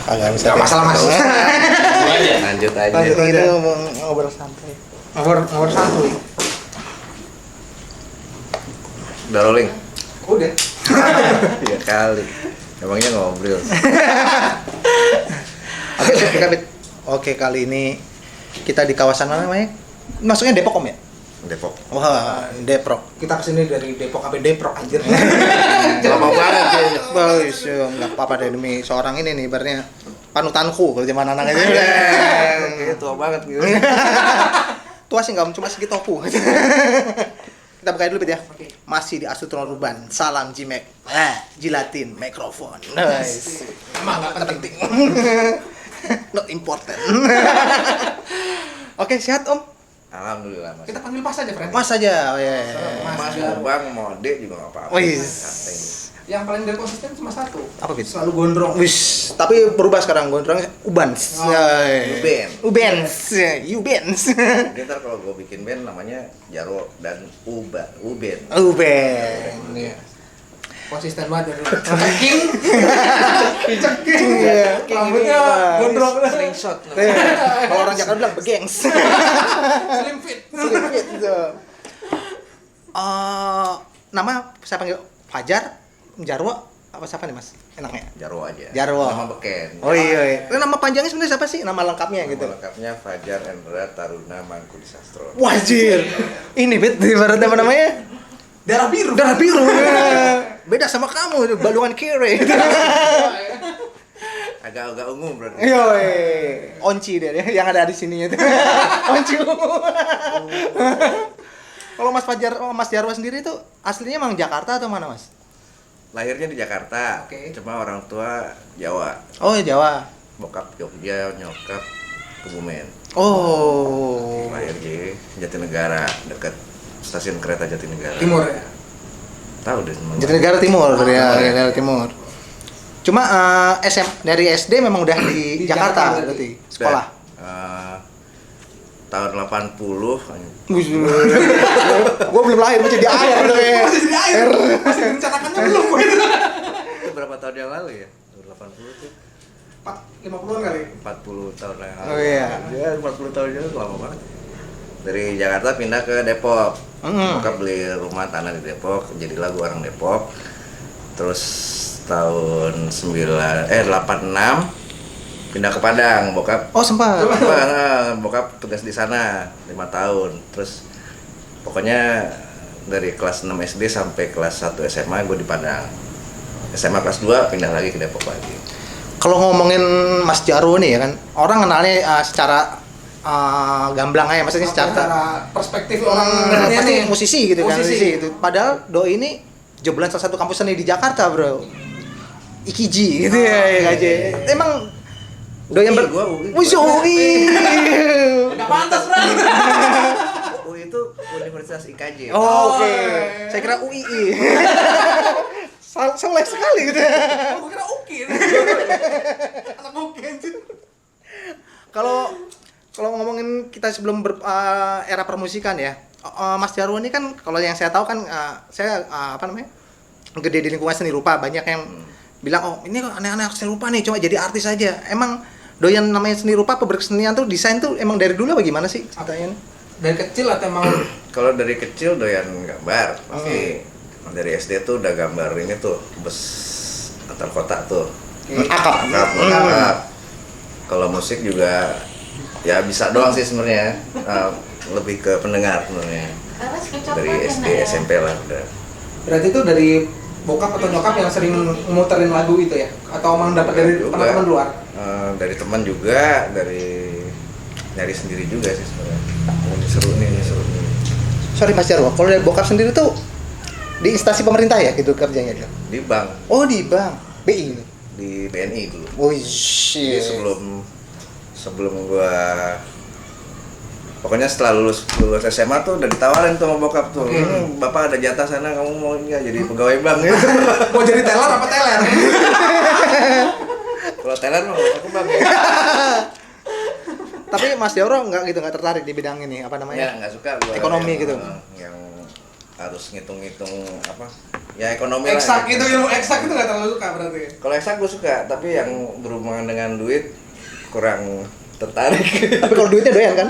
Agak bisa. Enggak masalah Mas. Lanjut aja. Lanjut kita ngobrol santai. Ngobrol santuy. Udah rolling? Udah. Iya kali. Emangnya ngobrol. Oke, kali ini kita di kawasan mana namanya? Maksudnya Depok Om ya? Depok. Wah, Depok. Kita kesini dari Depok sampai Depok anjir. Lama banget kayaknya. Bagus, nggak apa-apa deh demi seorang ini nih, ibaratnya panutanku kalau zaman anak aja. Kayaknya tua banget gitu. Tua sih nggak, cuma segitu aku. Kita buka dulu Pit ya. Oke. Masih di Asutron Urban. Salam Jimek. Jilatin mikrofon. Nice. Emang enggak penting. Not important. Oke, sehat Om. Alhamdulillah Mas. Kita panggil Mas aja, friend. Mas aja. Oh, ya. Mas Bang mode juga enggak apa-apa. Wis. Santai. Yang paling dari konsisten cuma satu. Apa Pit? Selalu gondrong. Wis, tapi berubah sekarang gondrongnya Ubans. Oh, Ubens. Ubens. Ubens. Jadi ntar kalau gue bikin band namanya Jarwo dan Uben. Uben. Iya. Konsisten banget dari ceking. Ceking. Iya. Rambutnya gondrong. Slingshot. Kalau orang Jakarta bilang begengs. Slim fit. Gitu. Nama saya panggil Fajar, Jarwo, apa siapa nih Mas? Enaknya? Jarwo aja. Jarwo. Nama beken. Oh iya. Nama panjangnya sebenarnya siapa sih? Nama lengkapnya Nama gitu. lengkapnya Fajar Endra Taruna Mangkudi Sastro. Wajir. Ini Bet, ibarat apa namanya? Darah biru. Darah biru. Beda sama kamu, balungan kere. Agak-agak ungu berarti. Yoi. Onci dia yang ada di sini itu. Onci. Kalau Mas Fajar, Mas Jarwo sendiri itu aslinya emang Jakarta atau mana Mas? Lahirnya di Jakarta. Oke. Cuma orang tua Jawa. Oh Jawa. Bokap Jogja, nyokap Kebumen. Oh. Lahir di Jatinegara, dekat stasiun kereta Jatinegara. Timur ya. Tahu deh semua. Jatinegara Timur, Oh, ya, Timur ya. Jatinegara Timur. Cuma dari SD memang udah di Di Jakarta Jakarta berarti sekolah. Tahun 80 Gue belum lahir masih di air tuh ya. Masih di air. Masih direncanakannya belum gitu. itu berapa tahun yang lalu ya? Tahun 80 tuh 50-an kali. 40 tahun yang lalu. Oh iya. Ya 40 tahun yang lalu lama banget. Dari Jakarta pindah ke Depok. Bokap beli rumah tanah di Depok, jadilah gua orang Depok. Terus tahun 86 pindah ke Padang, bokap. Oh sempat. Bokap tugas di sana 5 tahun. Terus pokoknya dari kelas 6 SD sampai kelas 1 SMA gue di Padang. SMA kelas 2 pindah lagi ke Depok lagi. Kalau ngomongin Mas Jarwo nih ya kan, orang kenalnya secara gamblang aja, maksudnya secara perspektif orang pasti musisi gitu kan, Musisi. musisi gitu. Padahal Doi ini jebolan salah satu kampus seni di Jakarta bro, Ikiji gitu ya, ya aja. Emang Doi yang Gua UI. Wih, UI. Enggak pantas, Bro. UI itu Universitas IKJ. Oh, oke. iya. Saya kira UII. Salah sekali gitu. Gua kira Uki. Anak Uki anjir. Kalau ngomongin kita sebelum era permusikan ya, Mas Jarwo ini kan kalau yang saya tahu kan saya apa namanya? Gede di lingkungan seni rupa, banyak yang bilang oh ini kok aneh-aneh seni rupa nih, cuma jadi artis aja. Emang doyan namanya seni rupa, berkesenian tuh, desain tuh emang dari dulu apa gimana sih ceritanya? Dari kecil atau emang Kalau dari kecil doyan gambar, pasti dari SD tuh udah gambar ini tuh bus antar kota tuh. Akap. Akap. Kalau musik juga ya bisa doang sih sebenarnya. Lebih ke pendengar sebenarnya. Dari SD SMP lah udah. berarti itu dari bokap atau nyokap yang sering muterin lagu itu ya? Atau emang dapat dari Juga. teman-teman luar? Dari teman juga, dari nyari sendiri juga sih sebenarnya. Oh, ini seru nih. Sorry Mas Jarwo, kalau dari bokap sendiri tuh di instansi pemerintah ya gitu kerjanya dia? Di bank, Oh di bank, BI. di BNI dulu. Oh Jadi shit. sebelum gua pokoknya setelah lulus SMA tuh udah ditawarin tuh sama bokap tuh. Bapak ada jatah sana, kamu mau nggak jadi pegawai bank gitu. Mau jadi teller apa teller? Kalau teller mah aku bank ya. Tapi Mas Jarwo nggak tertarik di bidang ini apa namanya? Ya nggak suka gua Ekonomi yang, gitu. yang harus ngitung-ngitung apa ya ekonomi Eksak lah, itu, ilmu eksak itu nggak terlalu suka berarti. kalau eksak gue suka tapi yang berhubungan dengan duit kurang tertarik. Tapi kalau duitnya doyan kan?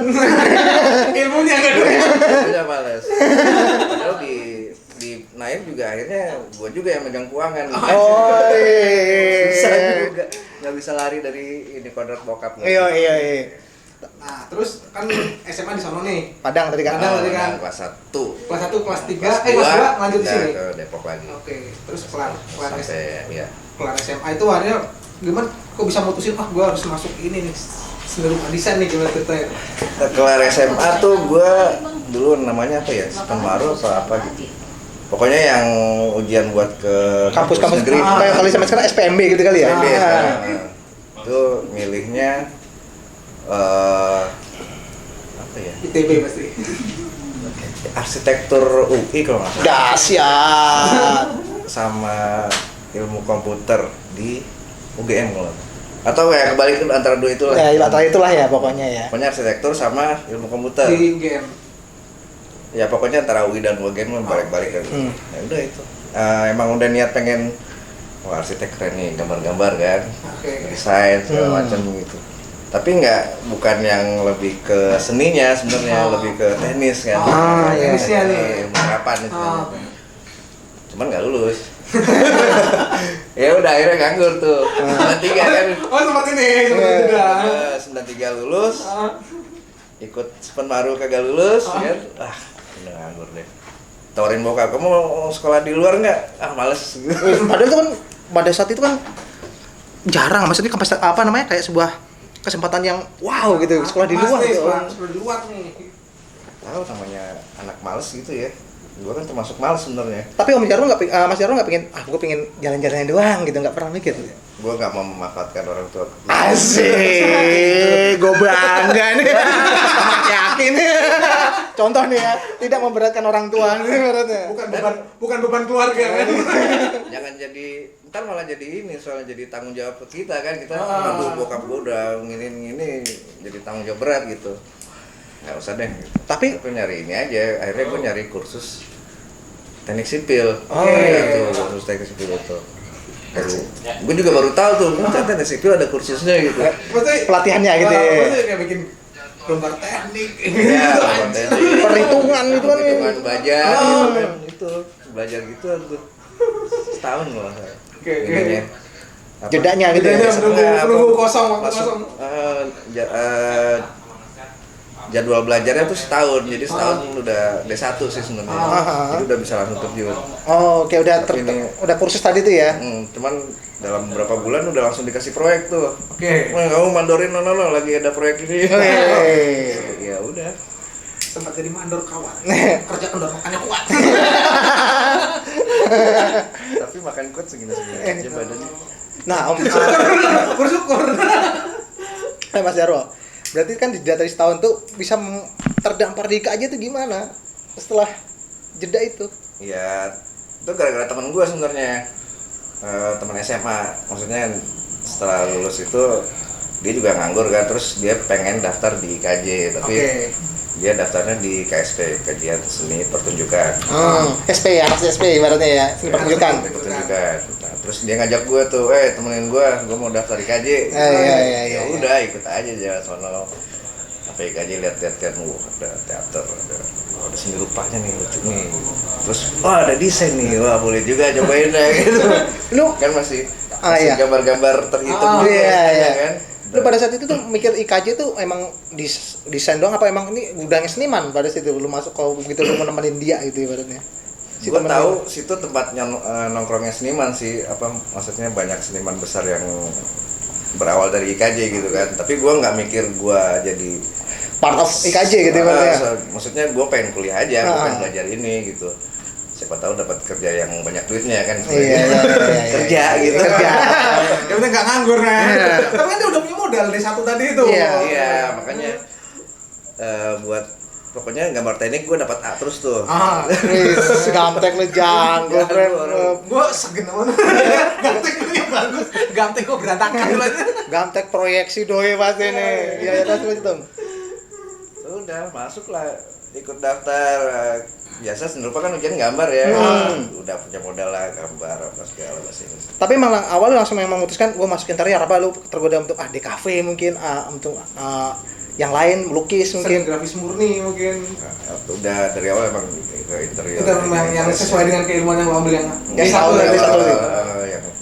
Ilmunya nggak ada. Udah males. Padahal di Naim juga akhirnya gue juga yang megang keuangan. Oh Susah iya. juga, nggak bisa lari dari ini kodrat bokap. Iya. Nah, terus kan SMA di sono nih. Padang tadi kan? Padang tadi kan. Kelas 1. Kelas 1, kelas 3, kelas 2 lanjut di pindah sini. ke Depok lagi. Oke, terus kelar Sampai ya. SMA itu akhirnya gimana? Kok bisa mutusin gue harus masuk ini nih seni rupa desain nih gimana ceritanya? Kelar SMA tuh gue dulu namanya apa ya? Penmaru apa gitu. Pokoknya yang ujian buat ke Kampus-kampus negeri. kayak kalau sama sekarang SPMB gitu kali ya? SPB Ah. sekarang. Itu milihnya apa ya? ITB pasti. Arsitektur UI kalau nggak salah. Dahsyat. Sama ilmu komputer di UGM kalau nggak salah. Atau ya kebalik antara dua itu lah. Ya, antara itulah ya pokoknya ya. Pokoknya arsitektur sama ilmu komputer. Di UGM. Ya pokoknya antara UI dan UGM balik-balik kan. Ya udah itu. Emang udah niat pengen wah arsitek keren nih, gambar-gambar kan. Oke. Desain segala macam gitu. Tapi bukan yang lebih ke seninya sebenarnya, lebih ke teknis kan. Iya. Teknisnya nih. Penerapan itu. Cuman nggak lulus. Ya udah akhirnya nganggur tuh. 93 kan. Oh, sempat ini, sempat juga. 93 lulus. Ikut Penmaru kagak lulus kan. Udah nganggur deh. Tawarin bokap, kamu mau sekolah di luar nggak? Males. Padahal itu kan pada saat itu kan jarang, maksudnya apa namanya kayak sebuah kesempatan yang wow gitu, sekolah di luar nih, gitu. sekolah di luar nih. Tahu namanya anak males gitu ya. Gua kan termasuk males sebenarnya. Tapi Mas Jarwo nggak pengen, gue pengen jalan-jalannya doang gitu, nggak pernah mikir. Gua nggak mau memanfaatkan orang tua. Asik, gue bangga nih. Yakin nih. Contoh nih ya, tidak memberatkan orang tua nih beratnya. Bukan beban keluarga kan. Jangan jadi ntar malah jadi ini soalnya jadi tanggung jawab ke kita kan kita aduh bokap gua udah ngini jadi tanggung jawab berat gitu. Nggak usah deh. Tapi Aku nyari ini aja. Akhirnya gua nyari kursus teknik sipil. Iya. Tuh kursus teknik sipil itu. Gue juga baru tahu tuh, ternyata teknik sipil ada kursusnya gitu. Berarti pelatihannya gitu ya. berarti kayak bikin gambar teknik. Iya, Perhitungan gitu kan. Perhitungan belajar, kan itu belajar gitu tuh setahun loh. Oke. Jedanya gitu ya. Menunggu kosong, waktu kosong. Jadwal belajarnya tuh setahun, jadi setahun udah D1 sih sebenarnya. Jadi udah bisa langsung terjun. Oh, oke udah Tapi ini- udah kursus tadi tuh ya. Cuman dalam beberapa bulan udah langsung dikasih proyek tuh. Oke. Wah, kamu mandorin no, lagi ada proyek ini. Ya udah. Sempat jadi mandor kawan. Kerja kendor makannya kuat. Tapi makan kuat segini-segini aja badannya. Nah, Bersyukur. Mas Jarwo, berarti kan dari setahun tuh bisa terdampar di IKJ tuh gimana setelah jeda itu? Ya, itu gara-gara temen gue sebenarnya. Teman SMA, maksudnya setelah lulus itu dia juga nganggur kan, terus dia pengen daftar di IKJ, tapi dia daftarnya di KSP, Kajian Seni Pertunjukan. SP ya, pasti SP ibaratnya ya, seni pertunjukan. Pertunjukan. Nah, terus dia ngajak gue tuh, temenin gue mau daftar IKJ. Iya. Udah ikut aja jalan sono. Apa IKJ lihat-lihat ada teater, ada seni rupanya nih lucu nih. Terus ada desain nih, wah boleh juga cobain deh gitu. Lu Kan masih iya. gambar-gambar terhitung gitu iya. kan. Lu pada saat itu tuh mikir IKJ tuh emang desain doang apa emang ini gudangnya seniman pada situ lu masuk kalau begitu lu mau nemenin dia gitu ibaratnya. Gue tahu situ tempatnya nongkrongnya seniman sih, apa maksudnya banyak seniman besar yang berawal dari IKJ gitu kan. Tapi gue nggak mikir gue jadi part of IKJ gitu ibaratnya. Maksudnya gue pengen kuliah aja, gue pengen belajar ini gitu. Siapa tahu dapat kerja yang banyak duitnya kan. Iya. Kerja gitu. Kerja. Ya udah nggak nganggur kan. Tapi kan dia udah punya modal D1 tadi itu. Iya, makanya buat pokoknya gambar teknik gue dapat A terus tuh. Gamtek lu jago, keren. Gue segen banget. Gamtek gue yang bagus. Gamtek gue berantakan banget. Gamtek proyeksi doi pasti nih. Iya terus itu. Udah masuk lah, ikut daftar biasa seni rupa kan ujian gambar ya. Udah punya modal lah gambar apa segala bahasa Inggris. Tapi emang awalnya langsung memang memutuskan gue masuk interior apa lu tergoda untuk di kafe mungkin untuk yang lain melukis Seni mungkin. grafis murni mungkin. Nah, udah dari awal emang ke interior. Itu yang sesuai dengan keilmuan yang lo ambil yang Yang satu.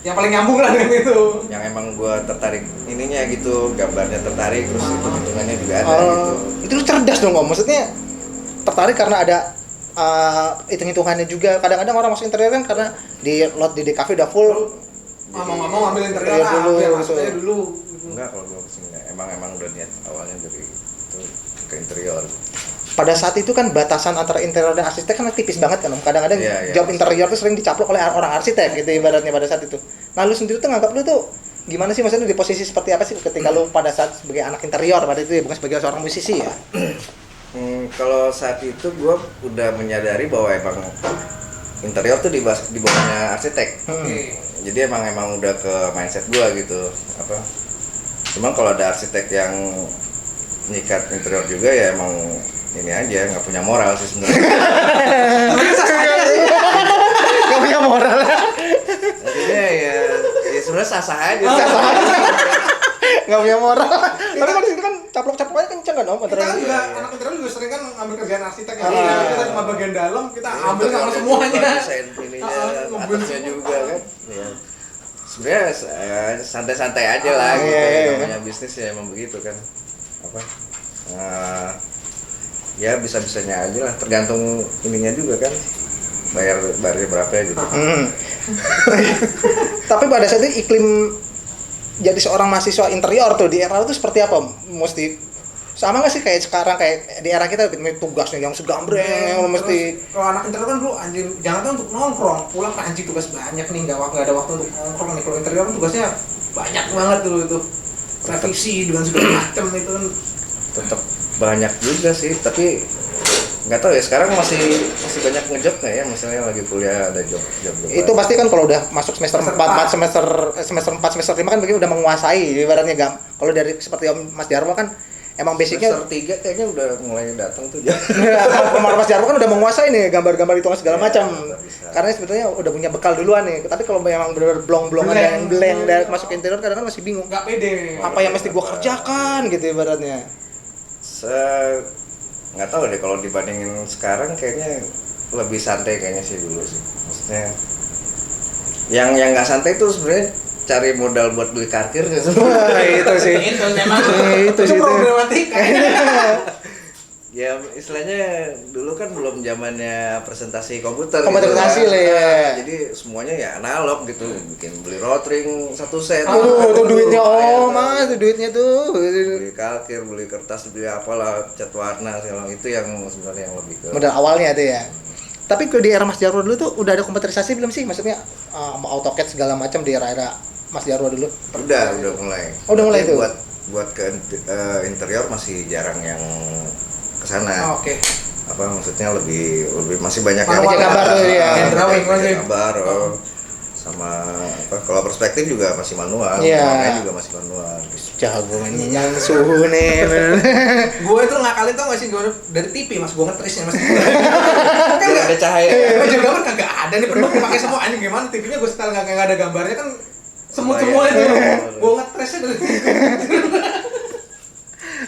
yang paling nyambung lah dengan itu. Yang emang gua tertarik ininya gitu, gambarnya tertarik, terus hitungannya juga ada gitu. Itu lu cerdas dong Om. Maksudnya tertarik karena ada hitung-hitungannya juga. Kadang-kadang orang masuk interior kan karena di lot di DKV udah full. Mau ambil interior Interior dulu, biar masuknya gitu. dulu. Enggak, kalau gua kesini emang udah niat awalnya dari itu ke interior. Pada saat itu kan batasan antara interior dan arsitek kan tipis banget kan Om. Kadang-kadang Iya, job iya. interior tuh sering dicaplok oleh orang arsitek gitu ibaratnya pada saat itu. Nah lu sendiri tuh nganggap lu tuh gimana sih, maksudnya di posisi seperti apa sih ketika lu pada saat sebagai anak interior pada itu ya, bukan sebagai seorang musisi ya? Kalau saat itu gue udah menyadari bahwa emang interior tuh di bawahnya arsitek. Jadi emang udah ke mindset gue gitu. Apa? Cuman kalau ada arsitek yang nyikat interior juga ya emang ini aja nggak punya moral sih sebenarnya. Gak punya moral. Jadinya ya sebenarnya sah-sah aja. Gak punya moral. Tapi kalau di situ kan caplok-caploknya kenceng kan Om. Kita kan juga anak interior juga sering kan ngambil kerjaan arsitek ya. Kita cuma bagian dalam, kita ambil sama semuanya. Desain ininya, atasnya juga kan. Ya. Sebenarnya santai-santai aja lah gitu. Namanya bisnis ya emang begitu kan. Apa? Ya bisa-bisanya aja lah, tergantung ininya juga kan. Bayarnya berapa ya gitu. Tapi pada saat itu iklim jadi seorang mahasiswa interior tuh di era itu seperti apa? Mesti sama nggak sih kayak sekarang, kayak di era kita tugasnya yang segambreng yang mesti. Kalau anak interior kan dulu anjir, jangan kan untuk nongkrong, pulang kan anjir tugas banyak nih, nggak ada waktu untuk nongkrong nih. Kalau interior kan tugasnya banyak banget dulu itu, revisi dengan segala macam itu kan. Tetap banyak juga sih, tapi nggak tahu ya sekarang masih banyak ngejob nggak ya, misalnya lagi kuliah ada job Itu pasti kan kalau udah masuk semester 4 semester 4 semester 5 kan begini udah menguasai ibaratnya Gam. Kalau dari seperti Om Mas Jarwo kan emang basicnya semester 3 kayaknya udah mulai datang tuh. Mas Jarwo kan udah menguasai nih gambar-gambar hitungan segala macam. Bisa. Karena sebetulnya udah punya bekal duluan nih. Tapi kalau memang benar-benar blong-blong ada yang blank dari masuk interior kadang-kadang masih bingung. Nggak pede. Apa yang mesti gua kerjakan gitu ibaratnya. Nggak tahu deh kalau dibandingin sekarang kayaknya lebih santai kayaknya sih dulu sih. Maksudnya yang nggak santai tuh sebenarnya cari modal buat beli parkir gitu. Wah, itu sih. Itu memang Itu sih. problematika. Ya istilahnya dulu kan belum zamannya presentasi komputer. Presentasi gitu, lah ya. Jadi semuanya ya analog gitu, bikin beli rotring 1 set. Aduh, itu duitnya Mas, itu duitnya tuh. Beli kalkir, beli kertas, beli apalah, cat warna segala itu yang sebenarnya yang lebih ke Modal awalnya itu ya. Tapi kalau di era Mas Jarwo dulu tuh udah ada komputerisasi belum sih? Maksudnya AutoCAD segala macam di era Mas Jarwo dulu. udah mulai. Oh, udah mulai Tapi tuh. buat ke interior masih jarang yang kesana. Oke. Apa maksudnya lebih masih banyak Manual yang gambar tuh ya. Drawing masih. gambar sama apa kalau perspektif juga masih manual, Iya. warnanya juga masih manual. Jago yang suhu nih. Gue itu ngakalin tau gak sih, gue dari TV Mas, gue ngetrisnya Mas. Kan Biar ada cahaya. Wajah gambar kagak ada nih, penuh pakai semua anjing gimana TV-nya gue setel nggak ada gambarnya kan semua itu. Gue ngetresnya dari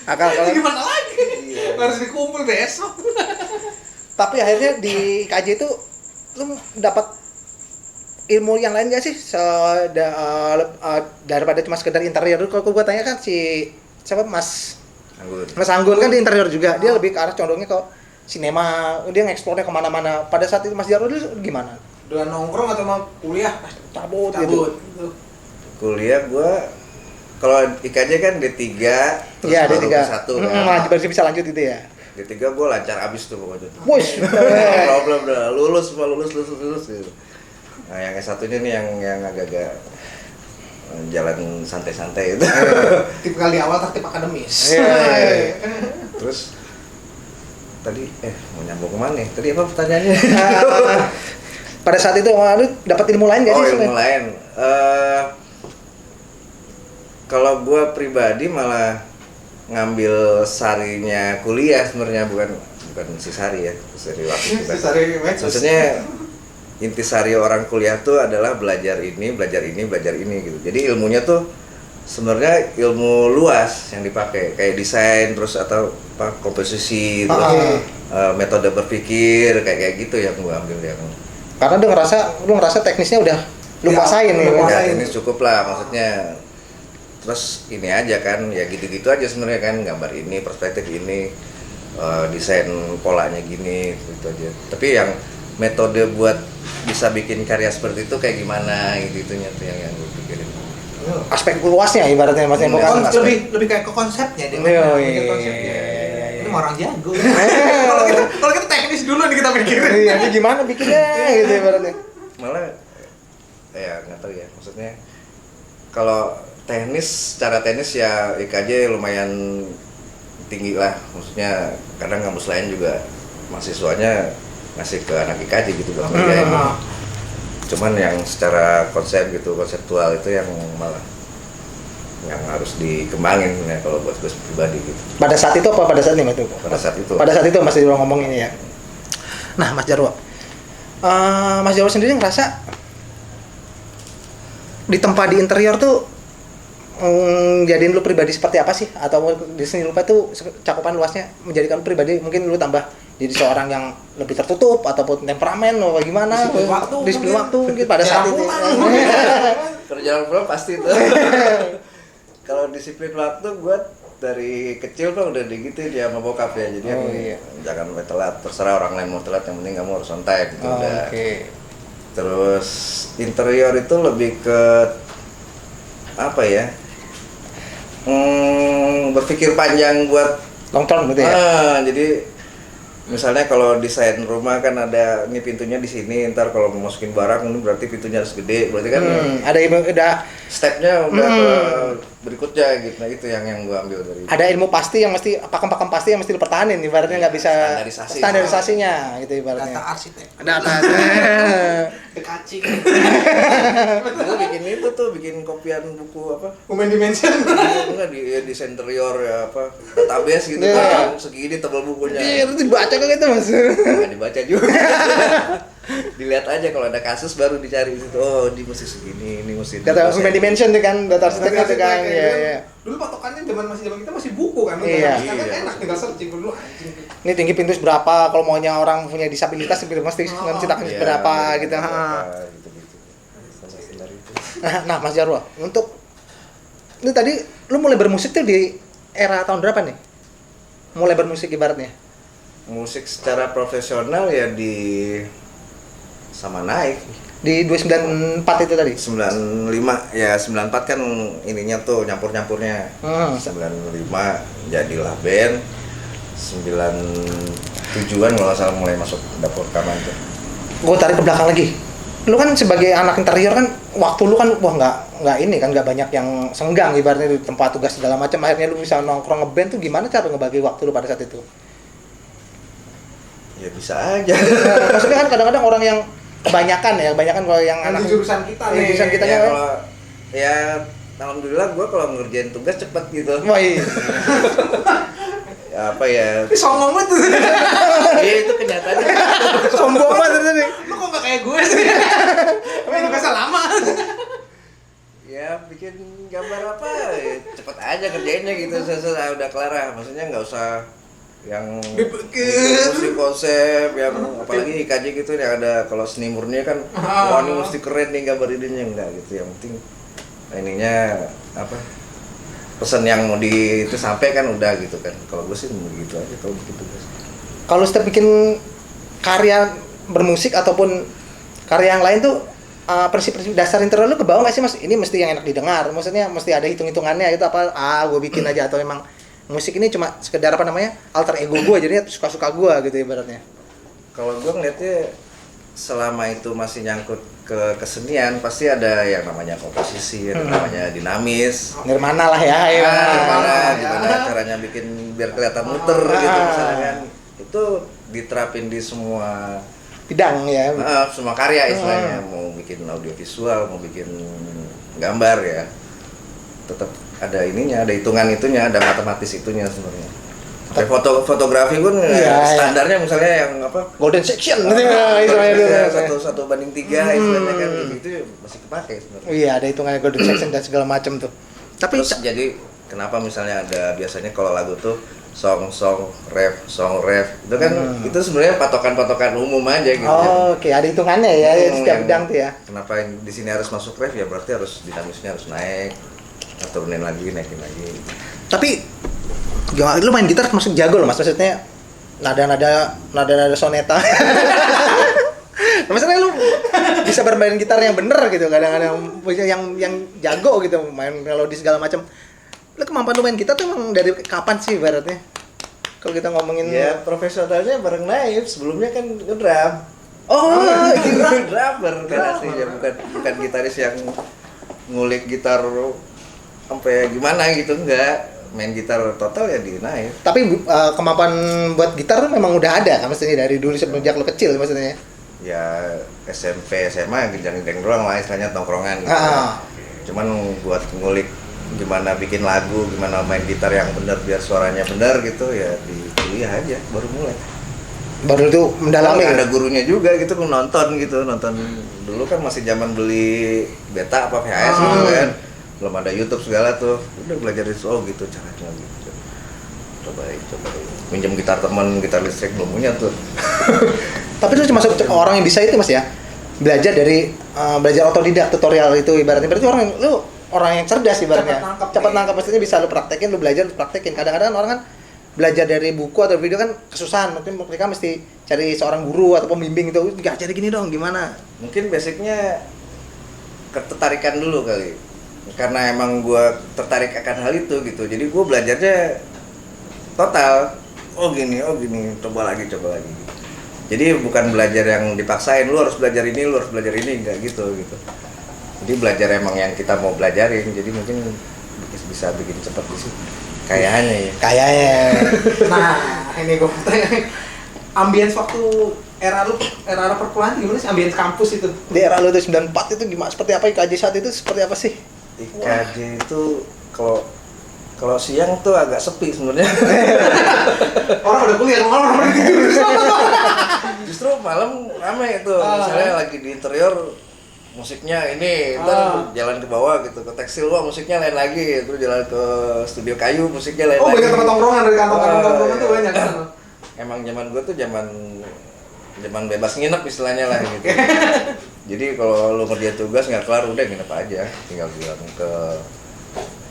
Akal ini gimana lagi? Harus dikumpul besok. Tapi akhirnya di KJ itu lu dapat ilmu yang lain gak sih daripada cuma sekedar interior dulu? Kalau gue tanya kan si siapa Mas Anggun kan di interior juga, dia lebih ke arah condongnya ke sinema, dia ngeksplornya kemana-mana. Pada saat itu Mas Jarwo dulu gimana? Udah nongkrong atau mau kuliah? Cabut gitu. Kuliah gua kalau IKJ kan D3 terus Iya, baru D3. ke 1 kan. Baru bisa lanjut itu ya. D3 gua lancar abis tuh pokoknya. Wush. Problem dah, lulus gitu. Nah, yang S1 ini nih yang agak-agak jalan santai-santai itu. Tip kali awal taktik akademis. Iya. Terus tadi mau nyambung kemana nih? Tadi apa pertanyaannya? Pada saat itu lu dapat ilmu lain gak sih? ilmu sebenarnya? lain. Kalau gua pribadi malah ngambil sarinya kuliah sebenarnya, bukan Sisari ya, Sisari waktu bukan. Sisari medsos. Maksudnya intisari orang kuliah tuh adalah belajar ini gitu. Jadi ilmunya tuh sebenarnya ilmu luas yang dipakai, kayak desain terus atau apa komposisi terus metode berpikir kayak gitu yang gua ambil yang. Karena lu ngerasa teknisnya udah lu kuasain nih. Ya, ini cukup lah maksudnya. Terus ini aja kan, ya gitu-gitu aja sebenarnya kan, gambar ini, perspektif ini, desain polanya gini, gitu aja. Tapi yang metode buat bisa bikin karya seperti itu kayak gimana gitu-gitunya tuh yang gue pikirin. Aspek luasnya ibaratnya Mas, bukan lebih kayak ke konsepnya deh. Iya. Konsepnya. Itu orang jago. Kalau kita teknis dulu nih kita pikirin. Iya, ini gimana bikinnya gitu ibaratnya. Malah ya nggak tahu ya, maksudnya kalau secara teknis ya IKJ lumayan tinggi lah, maksudnya kadang kampus lain juga mahasiswanya ngasih ke anak IKJ gitu buat ngerjain. Cuman yang secara konseptual itu yang malah yang harus dikembangin ya kalau buat gue pribadi gitu. Pada saat itu apa pada saat ini Mas? Pada saat itu masih ngomong ini ya. Nah, Mas Jarwo. Mas Jarwo sendiri ngerasa di tempat di interior tuh jadiin lu pribadi seperti apa sih? Atau di seni rupa tuh cakupan luasnya menjadikan lu pribadi mungkin lu tambah jadi seorang yang lebih tertutup ataupun temperamen atau gimana? Disiplin waktu mungkin pada saat itu. Kalau jalan pulang pasti tuh. Kalau disiplin waktu gue dari kecil tuh udah digituin dia sama bokap ya. Jadi jangan sampai telat, terserah orang lain mau telat, yang penting kamu harus on time gitu udah. Terus interior itu lebih ke apa ya? Berpikir panjang buat long term gitu ya. Jadi misalnya kalau desain rumah kan ada ini pintunya di sini, ntar kalau mau masukin barang ini berarti pintunya harus gede, berarti kan udah stepnya udah ke berikutnya gitu. Nah itu yang gua ambil dari. Ada ilmu pasti yang mesti pakem pasti yang mesti dipertahanin, ibaratnya nggak bisa standarisasinya gitu ibaratnya. Data arsitek. Data. Kacing. Gua bikin itu tuh, bikin kopian buku apa? Human Dimension. Enggak di interior ya apa? Database gitu kan. Segini tebal bukunya. Iya, itu dibaca kok gitu Mas. Enggak dibaca juga. Dilihat aja kalau ada kasus baru dicari itu. Oh, ini mesti segini, ini mesti. Data human dimension tuh kan, data arsitek itu kan. Iya. Dulu patokannya zaman kita masih buku kan. Sekarang enak tinggal searching dulu anjing. Ini tinggi pintu berapa, kalau maunya orang punya disabilitas mesti menceritakan berapa gitu. Nah, Mas Jarwo, untuk ini tadi lu mulai bermusik tuh di era tahun berapa nih? Mulai bermusik ibaratnya? Musik secara profesional ya di sama naik di 294 itu tadi? 95 ya, 94 kan ininya tuh nyampur-nyampurnya. 95 jadilah band. 97-an kalau nggak salah mulai masuk dapur rekaman tuh. Gue tarik ke belakang lagi. Lu kan sebagai anak interior kan waktu lu kan nggak ini kan, nggak banyak yang senggang ibaratnya di tempat tugas segala macam, akhirnya lu bisa nongkrong ngeband tuh gimana cara ngebagi waktu lu pada saat itu? Ya bisa aja. Maksudnya kan kadang-kadang orang yang kebanyakan kalau yang anak jurusan kita nih. Jurusan kita ya, kan. Kalau ya alhamdulillah gue kalau ngerjain tugas cepet gitu. Wah, iya. Ya, apa ya? Songong banget. Iya itu kenyataannya. Sombong banget tadi. Lu kok nggak kayak gue sih? Emang tugasnya lama. Ya bikin gambar apa ya, cepet aja kerjainnya gitu, selesai udah kelar lah. Maksudnya nggak usah yang mesti konsep yang apalagi IKJ gitu yang ada, kalau seni murni kan wah ini mesti keren nih gambar ininya, enggak gitu. Yang penting ininya apa, pesan yang mau itu sampai kan udah gitu kan. Kalau gue sih begitu aja kalau begitu guys. Kalau setiap bikin karya bermusik ataupun karya yang lain tuh prinsip-prinsip dasar interior lu kebawa nggak sih Mas? Ini mesti yang enak didengar, maksudnya mesti ada hitung-hitungannya gitu apa? Gue bikin aja, atau emang musik ini cuma sekedar apa namanya alter ego gue, jadinya suka-suka gue gitu ibaratnya. Kalau gue ngeliatnya selama itu masih nyangkut ke kesenian pasti ada yang namanya komposisi, ada namanya dinamis. Nirmana lah ya. Gimana caranya bikin biar kelihatan muter gitu misalnya kan. Itu diterapin di semua bidang ya. Semua karya istilahnya, mau bikin audiovisual, mau bikin gambar ya. Tetap ada ininya, ada hitungan itunya, ada matematis itunya sebenarnya. Kayak fotografi pun standarnya misalnya yang apa? Golden section gitu ya. Satu banding 3 istilahnya kan itu masih kepake sebenarnya. Iya, ada hitungannya golden section dan segala macam tuh. Tapi terus jadi kenapa misalnya ada biasanya kalau lagu tuh song ref itu kan itu sebenarnya patokan umum aja gitu. Oke, ada hitungannya ya setiap bidang tuh ya. Kenapa yang di sini harus masuk ref ya berarti harus dinamisnya harus naik, turunin lagi, naikin lagi. Tapi gimana, lu main gitar termasuk jago loh Mas, maksudnya nada soneta. Maksudnya lu bisa bermain gitar yang bener gitu, kadang-kadang yang jago gitu, main melodi segala macam. Lu kemampuan lu main gitar tuh emang dari kapan sih ibaratnya? Kalau kita ngomongin ya profesionalnya bareng Naif, sebelumnya kan ngedrum. Drummer kan aslinya, bukan gitaris yang ngulik gitar sampai gimana gitu, enggak. Main gitar total ya di Naif. Tapi kemampuan buat gitar tuh memang udah ada kan maksudnya dari dulu semenjak lu kecil maksudnya. Ya SMP, SMA genjang-genjang doang lah istilahnya, tongkrongan gitu. Cuman buat ngulik gimana bikin lagu, gimana main gitar yang benar biar suaranya benar gitu ya di kuliah aja baru mulai. Baru itu mendalami. Ada gurunya juga gitu, nonton dulu kan masih zaman beli beta apa VHS gitu kan. Belum ada YouTube segala tuh, udah belajar itu gitu caranya gitu. Cobain minjem gitar teman, gitar listrik belum punya tuh. Tapi itu masuk orang yang bisa itu Mas ya, belajar dari belajar otodidak, tutorial itu ibaratnya. Berarti orang yang cerdas ibaratnya, cepat nangkap maksudnya bisa lu praktekin, lu belajar, lu praktekin. Kadang-kadang orang kan belajar dari buku atau video kan kesusahan, mungkin mereka mesti cari seorang guru atau pembimbing itu, jadi gini dong, gimana? Mungkin basicnya ketertarikan dulu kali. Karena emang gue tertarik akan hal itu gitu, jadi gue belajarnya total. Oh gini, coba lagi. Jadi bukan belajar yang dipaksain, lu harus belajar ini, enggak gitu. Jadi belajar emang yang kita mau belajarin, jadi mungkin bisa bikin cepat di situ. Kayaknya. Nah, ini gue tanya, ambience waktu era perkuliahan gimana sih, ambience kampus itu? Di era lu itu 94 itu gimana? Seperti apa IKJ saat itu? Seperti apa sih? IKJ itu kalau siang tuh agak sepi sebenarnya. Orang udah kuliah, orang tidur. Justru malam ramai itu. Misalnya lagi di interior musiknya ini, ntar jalan ke bawah gitu, ke tekstil musiknya lain lagi, terus jalan ke studio kayu musiknya lain lagi. Banyak tempat tongkrongan dari kantong-kantong tuh banyak kan. Emang zaman gue tuh zaman bebas nginep istilahnya lah gitu. Jadi kalau lu ngerjain tugas nggak kelar udah nginep aja, tinggal bilang ke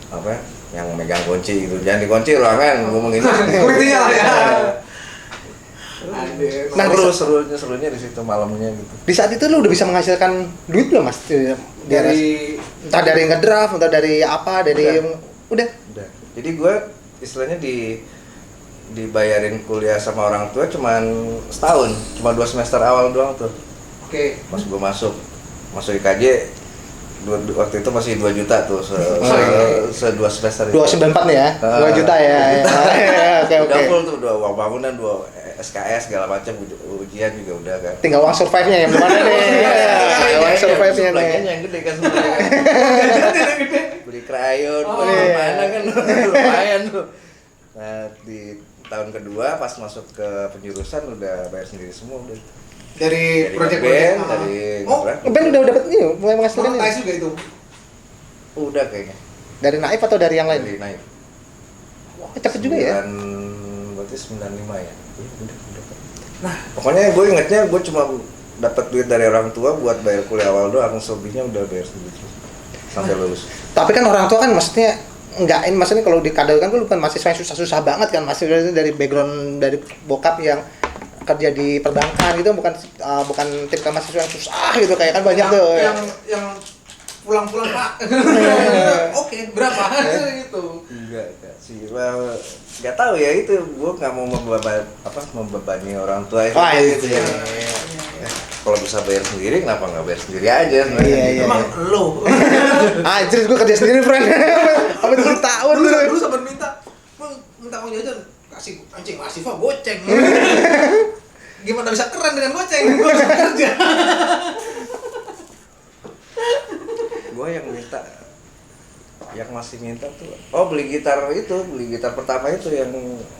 apa yang megang kunci gitu, jangan dikunci ruangan, ngomongin kuncinya lah ya. Nah, serunya di situ malamnya gitu. Di saat itu lu udah bisa menghasilkan duit belum Mas? Dari entah dari ngedraft, entah dari apa, udah. Jadi gue istilahnya dibayarin kuliah sama orang tua cuman setahun, cuma 2 semester awal doang tuh. Oke. Pas gue masuk IKJ waktu itu masih 2 juta tuh se 2 semester itu. 294 nih ya. 2 juta ya. Oke. Udah full tuh, uang bangunan, 2 SKS segala macam, ujian juga udah kan. Tinggal uang survive-nya yang mana nih? Uang survive-nya nih. Yang gede kan sebenarnya. Beli krayon, beli mana kan lumayan tuh. Nah, di tahun kedua pas masuk ke penjurusan udah bayar sendiri semua udah. Dari project band, band udah dapat nih, mulai menghasilkan ini. juga itu. Udah kayaknya. Dari Naif atau dari yang lain? Dari Naif. Wah, cepet juga ya. Berarti 95 ya. Udah. Nah, pokoknya gue ingetnya gue cuma dapat duit dari orang tua buat bayar kuliah awal doang, selebihnya udah bayar sendiri sampai lulus. Tapi kan orang tua kan maksudnya maksudnya kalau di kadal kan lu kan mahasiswa yang susah-susah banget kan, masih dari background dari bokap yang kerja di perbankan gitu, bukan tipe mahasiswa yang susah gitu kayak kan banyak tuh yang pulang-pulang Pak. Oke, berapa gitu. Enggak sih. Enggak tahu ya, itu gua enggak mau membebani orang tua itu ya. Kalau bisa bayar sendiri kenapa enggak bayar sendiri aja sebenarnya. Iya. Emang lo. Anjir gua kerja sendiri, friend. Apa 7 tahun dulu sempat minta uang jajan, kasih anjing masih Pak goceng. Gimana bisa keren dengan goceng? Gua bisa kerja. Gue yang minta yang masih minta tuh beli gitar pertama itu yang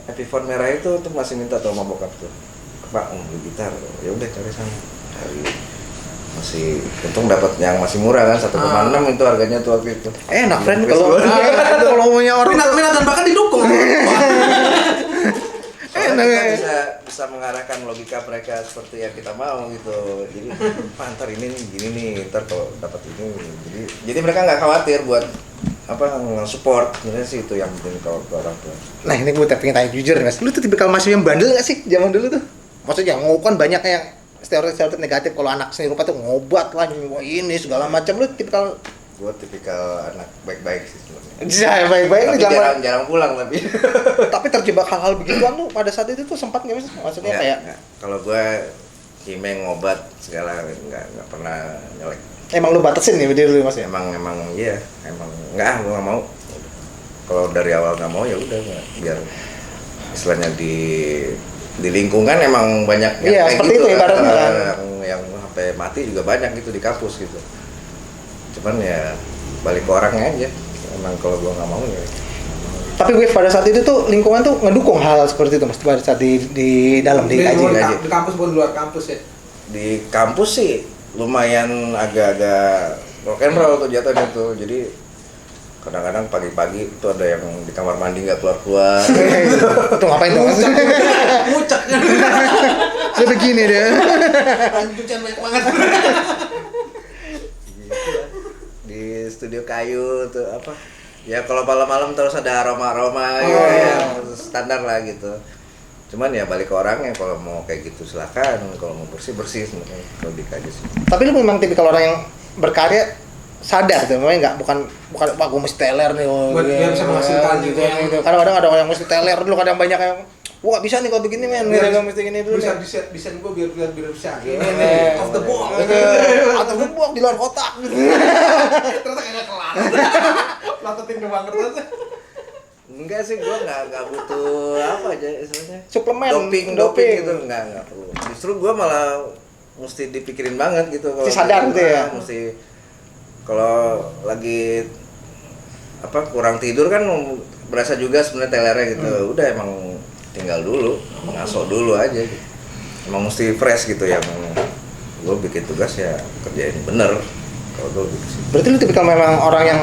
Epiphone merah itu tuh masih minta tuh sama bokap tuh, Pak beli gitar, ya udah cari sana, cari masih untung dapat yang masih murah kan 1,6 itu harganya tuh waktu itu. Enak friend kalau punya orang minat dan bahkan didukung. Soalnya kita bisa mengarahkan logika mereka seperti yang kita mau gitu. Jadi Pak ntar ini gini nih, ntar kalau dapat ini, jadi mereka nggak khawatir buat support. Sebenarnya sih itu yang penting kalau orang tua. Nah ini gue pengen tanya jujur nih mas, lu tuh tipikal mahasiswa yang bandel gak sih zaman dulu tuh? Maksudnya kan banyak yang stereotip negatif kalau anak seni rupa tuh ngobat lah, wah ini segala macam. Lu tipikal Gue tipikal anak baik-baik sih sebenarnya. Iya baik-baik Tapi nih zaman. jarang pulang tapi. Tapi terjebak hal-hal begituan tuh pada saat itu tuh sempat nggak sih? Maksudnya kayak kalau gue himeng ngobat segala nggak pernah nyelek. emang lu batasin nih diri lu mas ya? Emang iya nggak gue nggak mau. Kalau dari awal nggak mau ya udah biar istilahnya di lingkungan emang banyak yang Iya, kayak seperti gitu itu ibaratnya kan. yang sampai mati juga banyak gitu di kampus gitu. Cuman ya balik ke orangnya aja. Emang kalau gua nggak mau ya. Tapi gue pada saat itu tuh lingkungan tuh ngedukung hal seperti itu mas pada saat di dalam di kaji. Di kampus pun luar kampus ya. Di kampus sih lumayan agak-agak rock and roll tuh jatuhnya tuh. Jadi kadang-kadang pagi-pagi itu ada yang di kamar mandi nggak keluar-keluar. Itu ngapain tuh mas? Mucak. Dia begini deh. Cucian banyak banget. Di studio kayu tuh ya kalau malam-malam terus ada aroma-aroma gitu ya standar lah gitu. Cuman ya balik ke orangnya, kalau mau kayak gitu silakan, kalau mau bersih sebenarnya kalau dikaji sih. Tapi lu memang tipikal orang yang berkarya sadar tuh, memang bukan wah gue mesti teler nih. Buat biar bisa menghasilkan gitu. gitu. Kadang-kadang ada orang yang mesti teler dulu, kadang banyak yang wah bisa nih kalau begini men, gitu mesti gini dulu. Bisa nih. desain gua biar bisa. Ini nih off the box. Atau gue buang di luar kotak gitu. Ternyata kagak kelar. Platotin doang terus. Enggak sih, gua nggak butuh apa aja istilahnya. Suplemen, doping gitu nggak perlu. Justru gua malah mesti dipikirin banget gitu kalau mesti sadar gitu ya. Mesti kalau lagi kurang tidur kan berasa juga sebenarnya telernya gitu. Udah emang tinggal dulu, ngaso dulu aja gitu. Emang mesti fresh gitu yang gue bikin tugas ya kerjain bener kalau gue gitu sih. Berarti lu tipikal memang orang yang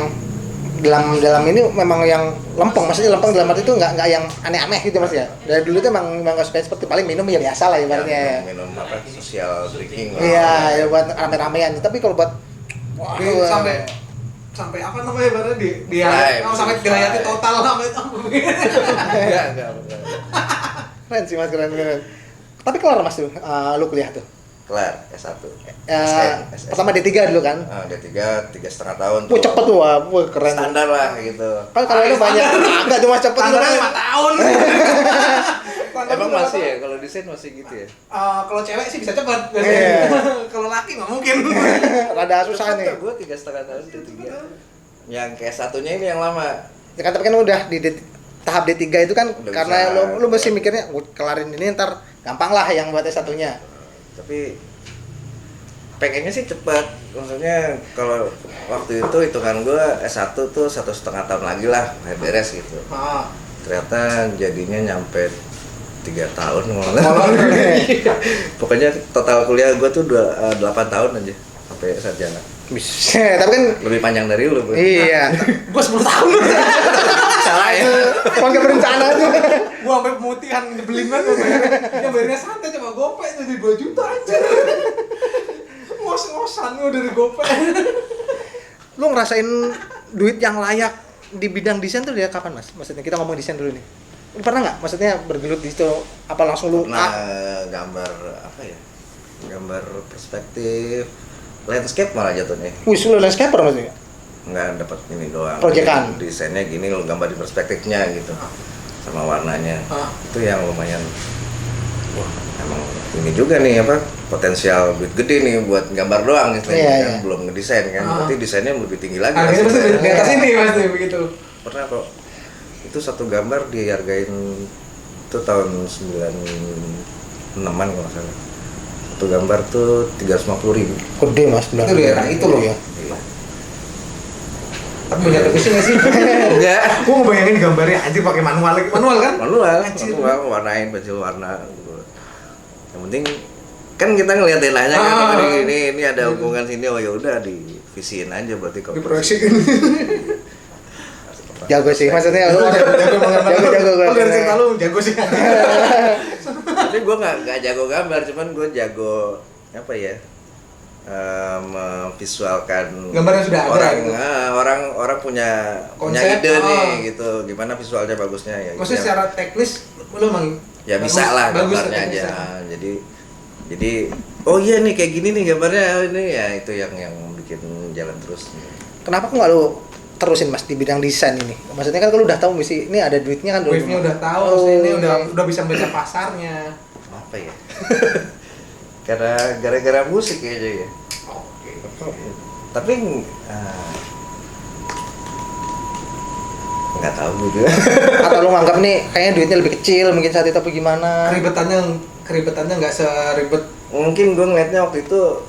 dalam ini memang yang lempeng, maksudnya lempeng dalam arti itu nggak yang aneh-aneh gitu mas ya. Dari dulu tuh emang nggak suka seperti paling minum ya biasa lah ibaratnya ya. Minum social drinking lah. Iya, ya buat rame-ramean. Tapi kalau buat sampai apa namanya ibaratnya sampai dirayati total sampai Enggak. keren sih mas, keren. Tapi kelar mas tuh, lu kuliah tuh? Kelar S1. Pertama D3 dulu kan? D3 3,5 tahun. Wah cepet tuh, wah keren. Standar lah gitu. Kan kalau lu banyak, agak cuma cepet itu kan. 5 tahun. Emang masih ya, kalau desain masih gitu ya? Kalau cewek sih bisa cepat. Iya. Kalau laki nggak mungkin. Rada susah nih. Gue 3,5 tahun D3. Yang kayak satunya ini yang lama. Ya kan tapi kan udah di tahap D3 itu kan Udah karena bisa. lu mesti mikirnya kelarin ini ntar gampang lah yang buat S1-nya. Tapi pengennya sih cepat. Maksudnya kalau waktu itu hitungan gue S1 tuh 1,5 tahun lagi lah beres gitu. Ternyata jadinya nyampe 3 tahun malah. Pokoknya total kuliah gue tuh 8 tahun aja sampai sarjana. Bisa, tapi kan Lebih panjang dari lu, Bro. iya. Gua 10 tahun. Salah itu. Kok nggak berencana tuh. Gua sampai pemutihan nyebelin banget gua bayar. Yang bayarnya santai cuma gopay jadi 2 juta aja. Ngos-ngosan gua dari gopay. Lu ngerasain duit yang layak di bidang desain tuh dari kapan mas? Maksudnya kita ngomong desain dulu nih. Lu pernah nggak? Maksudnya bergelut di situ apa langsung lu? Nah, gambar apa ya? Gambar perspektif landscape malah jatuhnya. Wih, lu landscaper maksudnya? Nggak dapat ini doang. Proyekan. Jadi desainnya gini lo gambar di perspektifnya gitu. Sama warnanya. Itu yang lumayan. Wah, emang ini juga nih potensial duit gede nih buat gambar doang istilahnya kan belum ngedesain kan. Berarti desainnya lebih tinggi lagi. Harganya pasti di atas ini pasti begitu. Pernah kok. Itu satu gambar dihargain itu tahun 96-an kalau nggak salah. Satu gambar tuh 350.000. Gede mas, Itu daerah itu loh ya. Iya. punya revisi nggak sih? Enggak. Gua ngebayangin gambarnya anjir pakai manual lagi. Manual kan? Manual, warnain pensil warna gitu. Yang penting kan kita ngeliatin aja kan ini ada hubungan sini, oh ya udah divisiin aja berarti kalau Diproyeksikan. Jago sih, maksudnya jago gue. Oh, dari cerita lu jago sih. tapi gue nggak jago gambar, cuman gue jago apa ya, memvisualkan Gambar yang sudah ada, orang gitu. orang punya Konsep, ide nih gitu, gimana visualnya bagusnya ya. Maksudnya secara teknis lu emang ya bisa lah bagus gambarnya aja. teknisnya. Jadi oh iya nih kayak gini nih gambarnya ini ya, itu yang bikin jalan terus. Kenapa kok nggak lu terusin Mas di bidang desain ini? Maksudnya kan kalau udah tahu misi ini ada duitnya kan, Wave-nya udah tahu, Oh, ini udah bisa baca pasarnya. Apa ya? Karena gara-gara musik aja ya. Oke. Tapi nggak tahu gitu. atau lu nganggap nih kayaknya duitnya lebih kecil mungkin saat itu apa gimana? Keribetannya nggak seribet. Mungkin gue ngeliatnya waktu itu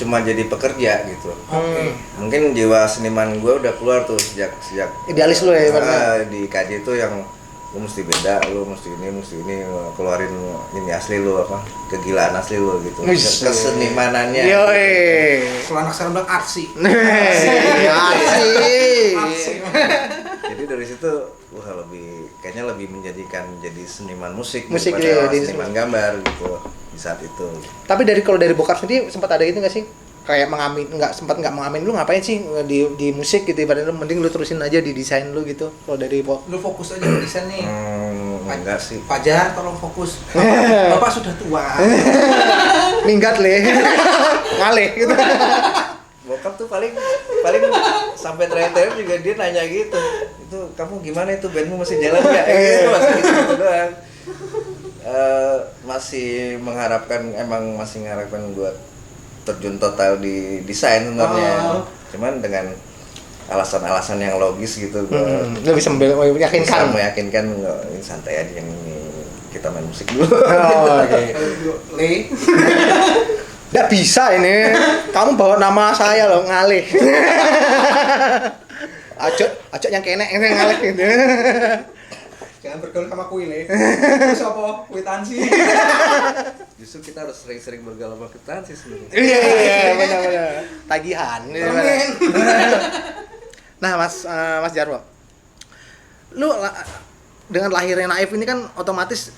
cuma jadi pekerja gitu. Oke. Mungkin jiwa seniman gue udah keluar tuh sejak Idealis lu ya, ibaratnya. di KJ itu yang lu mesti beda, lu mesti ini keluarin ini asli lu, apa kegilaan asli lu gitu, kesenimanannya. Yoi. Kalau anak sekarang bilang artsy. Asik. Jadi dari situ kayaknya lebih menjadikan jadi seniman musik Musik, daripada iya, seniman gambar gitu di saat itu. Tapi kalau dari bokap sendiri sempat ada gitu nggak sih? Kayak nggak mengamin lu ngapain sih di musik gitu, ibaratnya lu mending lu terusin aja di desain lu gitu. Kalau dari Lu fokus aja di desain nih. Enggak sih. Fajar tolong fokus. Bapak sudah tua. minggat le. Ngalih gitu. Bokap tuh paling sampai terakhir juga dia nanya gitu, itu kamu gimana, itu bandmu masih jalan nggak? Gitu, masih gitu doang. Masih mengharapkan buat terjun total di desain sebenarnya. Cuman dengan alasan-alasan yang logis gitu, Lu bisa meyakinkan ini santai aja, yang ini kita main musik dulu. Oh, oke. Le. Nggak bisa ini. Kamu bawa nama saya loh, ngalih. Acok yang kenek ini ngalih gitu. Jangan bergaul sama kui le. Terus apa? Kwitansi. Justru kita harus sering-sering bergaul sama kwitansi sebenarnya. Iya, benar-benar. Tagihan. Nah, Mas Jarwo. Lu dengan lahirnya Naif ini kan otomatis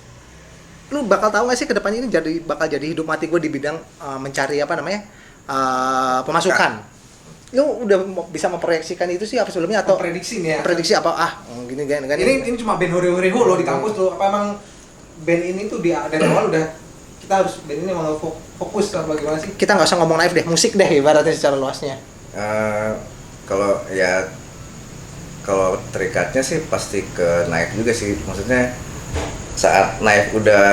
lu bakal tahu nggak sih kedepannya ini bakal jadi hidup mati gue di bidang mencari pemasukan. Lu udah bisa memproyeksikan itu sih apa sebelumnya, atau prediksi nih ya. prediksi apa gini. Ini cuma band hore-hore lo di kampus tuh. Apa emang band ini tuh dari awal udah kita harus band ini emang fokus apa gimana sih? Kita nggak usah ngomong Naif deh, musik deh ibaratnya secara luasnya. Kalau terikatnya sih pasti ke Naif juga sih, maksudnya saat Naif udah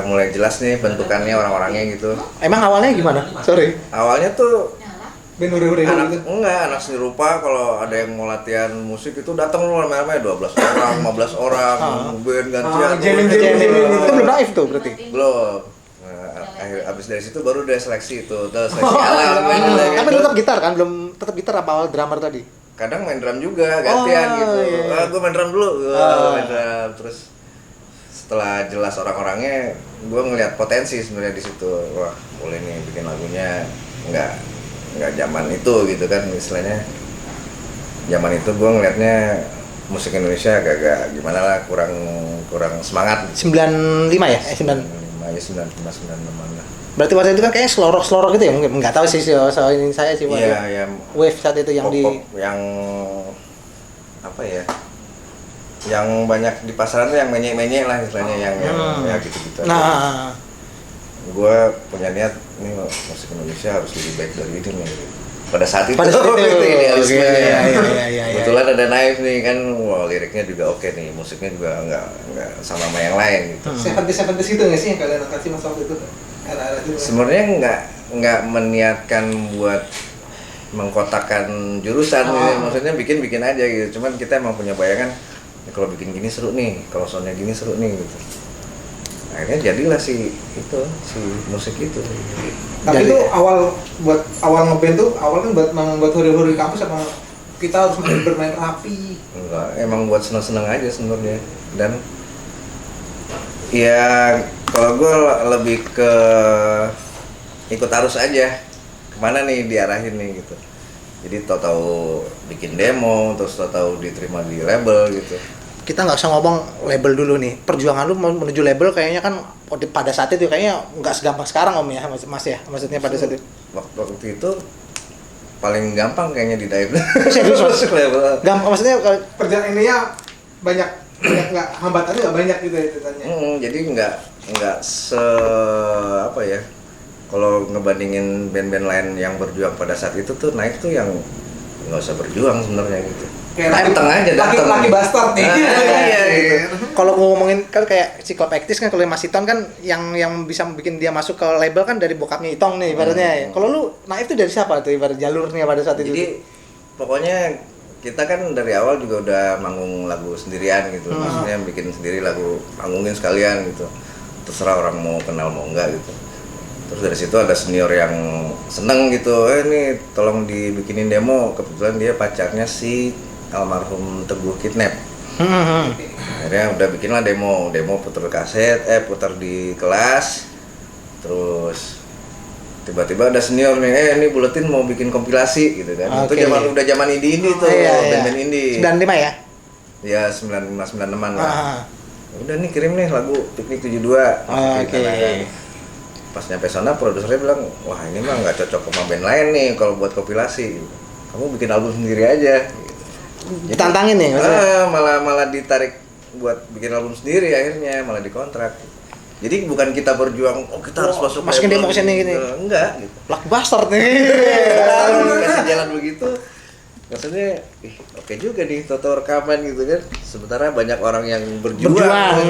mulai jelas nih bentukannya, orang-orangnya gitu. Emang awalnya gimana? Sorry. Awalnya tuh Band hore-hore gitu. anak seni rupa kalau ada yang mau latihan musik itu datang lu ramai-ramai 12 orang, 15 orang, band gantian. Jamming. Itu belum Naif tuh berarti. Belum. Abis dari situ baru udah seleksi itu, seleksi alam. Tapi tetap gitar kan? Belum tetap gitar apa awal drummer tadi? Kadang main drum juga, gantian gitu. Iya. Gue main drum dulu, main drum. Terus setelah jelas orang-orangnya, gue ngeliat potensi sebenarnya di situ. Wah, boleh nih bikin lagunya nggak zaman itu gitu kan, istilahnya. Zaman itu gue ngeliatnya musik Indonesia agak gimana lah, kurang semangat. 95 ya? 95 lah. Berarti waktu itu kan kayaknya selorok gitu ya? Mungkin nggak tahu sih soal ini saya sih. Iya, Wave saat itu yang yang apa ya? Yang banyak di pasaran tuh yang menyek-menyek lah istilahnya, yang ya gitu-gitu. Nah, gue punya niat nih, musik Indonesia harus lebih baik dari ini nih. Pada saat itu idealismenya. Iya. Kebetulan ada Naif nih kan, wah liriknya juga oke nih, musiknya juga nggak sama yang lain gitu. 70s itu nggak sih yang kalian angkat sih masa waktu itu? Era-era itu. Sebenarnya nggak meniatkan buat mengkotakkan jurusan, maksudnya bikin aja gitu. Cuman kita emang punya bayangan, kalau bikin gini seru nih, kalau soundnya gini seru nih gitu. Akhirnya jadilah si musik itu. Tapi Jadi- itu awal ngeband tuh awal kan buat huri-huri kampus apa kita harus bermain rapi. Enggak, emang buat seneng-seneng aja sebenarnya. Dan ya kalau gue lebih ke ikut arus aja, kemana nih diarahin nih gitu. Jadi tahu-tahu bikin demo, terus tahu-tahu diterima di label gitu. Kita nggak usah ngomong label dulu nih. Perjuangan lu menuju label kayaknya kan pada saat itu kayaknya nggak segampang sekarang Om ya, Mas ya. Maksudnya pada saat itu. Waktu itu paling gampang kayaknya di dive. Serius, Mas? Masuk label. Gampang maksudnya kalau Perjalanan ininya banyak nggak hambatannya nggak banyak gitu ya ceritanya. Jadi nggak apa ya, kalau ngebandingin band-band lain yang berjuang pada saat itu tuh naik tuh yang nggak usah berjuang sebenarnya gitu. Kayak Datang aja, datang. laki bastard nih. Iya gitu. kalau ngomongin kan kayak si Club Actis kan kalau Mas Iton kan yang bisa bikin dia masuk ke label kan dari bokapnya Itong nih ibaratnya. Ya. Kalau lu Naif tuh dari siapa tuh ibarat jalurnya pada saat itu? Jadi pokoknya kita kan dari awal juga udah manggung lagu sendirian gitu, maksudnya bikin sendiri lagu, manggungin sekalian gitu, terserah orang mau kenal mau enggak gitu. Terus dari situ ada senior yang seneng gitu, nih tolong dibikinin demo, kebetulan dia pacarnya si almarhum Teguh Kidnap. Akhirnya udah bikinlah demo putar kaset, putar di kelas, terus tiba-tiba ada senior nih, ini Buletin mau bikin kompilasi gitu kan. Oke. Itu udah zaman indie tuh, band-band indie. 95 ya? Ya 95-96an lah. Ah. Udah nih kirim nih lagu Piknik 72. Oke. Pas nyampe sana produsernya bilang, wah ini mah nggak cocok sama band lain nih kalau buat kompilasi. Kamu bikin album sendiri aja. Ditantangin nih maksudnya. Malah ditarik buat bikin album sendiri akhirnya, malah dikontrak. Jadi bukan kita berjuang, kita harus masukin label demo ke sini gini. Enggak gitu. Blockbuster nih. Kasih jalan begitu. Maksudnya, oke juga nih Toto rekaman gitu kan. Sementara banyak orang yang berjuang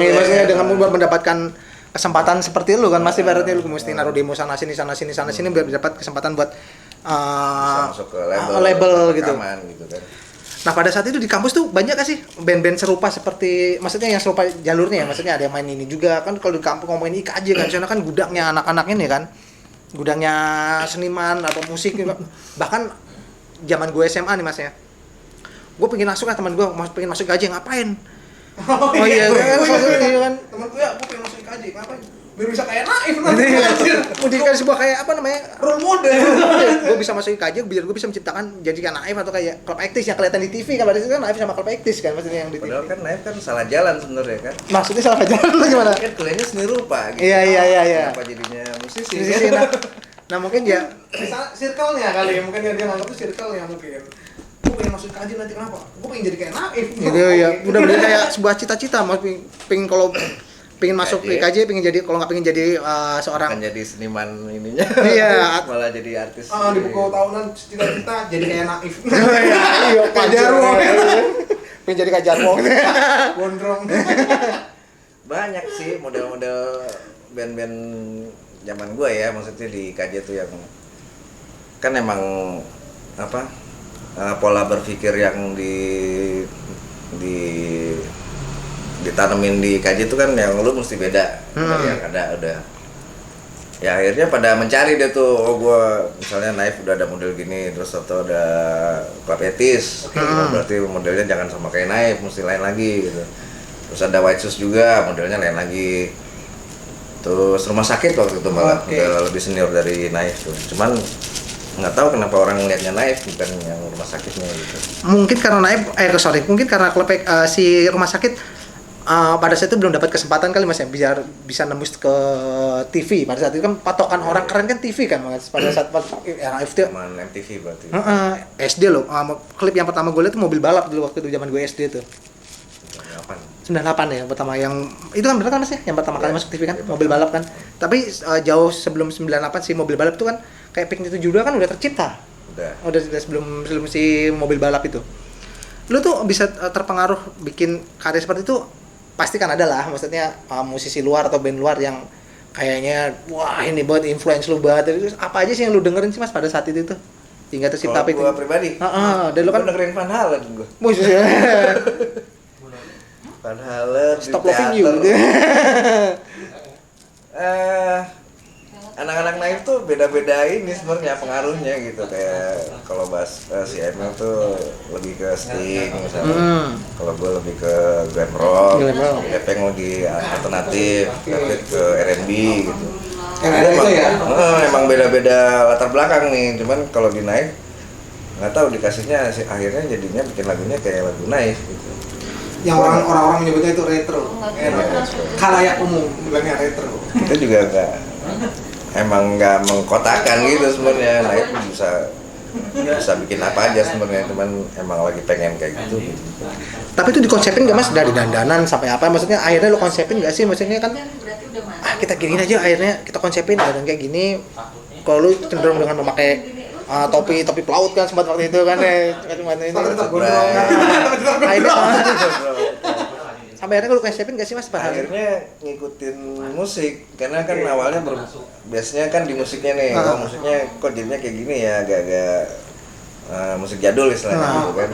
Nih, maksudnya dengan kan. mendapatkan kesempatan seperti lu kan masih ibaratnya lu mesti naruh demo sana sini biar dapat kesempatan buat Bisa masuk ke label gitu. rekaman gitu kan. Nah pada saat itu di kampus tuh banyak gak sih band-band serupa seperti, maksudnya yang serupa jalurnya ya, maksudnya ada yang main ini juga kan. Kalau di kampus ngomongin IKJ kan, sana kan gudangnya anak-anak ini kan, gudangnya seniman atau musik juga. Bahkan zaman gue SMA nih mas ya, gue pengen masuk kan, teman gue pengen masuk IKJ ngapain? Oh iya kan, Temen gue ya, gue pengen masuk IKJ, ngapain? Biar bisa kayak Naif nanti. menjadikan sebuah kayak apa namanya, Role model. gue bisa masuk IKJ biar gue bisa menciptakan jadikan Naif atau kayak Club Actis yang kelihatan di TV kan. Pada situ kan Naif sama Club Actis kan maksudnya yang di TV. Padahal kan Naif kan salah jalan sebenarnya kan. Maksudnya salah jalan lu gimana? Kan kuliahnya seni rupa gitu. Iya. Kenapa jadinya musisi? Di sini, nah mungkin ya Misalnya circle-nya kali ya, mungkin dia nganggap tuh circle-nya mungkin. Gue pengen masuk IKJ nanti kenapa? Gue pengen jadi kayak Naif. gitu ya udah bener kayak sebuah cita-cita mau pengen kalau pengen masuk IKJ, pengen jadi, kalau nggak pengen jadi seorang Kan jadi seniman ininya. Iya. Malah jadi artis. Di buku tahunan cita-cita jadi kayak Naif. iya Kayak Jarwo. pengen jadi Kak Jarwo Gondrong. Banyak sih model-model band-band zaman gue ya, maksudnya di KJ tuh yang kan emang apa, pola berpikir yang ditanemin di KJ itu kan yang lu mesti beda dari yang ada udah. Ya akhirnya pada mencari dia tuh, gua misalnya Naif udah ada model gini, terus atau ada Club Etis, berarti modelnya jangan sama kayak Naif, mesti lain lagi gitu. Terus ada White Shoes juga, modelnya lain lagi. Terus Rumah Sakit waktu itu malah udah lebih senior dari Naif tuh. Cuman nggak tahu kenapa orang ngelihatnya Naif bukan yang Rumah Sakitnya gitu. mungkin karena Naif mungkin karena klub si Rumah Sakit pada saat itu belum dapat kesempatan kali mas ya, biar bisa nembus ke TV. Pada saat itu kan patokan orang keren kan TV kan mas, pada saat Naif itu Cuman MTV berarti. SD loh. Klip yang pertama gue lihat tuh mobil balap dulu waktu itu zaman gue SD tuh. 98 ya pertama, yang itu kan bener kan mas ya, yang pertama kali masuk TV kan mobil balap kan. Tapi jauh sebelum 98 si mobil balap itu kan kayak Piknik 72 kan udah tercipta. Udah sebelum si mobil balap itu. Lu tuh bisa terpengaruh bikin karya seperti itu, pasti kan ada lah, maksudnya musisi luar atau band luar yang kayaknya wah ini buat influence lu banget. Terus apa aja sih yang lu dengerin sih mas pada saat itu tuh hingga tercipta Kalau itu? gua pribadi, dan lu kan dengerin Van Halen gua. Van Halen Stop di Loving You teater. gitu. Anak-anak naif tuh beda-beda ini sebenarnya pengaruhnya gitu, kayak kalau bahas si Emil tuh lebih ke Sting misalnya, kalau gue lebih ke glam rock, Epeng lebih alternatif, David ke R&B gitu. Itu ya? Emang beda-beda latar belakang nih, cuman kalau di naif nggak tahu dikasihnya akhirnya jadinya bikin lagunya kayak lagu naif gitu. Yang orang-orang menyebutnya itu retro. Khalayak umum bilangnya retro. Kita juga nggak mengkotakan gitu sebenarnya. Naif bisa bikin apa aja sebenarnya, cuman emang lagi pengen kayak gitu. Tapi itu dikonsepin nggak mas, dari dandanan sampai apa? Maksudnya akhirnya lo konsepin nggak sih? Maksudnya kan kita gini aja, akhirnya kita konsepin dan kayak gini. Kalau lu cenderung dengan memakai topi pelaut kan sempat waktu itu kan cuma ini. Akhirnya sampai akhirnya lu konsepin nggak sih mas? Akhirnya ngikutin musik, karena kan awalnya biasanya kan di musiknya nih, musiknya kok jadinya kayak gini ya, agak-agak musik jadul istilahnya gitu kan.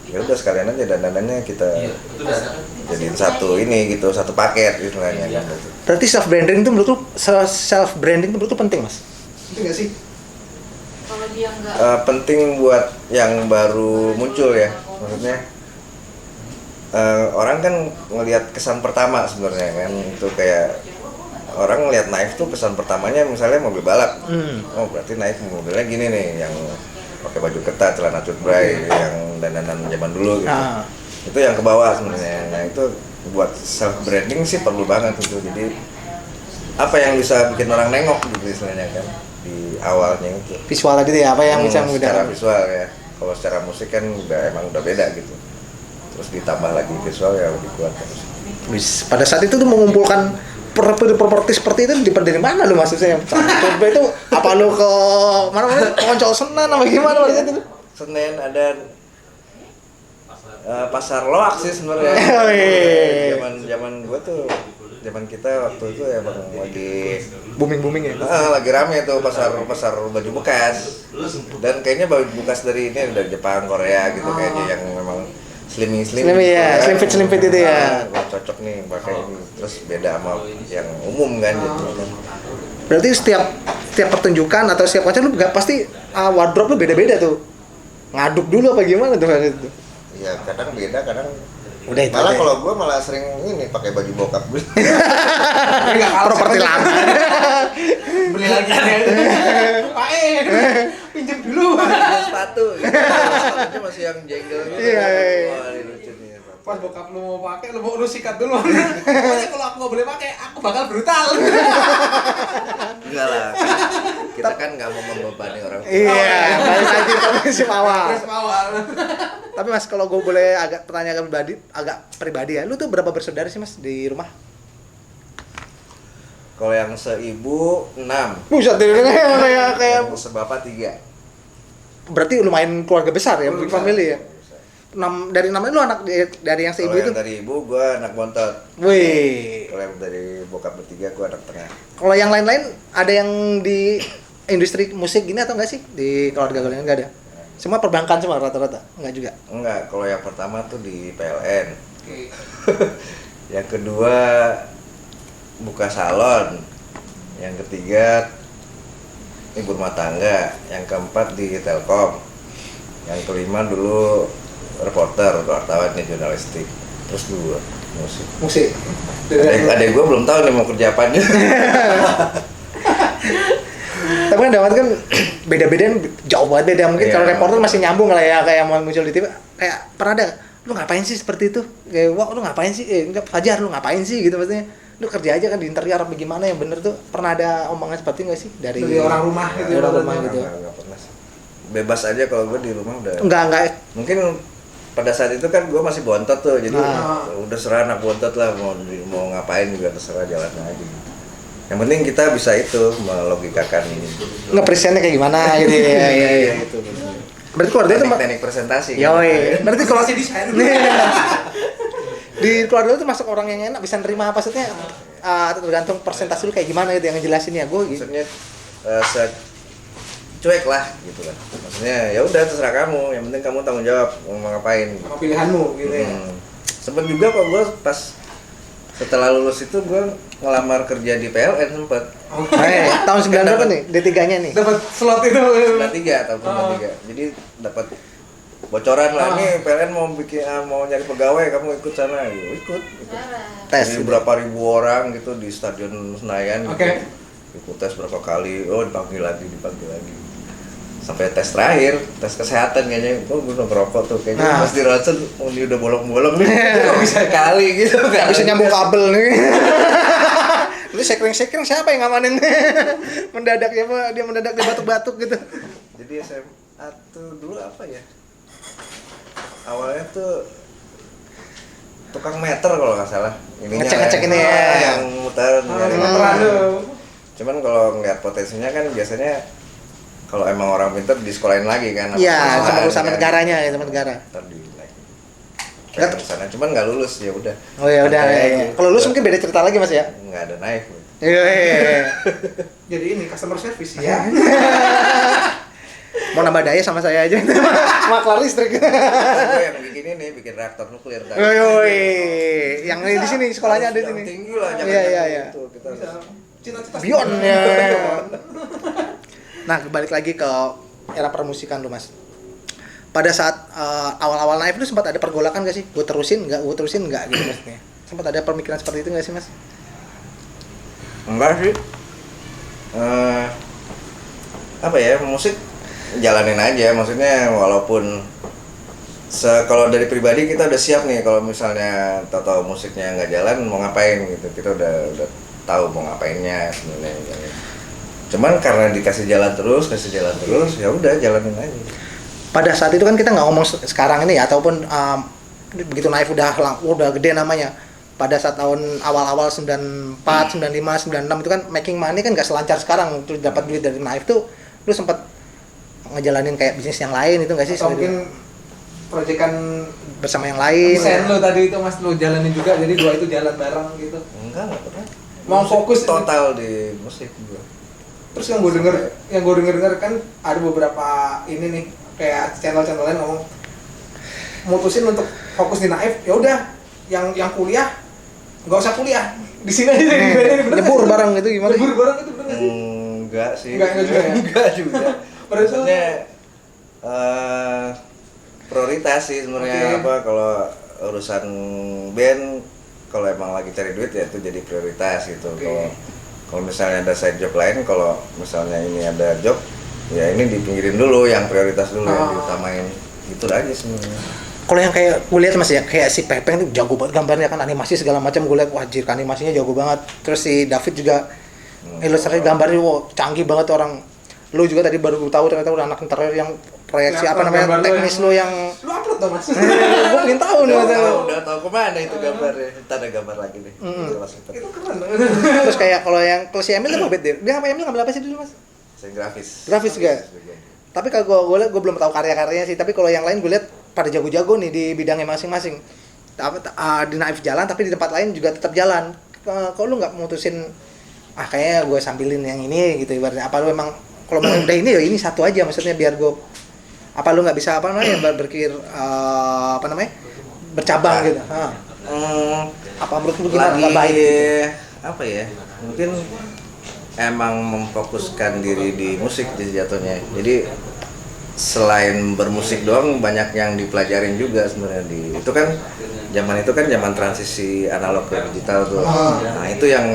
Ya udah sekalian aja dandanannya kita jadiin satu paket istilahnya gitu. Berarti self branding itu menurut lu penting mas? Penting nggak sih? Kalau dia nggak Penting buat yang baru muncul ya, maksudnya orang kan ngelihat kesan pertama sebenarnya kan, itu kayak orang ngelihat Naif tuh kesan pertamanya misalnya mobil balap. Oh berarti Naif mobilnya gini nih, yang pakai baju ketat, celana cutbray, yang dandanan zaman dulu gitu. Itu yang ke bawah sebenarnya. Nah itu buat self branding sih perlu banget itu. Jadi apa yang bisa bikin orang nengok gitu istilahnya kan di awalnya itu. Visual gitu ya, apa yang bisa secara memudahkan? visual ya. Kalau secara musik kan udah beda gitu. Terus ditambah lagi visual ya lebih kuat kan. Pada saat itu tuh mengumpulkan properti seperti itu dari mana lu maksudnya? Coba itu apa lu ke mana Poncol Senen apa gimana waktu itu? Senen ada pasar loak sih sebenarnya. Zaman gua tuh, zaman kita waktu itu ya bang lagi booming ya. Lagi rame tuh pasar baju bekas. Dan kayaknya baju bekas dari Jepang, Korea gitu kayaknya yang memang slim ya, slim fit itu ya. Cocok nih pakai ini, terus beda sama yang umum kan gitu. Berarti setiap pertunjukan atau setiap konser lu pasti wardrobe lu beda-beda tuh. Ngaduk dulu apa gimana tuh itu? Iya, kadang beda, kadang udah itu. Malah kalau gue malah sering ini pakai baju bokap gue. Properti lama. Beli lagi. Pak pinjam dulu. Sepatu gitu. Sepatunya masih yang jenggel gitu. Iya. Wah, ini lucu nih. Pas bokap lu mau pakai, lu sikat dulu. Pokoknya kalau aku nggak boleh pakai, aku bakal brutal. Enggak lah. Kita kan nggak mau membebani orang tua. Iya, balik lagi ke prinsip awal. Terus awal. Tapi mas, kalau gue boleh agak agak pribadi ya, lu tuh berapa bersaudara sih mas di rumah? Kalau yang seibu 6. Buset, kayak Yang sebapak 3. berarti lumayan keluarga besar ya, big family ya. 6 dari 6 lu anak dari yang seibu itu. Kalau yang dari ibu gue anak bontot. Wih. Kalau yang dari bokap bertiga gue anak tengah. Kalau yang lain-lain ada yang di industri musik gini atau enggak sih di keluarga kalian? Enggak ada. Semua perbankan semua rata-rata? Enggak juga. Enggak, kalau yang pertama tuh di PLN. Yang kedua buka salon. Yang ketiga ibu rumah tangga. Yang keempat di Telkom. Yang kelima dulu reporter, wartawan nih, jurnalistik. Terus dua musik. Adek gue belum tahu nih mau kerja apanya. Tapi kan dapat kan beda-beda jauh banget beda. Mungkin kalau reporter masih nyambung lah ya, kayak mau muncul di TV. Kayak pernah ada, lu ngapain sih seperti itu? Kayak wah lu ngapain sih? Enggak Fajar lu ngapain sih gitu maksudnya. Lu kerja aja kan di interior apa gimana yang bener tuh. Pernah ada omongan seperti enggak sih dari orang rumah gitu. Orang rumah gitu. Enggak pernah sih. Bebas aja kalau gue di rumah udah. Enggak. Mungkin pada saat itu kan gue masih bontot tuh, jadi udah serah anak bontot lah, mau ngapain juga terserah, jalan aja. Yang penting kita bisa itu melogikakan nge-presentnya kayak gimana gitu ya. Gitu. Berarti keluarga itu teknik presentasi. Yoi. Berarti kalau desain. Di keluarga itu masuk orang yang enak bisa nerima maksudnya tergantung presentasi lu kayak gimana gitu yang ngejelasin ya gue gitu. Maksudnya cuek lah gitu lah. Maksudnya ya udah terserah kamu, yang penting kamu tanggung jawab mau ngapain. Sama pilihanmu gitu ya. Sempet juga kok gue pas setelah lulus itu gue ngelamar kerja di PLN sempet. Tahun 9 berapa nih? D3-nya nih. Dapat slot itu. 93 tahun 93. Jadi dapat bocoran lah, nih PLN mau bikin mau nyari pegawai, kamu ikut sana. Ya, ikut. Tes Jadi gitu. berapa ribu orang gitu di Stadion Senayan. Oke. Ikut tes berapa kali, dipanggil lagi. Sampai tes terakhir, tes kesehatan kayaknya, gue udah ngerokok tuh kayaknya pas diracun, ini udah bolong-bolong nih, nggak bisa kali gitu, Nggak bisa nyambung kabel nih. Lu sekring siapa yang ngamanin? Mendadak ya, dia mendadak di batuk-batuk gitu. Jadi SMA tuh dulu apa ya? Awalnya tuh tukang meter kalau nggak salah. Ngecek ini ya. Yang muter nyari Meteran tuh. Cuman kalau ngeliat potensinya kan biasanya kalau emang orang pinter di sekolahin lagi kan. Iya, sama kan. negaranya ya, sama negara. Ntar di pengen sana, cuman nggak lulus ya udah. Oh ya udah. Santai Ya. aja. Kalau lulus mungkin beda cerita lagi Mas ya. Nggak ada naik. Iya. Jadi ini customer service ya. Mau nambah daya sama saya aja. Maklar listrik. Gue yang bikin ini, bikin reaktor nuklir. Yoi. Yang di sini sekolahnya ada di sini. Tinggi lah, jangan Iya. gitu. Kita Cita-cita Bion ya. Nah, balik lagi ke era permusikan lu, Mas. Pada saat awal-awal naif lu sempat ada pergolakan gak sih? Gue terusin nggak gitu maksudnya. Sempat ada pemikiran seperti itu nggak sih, Mas? enggak sih. Apa ya, musik jalanin aja, maksudnya walaupun kalau dari pribadi kita udah siap nih kalau misalnya tahu musiknya nggak jalan mau ngapain gitu, kita udah tahu mau ngapainnya sebenarnya. Cuman karena dikasih jalan terus ya udah jalanin aja. Pada saat itu kan kita nggak ngomong sekarang ini ya, ataupun begitu naif udah gede namanya. Pada saat tahun awal-awal 94, 95, 96 itu kan making money kan nggak selancar sekarang. Terus dapat duit dari naif tuh, lu sempat ngejalanin kayak bisnis yang lain itu nggak sih? atau mungkin proyekan Bersama yang lain. desain lo tadi itu Mas lo jalanin juga, jadi dua itu jalan bareng gitu. Enggak pernah. Mau fokus total di musik gua. Terus yang gue denger kan ada beberapa ini nih kayak channel lain ngomong mutusin untuk fokus di naif, ya udah yang kuliah nggak usah kuliah di sini aja Nyebur bareng itu gimana? nyebur bareng itu bener nggak sih? Enggak sih. Enggak juga ya? Enggak juga. Padahal Maksudnya prioritas sih sebenarnya. Oke. Apa kalau urusan band, kalau emang lagi cari duit ya itu jadi prioritas gitu. Oke. Kalau misalnya ada side job lain, kalau misalnya ini ada job ya ini dipinggirin dulu, yang prioritas dulu yang diutamain, gitu aja sebenarnya. Kalau yang kayak gue lihat Mas ya, kayak si Pepeng tuh jago banget gambarnya kan, animasi segala macam gue lihat wajir, animasinya jago banget. Terus si David juga ilustrasi gambarnya canggih banget orang. Lu juga tadi baru tahu ternyata udah anak interior yang proyeksi apa namanya teknis lu yang Lu upload dong Mas. gue pengen tahu nih Mas. Udah tahu kemana itu gambarnya, ntar ada gambar lagi deh. Jelas itu. Itu keren. Terus kayak kalau si Emil tuh apa dia apa Emil ngambil apa sih dulu Mas? Saya grafis. Grafis juga. Tapi kalau gue lihat gue belum tahu karya-karyanya sih, tapi kalau yang lain gue lihat pada jago-jago nih di bidangnya masing-masing. Di naif jalan tapi di tempat lain juga tetap jalan. Kalau lu nggak mutusin kayaknya gue sambilin yang ini gitu ibaratnya, apa lu emang kalau mau udah ini ya ini satu aja, maksudnya biar gue apa lu nggak bisa apa namanya berpikir apa namanya bercabang gitu. Apa menurut lu gimana? Nggak baik gitu. Apa ya, mungkin emang memfokuskan diri di musik jatuhnya. Jadi selain bermusik doang banyak yang dipelajarin juga sebenarnya itu kan zaman transisi analog ke digital tuh. Nah itu yang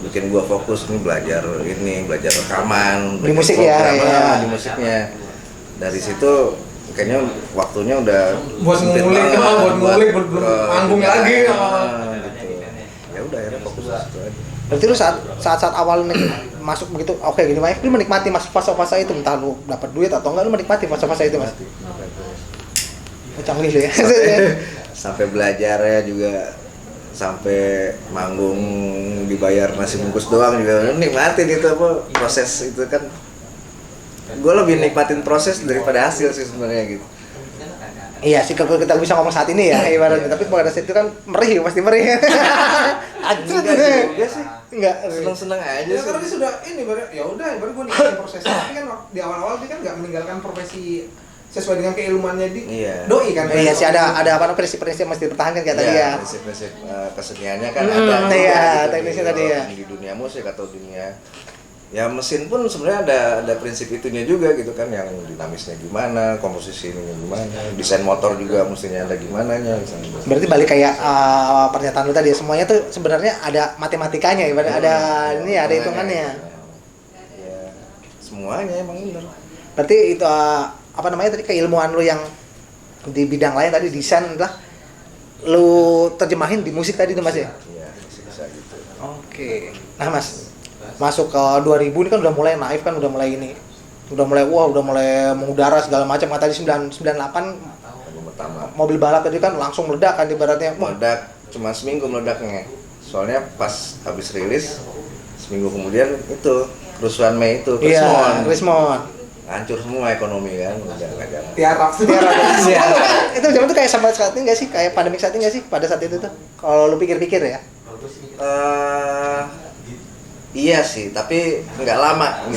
bikin gua fokus nih, belajar rekaman Di musik ya, iya. di musiknya. Dari situ kayaknya waktunya udah Buat sempit ngulik, banget, buat ngulik, belum manggung lagi. gitu. Ya udah akhirnya fokus ke situ aja. Berarti lu saat awal masuk begitu oke gini Mas, lu menikmati fase-fase itu, entah lu dapat duit atau enggak, lu menikmati fase-fase itu Mas. Canggih lu ya. Sampai belajarnya juga, sampai manggung dibayar nasi bungkus doang juga nikmatin itu apa proses itu kan. Gue lebih nikmatin proses daripada hasil sih sebenarnya gitu. Iya sih, kalau kita bisa ngomong saat ini ya ibaratnya, tapi pada saat itu kan pasti merih. Enggak juga sih. Enggak. Seneng-seneng aja Ya sih. karena dia sudah ini baru ya udah baru gue nikmatin prosesnya, tapi kan di awal-awal dia kan nggak meninggalkan profesi sesuai dengan keilmuannya Iya. doi kan. Iya sih ada apa prinsip-prinsip mesti dipertahankan kayak tadi ya. Prinsip-prinsip keseniannya kan ada juga iya, gitu, teknisnya tadi ya. di dunia musik atau dunia ya mesin pun sebenarnya ada prinsip itunya juga gitu kan, yang dinamisnya gimana, komposisi ini gimana, desain motor juga mestinya ada gimana nya misalnya. Berarti balik kayak pernyataan lu tadi, semuanya tuh sebenarnya ada matematikanya, ibarat ada ini ada hitungannya. Ya, semuanya emang benar. Berarti itu apa namanya tadi keilmuan lu yang di bidang lain tadi desain lah lu terjemahin di musik tadi tuh Mas ya? Iya, bisa gitu. Oke. Nah Mas, masuk ke 2000 ini kan udah mulai naif kan, udah mulai ini. Udah mulai mengudara segala macam. Kan tadi 98 Album pertama. mobil balap tadi kan langsung meledak kan ibaratnya. Wah, Meledak cuma seminggu meledaknya. Soalnya pas habis rilis seminggu kemudian itu kerusuhan Mei itu, iya, Rismon. hancur semua ekonomi kan, udah nggak jalan. Tiarap. Iya. Itu zaman tuh kayak sama saat ini nggak sih? Kayak pandemik saat ini nggak sih? Pada saat itu tuh. Kalau lu pikir-pikir ya. Iya sih, tapi nggak lama.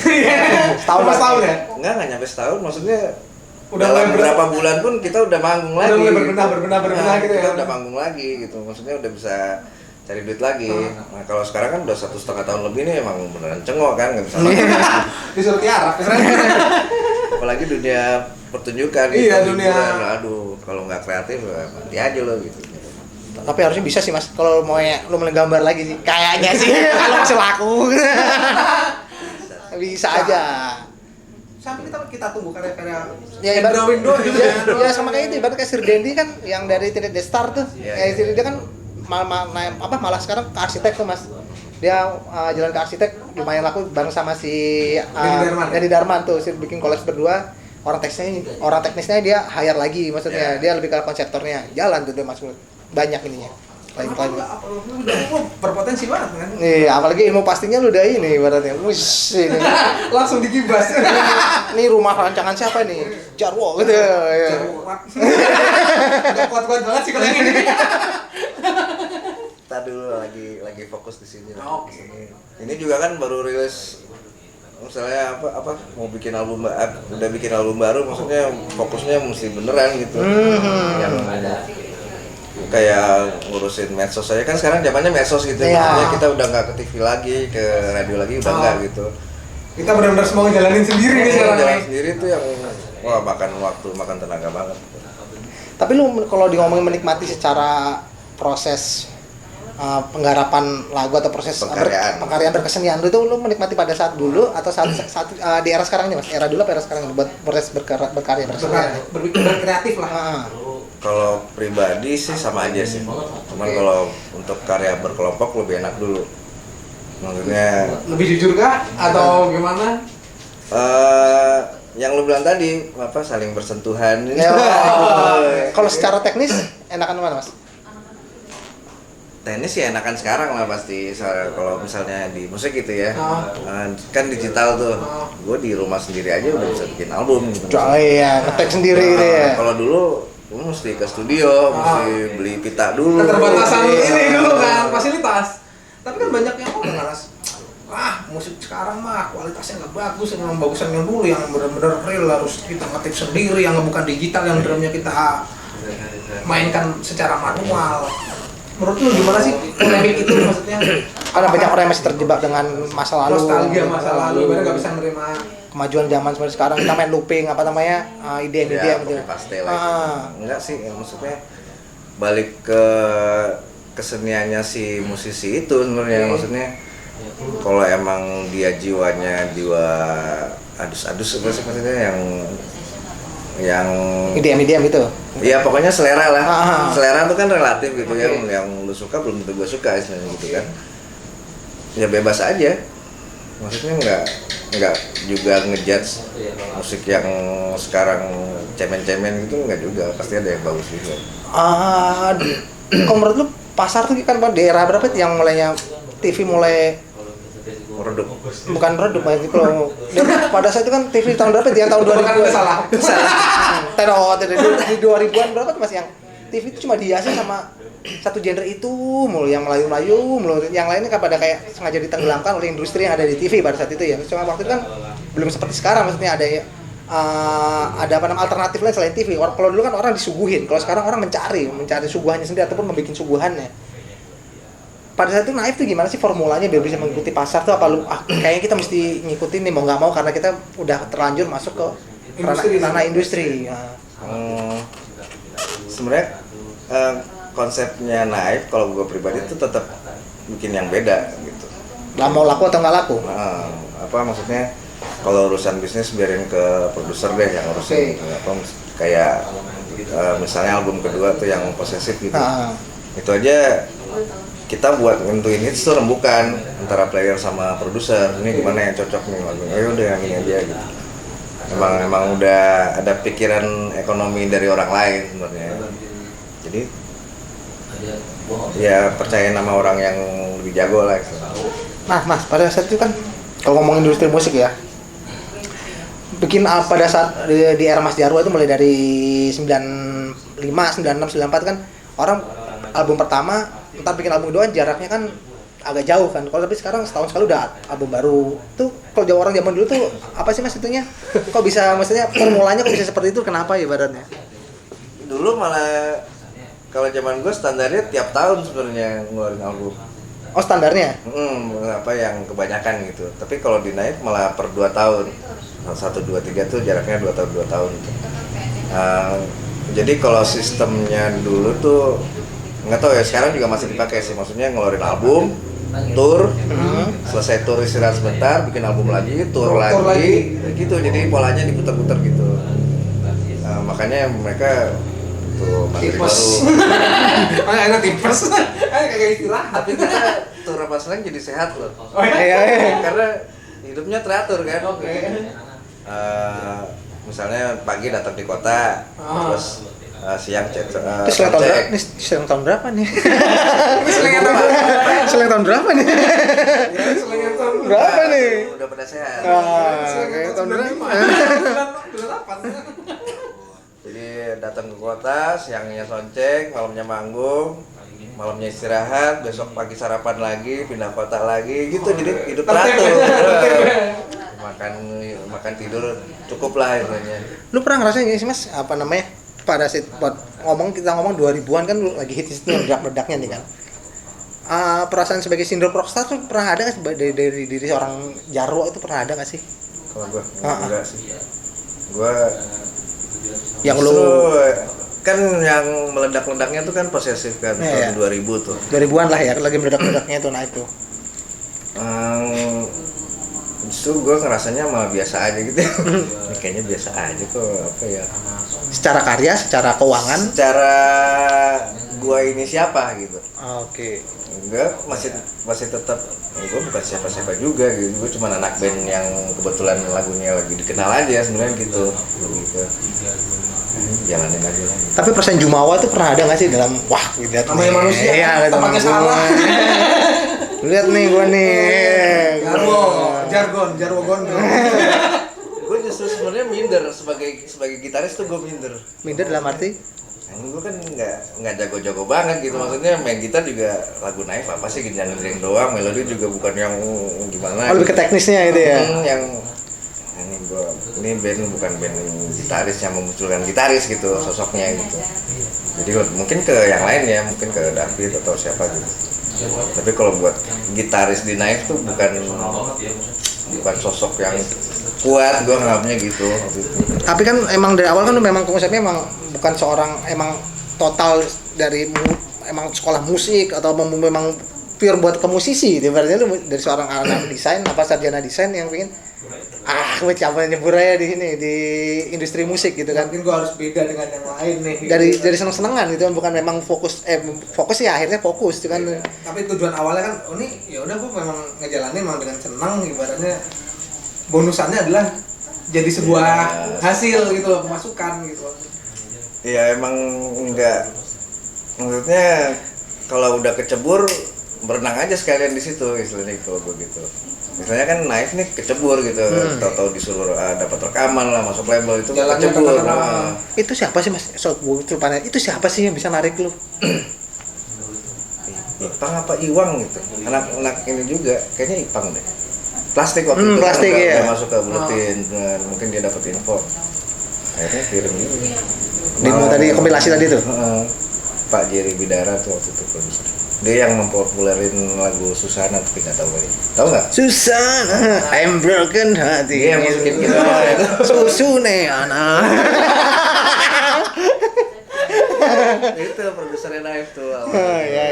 Setahun ya. Nggak nyampe setahun, maksudnya Udah dalam mulai beberapa bulan pun kita udah manggung lagi. Udah mulai berbenah gitu Kita ya. udah manggung lagi gitu, maksudnya udah bisa cari duit lagi. Nah kalau sekarang kan udah 1,5 tahun lebih nih emang beneran cengok kan, nggak bisa lagi. Disuruh tiarap. Apalagi dunia pertunjukan gitu, Iya, dunia. hiburan. Aduh, kalau nggak kreatif ya mati aja lo gitu. Tapi harusnya bisa sih Mas, kalau mau lu mulai gambar lagi sih. Kayaknya sih kalau masih laku. Bisa aja. Sampai kita tunggu karya-karya Ya Hendra Window gitu ya. ya sama kayak itu, ibarat kayak Sir Dendi kan yang dari Tidak The Star tuh. Iya, Sir Dendi kan malah sekarang ke arsitek tuh Mas. Dia jalan ke arsitek lumayan laku bareng sama si Denny Darman tuh, si bikin collab berdua. Orang teknisnya dia hire lagi, maksudnya dia lebih ke konseptornya. Jalan tuh dia Mas, banyak ininya. Lain-lain. Berpotensi banget kan. Iya, apalagi ilmu pastinya lu udah ini ibaratnya. Wis ini. Langsung digibas. Ini rumah rancangan siapa nih? Jarwo gitu. Ya. Udah kuat-kuat banget sih kalau yang ini. Kita dulu lagi fokus di sini. Oke. Ini juga kan baru rilis, misalnya apa mau bikin album, udah bikin album baru, maksudnya fokusnya mesti beneran gitu. Yang kayak ngurusin medsos saya kan sekarang zamannya medsos gitu. Iya. Maksudnya kita udah nggak ke TV lagi, ke radio lagi, udah nggak gitu. Kita benar-benar semua ngejalanin sendiri nih sekarang. Jalan sendiri tuh yang wah makan waktu, makan tenaga banget. Tapi lu kalau ngomongin menikmati secara proses penggarapan lagu atau proses pengkaryaan berkesenian lu menikmati pada saat dulu atau saat di era sekarang ini Mas? Era dulu apa era sekarang ini buat proses berkarya bersenian? Berpikir kreatif lah. Kalau pribadi sih sama aja sih. Cuman kalau untuk karya berkelompok lebih enak dulu. Maksudnya Lebih jujur kah atau gimana? yang lu bilang tadi apa saling bersentuhan. Kalau secara teknis enakan mana Mas? Tenis ya enakan sekarang lah pasti. Kalau misalnya di musik gitu ya, kan digital tuh. Gue di rumah sendiri aja udah bisa bikin album gitu. Iya, ngetek sendiri gitu ya. Kalau dulu gue mesti ke studio, mesti beli pita dulu. Keterbatasan Iya. ini dulu kan, fasilitas. Tapi kan banyak yang ngelas. Musik sekarang mah kualitasnya nggak bagus, yang bagusan yang dulu yang benar-benar real harus kita ngetik sendiri, yang bukan digital, yang drumnya kita mainkan secara manual. Menurut lu gimana sih polemik itu maksudnya? Karena banyak orang yang masih terjebak dengan masa lalu. Nostalgia masa lalu, benar nggak bisa menerima. Kemajuan zaman seperti sekarang kita main looping apa namanya ide-ide Ya, gitu. copy paste lah. Enggak sih, maksudnya balik ke keseniannya si musisi itu sebenarnya. Maksudnya kalau emang dia jiwanya jiwa adus-adus apa sih maksudnya yang IDM gitu. ya pokoknya selera lah. Ah. Selera itu kan relatif gitu ya, yang lu suka belum tentu gue suka istilahnya gitu kan. Ya bebas aja. Maksudnya nggak juga ngejudge musik yang sekarang cemen-cemen gitu, nggak juga, pasti ada yang bagus juga. Kalau menurut lu pasar tuh kan di era berapa yang mulainya TV mulai Meredup. bukan meredup lagi kalau pada saat itu kan TV tahun berapa yang tahun 2000 salah. di 2000-an berapa tuh Mas yang TV itu cuma dihiasi sama satu genre itu mulu, yang Melayu-Melayu mulu, yang lainnya kan pada kayak sengaja ditenggelamkan oleh industri yang ada di TV pada saat itu ya. Cuma waktu itu kan belum seperti sekarang, maksudnya ada ada apa namanya alternatif lain selain TV. Kalau dulu kan orang disuguhin, kalau sekarang orang mencari suguhannya sendiri ataupun membuat suguhannya. Pada saat itu Naif tuh gimana sih formulanya biar bisa mengikuti pasar tuh, apa lu kayaknya kita mesti ngikutin nih mau nggak mau karena kita udah terlanjur masuk ke ranah industri. Sebenarnya konsepnya Naif kalau gue pribadi itu tetap bikin yang beda gitu. Lah mau laku atau nggak laku? Apa maksudnya kalau urusan bisnis biarin ke produser deh yang urusin. Apa kayak misalnya album kedua tuh yang posesif gitu. Itu aja kita buat nentuin hits tuh rembukan antara player sama produser. Ini gimana yang cocok nih lagunya? Ya udah yang ini aja gitu. Emang udah ada pikiran ekonomi dari orang lain sebenarnya. Jadi ya percaya nama orang yang lebih jago lah. Nah, Mas, pada saat itu kan kalau ngomongin industri musik ya, bikin pada saat di era Mas Jarwo itu mulai dari 95, 96, 94 kan orang album pertama, ntar bikin album kedua jaraknya kan agak jauh kan. Kalau tapi sekarang setahun sekali udah album baru. Tuh kalau orang zaman dulu tuh apa sih Mas itunya? Kok bisa maksudnya formulanya kok bisa seperti itu? Kenapa ya ibaratnya? Dulu malah kalau zaman gue standarnya tiap tahun sebenarnya ngeluarin album. Oh standarnya? Apa yang kebanyakan gitu. Tapi kalau di Naif malah per 2 tahun. 1, 2, 3 tuh jaraknya 2 tahun gitu. Jadi kalau sistemnya dulu tuh nggak tahu ya, sekarang juga masih dipakai sih. Maksudnya ngeluarin album, tour, selesai tour istirahat sebentar, bikin album lagi, tour lagi, gitu. Jadi polanya diputar-putar gitu. Makanya mereka tuh materi baru. Enak tipes. Kayak istirahat. Tapi kita tour apa selain jadi sehat loh. Oh iya. Karena hidupnya teratur kan. Misalnya pagi datang di kota, terus siang cek. Terus selang tahun berapa nih? Selang Selang tahun berapa nih? Berapa nih? Udah pada sehat. Kayak tahun berapa? Jadi datang ke kota, siangnya soundcheck, malamnya manggung, malamnya istirahat, besok pagi sarapan lagi, pindah kota lagi, gitu. Jadi hidup teratur. Makan tidur cukup lah intinya. Lu pernah ngerasain gak sih Mas, apa namanya? Pada saat kita ngomong 2000-an kan lagi hits itu meledak-meledaknya nih kan. Perasaan sebagai sindrom rockstar tuh pernah ada nggak dari diri seorang Jarwo itu pernah ada nggak sih? Kalau gue enggak sih. Gue yang lu kan yang meledak-ledaknya tuh kan posesif kan tahun 2000 tuh. 2000-an lah ya, lagi meledak-ledaknya tuh naik tuh. Justru gue ngerasanya malah biasa aja gitu. Kayaknya biasa aja kok, apa ya. Secara karya, secara keuangan, secara gue ini siapa gitu. Oke. Enggak, masih tetap gue bukan siapa-siapa juga gitu. Gue cuma anak band yang kebetulan lagunya lagi dikenal aja sebenarnya gitu. Jalanin aja lah. Tapi perasaan Jumawa tuh pernah ada nggak sih dalam gitu lihat namanya manusia, tempatnya salah. Lihat nih gue nih. Jargon. Gue justru sebenarnya minder sebagai gitaris tuh gue minder. Minder dalam arti? Gue kan nggak jago-jago banget gitu, maksudnya main gitar juga lagu Naif apa sih genjang-genjang doang, melodi juga bukan yang gimana. Lebih ke teknisnya itu ya. Ini band bukan band gitaris yang memunculkan gitaris gitu sosoknya gitu. Jadi mungkin ke yang lain ya, mungkin ke David atau siapa gitu. Tapi kalau buat gitaris di Naif tuh bukan sosok yang kuat, gue nganggapnya gitu. Tapi kan emang dari awal kan memang konsepnya emang bukan seorang emang total dari emang sekolah musik atau memang pure buat ke musisi. Berarti lu dari seorang anak desain apa sarjana desain yang pengen gue coba nyebur aja di sini di industri musik gitu kan. Mungkin gue harus beda dengan yang lain nih. Dari seneng-senengan gitu kan, bukan memang fokus ya akhirnya fokus itu kan. Tapi tujuan awalnya kan ini ya udah gue memang ngejalanin memang dengan senang, ibaratnya bonusannya adalah jadi sebuah hasil gitu loh, pemasukan gitu. Iya emang enggak, maksudnya kalau udah kecebur berenang aja sekalian di situ istilahnya kalau begitu. Misalnya kan Naif nih kecebur gitu, tahu-tahu disuruh dapat rekaman lah, masuk label itu kecebur. Itu siapa sih Mas? Itu siapa sih yang bisa narik lu? Ipang apa Iwang gitu, anak-anak ini juga kayaknya Ipang deh. plastik waktu itu plastik, kan iya. udah masuk ke buletin. Nah, mungkin dia dapat info akhirnya kirim gitu. Demo tadi, kompilasi tadi tuh. Pak Jerry Bidara tuh waktu itu produser. Dia yang mempopulerin lagu Susana tapi nggak tahu kali. Tahu nggak? Susana, I'm broken hati. Dia yang masukin gitu. Susune anak. Itu produsernya Naif tuh. Iya.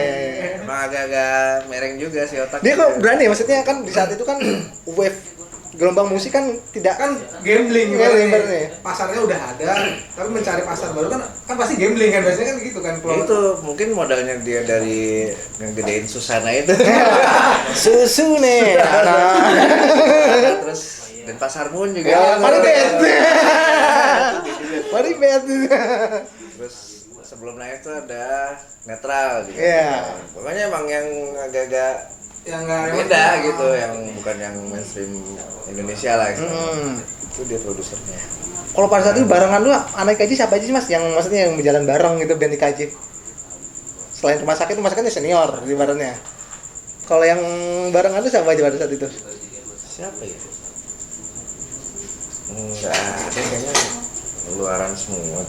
Emang agak-agak mereng juga sih otak. Dia kok berani, maksudnya kan di saat itu kan wave gelombang musik kan tidak Kan gambling Gambling, ibaratnya. berarti. Pasarnya udah ada, tapi mencari pasar baru kan pasti gambling kan, biasanya kan gitu kan. Ya itu mungkin modalnya dia dari ngegedein Susana itu. Susune anak. Terus dan Pasar Pun juga. Ya, mari bet. Mari bet. Terus sebelum naik tuh ada netral gitu. Iya. Pokoknya emang yang agak-agak yang nggak beda gitu, yang bukan yang mainstream Indonesia lah gitu. Itu dia produsernya. Kalau pada saat itu barengan lu anak IKJ siapa aja sih Mas? Yang maksudnya yang berjalan bareng gitu band IKJ. Selain rumah sakit kan senior ibaratnya. Kalau yang barengan lu siapa aja pada saat itu? Siapa ya? Enggak ada kayaknya, luaran semua.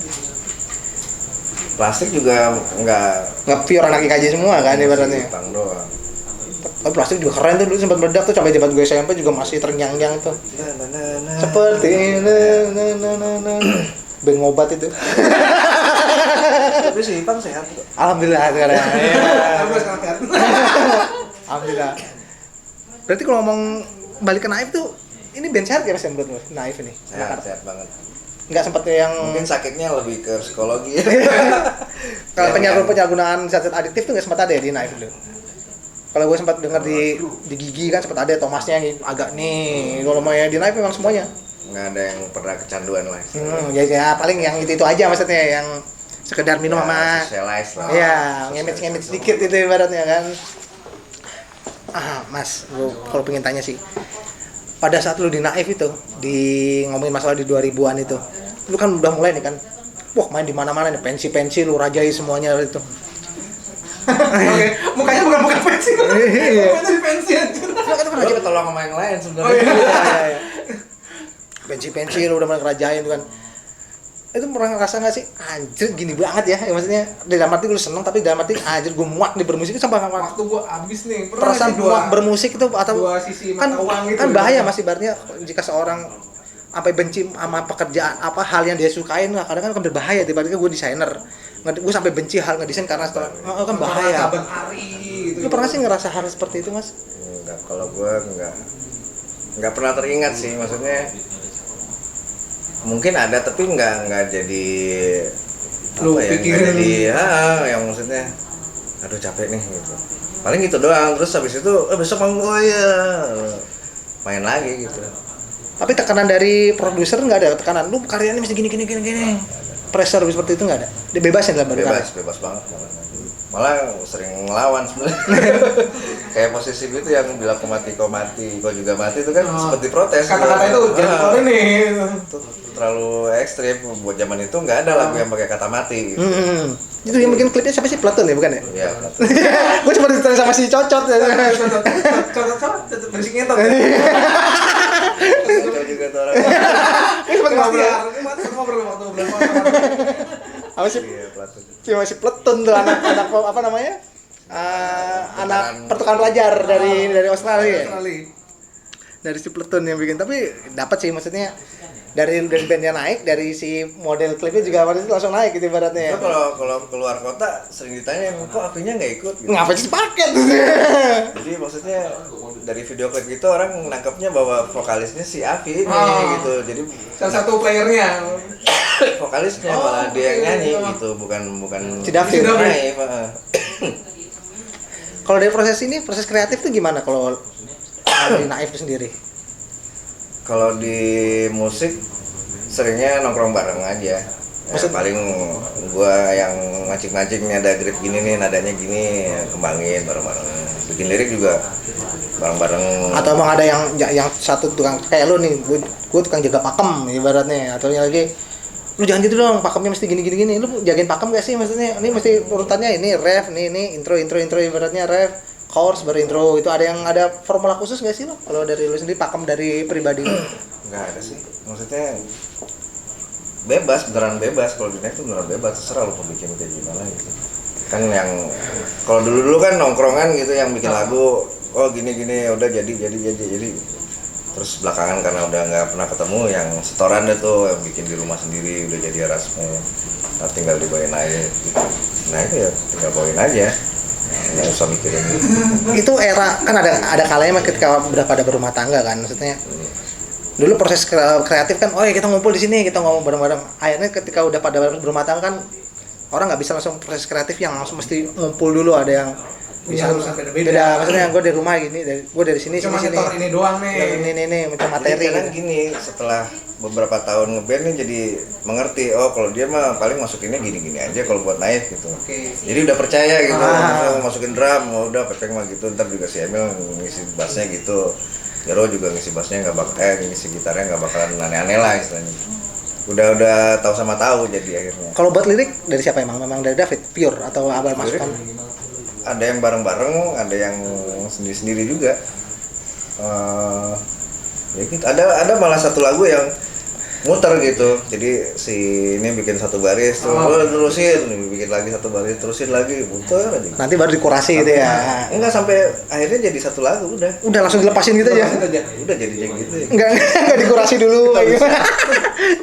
Plastik juga Nggak pure anak IKJ semua kan ibaratnya. Tang doang. Tapi plastik juga keren tuh, dulu sempat meledak tuh, sampai zaman gue SMP juga masih terngiang-ngiang tuh. Seperti band ngobat itu. Tapi si Ipang sehat kok. Alhamdulillah sekarang. Terus kan. Alhamdulillah. Berarti kalau ngomong balik ke Naif tuh, ini band sehat ya Mas menurut lu? Naif ini. Sehat banget. Nggak sempet yang Mungkin sakitnya lebih ke psikologi. kalau penyalahgunaan zat-zat adiktif tuh nggak sempat ada ya di Naif dulu. Kalau gue sempat dengar di Gigi kan sempat ada Thomasnya yang agak nih, kalau mau yang di Naif memang semuanya. Nggak ada yang pernah kecanduan lah. Ya paling yang itu aja maksudnya, yang sekedar minum sama socialize lah. iya, ngemit sedikit itu ibaratnya kan. Mas, gue kalau pengen tanya sih, pada saat lu di Naif itu, di ngomongin masalah di 2000-an itu, lu kan udah mulai nih kan, wah main di mana-mana nih, pensi lu rajai semuanya itu. Oke, mukanya bukan muka pensi. Iya. Mukanya di pensi aja. Gue juga tolong sama yang lain sebenarnya. Iya. Pensi lu udah mulai ngerajain tuh kan. Itu pernah ngerasa nggak sih, anjir gini banget ya, maksudnya dalam arti lu seneng tapi dalam arti anjir gue muak nih bermusik itu sampai Waktu gua abis nih. Pernah perasaan sih muak bermusik itu atau dua sisi kan mata uang gitu. kan bahaya Mas ibaratnya jika seorang sampai benci sama pekerjaan apa hal yang dia sukain lah, kadang kan berbahaya. Tiba-tiba gue desainer, gue sampai benci hal ngedesain karena kan bahaya. Saban hari gitu. Lu pernah sih ngerasa hal seperti itu Mas? Enggak, kalau gue nggak pernah teringat sih, maksudnya mungkin ada tapi nggak jadi Lu apa ya, nggak pikirin. jadi yang maksudnya aduh capek nih gitu, paling gitu doang. Terus habis itu besok manggung, oh ya main lagi gitu. Tapi tekanan dari produser nggak ada tekanan, lu karyanya mesti gini. Pressure seperti itu nggak ada? Dia bebas ya dalam berkarya? Bebas banget malah sering ngelawan sebenarnya. Kayak posisi itu yang bilang kau mati kau juga mati itu kan seperti protes. Kata-kata itu jangan keluarin nih. Itu terlalu ekstrim buat zaman itu, nggak ada lagu yang pakai kata mati gitu. Itu yang bikin klipnya siapa sih? Platon ya bukan ya? Iya. Gue cuma ditanya sama si Cocot ya. Cocok berisik ngentot. Itu juga tuh orang. Gue sempat ngobrol. Ngobrol waktu berapa? Apa sih? Iya, Platon. Cuma si Platon tuh anak apa namanya? Anak pertukaran pelajar dari Australia. Dari si Platon yang bikin, tapi dapat sih maksudnya dari bandnya naik, dari si model klipnya juga waktu itu langsung naik gitu ibaratnya. Itu kalau keluar kota sering ditanya kok apinya nggak ikut gitu. Ngapain sih paket? Jadi maksudnya dari video klip itu orang nangkepnya bahwa vokalisnya si Avi ini gitu. Jadi Salah satu playernya. vokalisnya malah dia yang nyanyi gitu, bukan Si David. Naif. Kalau dari proses kreatif tuh gimana kalau di Naif itu sendiri? Kalau di musik seringnya nongkrong bareng aja. Ya, paling gua yang ngacik-ngacik nih, ada grip gini nih, nadanya gini, kembangin bareng-bareng. Bikin lirik juga bareng-bareng. Atau emang ada yang satu tukang kayak lu nih, gue tukang jaga pakem ibaratnya, atau yang lagi lu jangan gitu dong, pakemnya mesti gini. Lu jagain pakem gak sih? Maksudnya ini mesti urutannya ini ref, ini intro ibaratnya ref, chorus baru intro. Itu ada formula khusus nggak sih lo? Kalau dari lu sendiri, pakem dari pribadi lu? Nggak ada sih, maksudnya bebas, beneran bebas. Kalau di Naif tuh beneran bebas, terserah lo mau bikin kayak gimana gitu. Kan yang kalau dulu kan nongkrongan gitu yang bikin lagu, oh gini udah jadi. Terus belakangan karena udah nggak pernah ketemu, yang setoran deh tuh yang bikin di rumah sendiri udah jadi arrangement. Nah, tinggal dibawain aja gitu. Nah itu ya tinggal bawain aja, nggak usah mikirin gitu. Itu era kan ada kalanya ketika udah pada berumah tangga kan, maksudnya dulu proses kreatif kan, oh ya kita ngumpul di sini, kita ngomong bareng-bareng. Akhirnya ketika udah pada berumah tangga kan orang nggak bisa langsung proses kreatif yang langsung mesti ngumpul dulu. Ada yang Bisa urusan beda-beda. beda, maksudnya gue dari rumah gini, gue dari sini Cuma sini nyetor ini doang nih. ini macam Jadi materi kadang gitu. gini, setelah beberapa tahun ngeband nih jadi mengerti, oh kalau dia mah paling masukinnya gini aja kalau buat Naif gitu. Oke. Jadi udah percaya gitu, Ah. masukin drum, oh, udah Pepeng mah gitu, ntar juga si Emil ngisi bassnya gitu, Jaro juga ngisi bassnya ngisi gitarnya nggak bakalan aneh-aneh lah istilahnya. Udah tahu sama tahu jadi akhirnya. Kalau buat lirik dari siapa emang? Memang dari David pure atau abal masukan? Ada yang bareng-bareng, ada yang sendiri-sendiri juga. Ya gitu. Ada malah satu lagu yang muter gitu. Jadi si ini bikin satu baris, terusin, bikin lagi satu baris, terusin lagi, muter aja. Nanti baru dikurasi gitu ya. Enggak sampai akhirnya jadi satu lagu udah. Udah langsung dilepasin gitu aja. Udah jadi gitu ya. Enggak dikurasi dulu kayak gimana.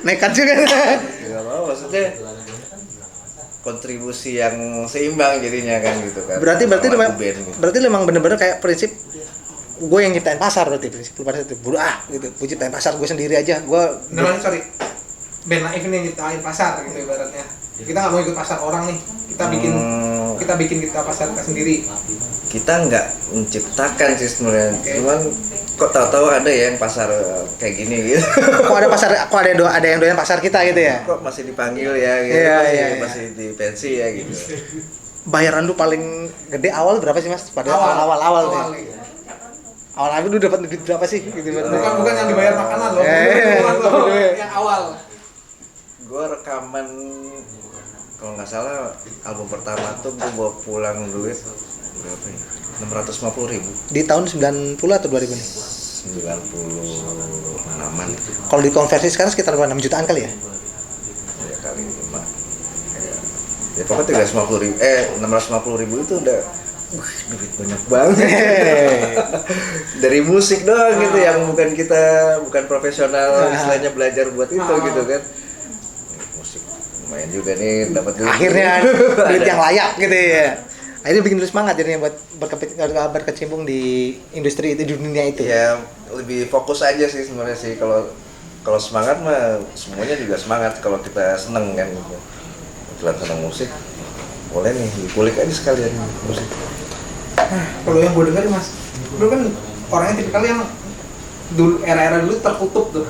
Nekat juga. Enggak mau, maksudnya kontribusi yang seimbang jadinya kan gitu kan. Berarti Lagu band gitu. berarti memang bener-bener kayak prinsip gue yang nyiptain pasar, berarti prinsip lu pada itu gitu, gue ciptain pasar gue sendiri aja, gue Sorry, band Naif ini nyiptain pasar gitu ibaratnya. Kita nggak mau ikut pasar orang nih, kita bikin kita pasar kita sendiri. Kita nggak menciptakan sih sebenarnya, cuman kok tahu-tahu ada ya yang pasar kayak gini gitu. kok ada yang doyan pasar kita gitu ya. Kok masih dipanggil ya gitu, Iya. masih di pensi ya gitu. Bayaran lu paling gede awal berapa sih mas? Pada awal nih. Awal lu dapat duit berapa sih? Gitu, Bukan yang dibayar makanan loh. Yang awal. Gue rekaman kalau nggak salah album pertama tuh gue bawa pulang duit berapa ya? 650.000 di tahun 90 atau 2000 nih? 96an. Kalau dikonversi sekarang sekitar 6 jutaan kali ya? Ya kali 5. Ya pokoknya 650.000 itu udah duit banyak banget. Dari musik doang gitu yang bukan profesional istilahnya belajar buat itu gitu kan. Musik lumayan juga nih dapat duit. Akhirnya duit yang layak gitu ya. Akhirnya bikin lu semangat jadinya buat berkecimpung di industri itu, di dunia itu. Ya lebih fokus aja sih sebenarnya sih. Kalau semangat mah semuanya juga semangat kalau kita seneng kan gitu. Kebetulan seneng musik, boleh nih dikulik aja sekalian musik. Kalau yang gue dengar mas, dulu kan orangnya tipikal yang dulu era-era dulu tertutup tuh,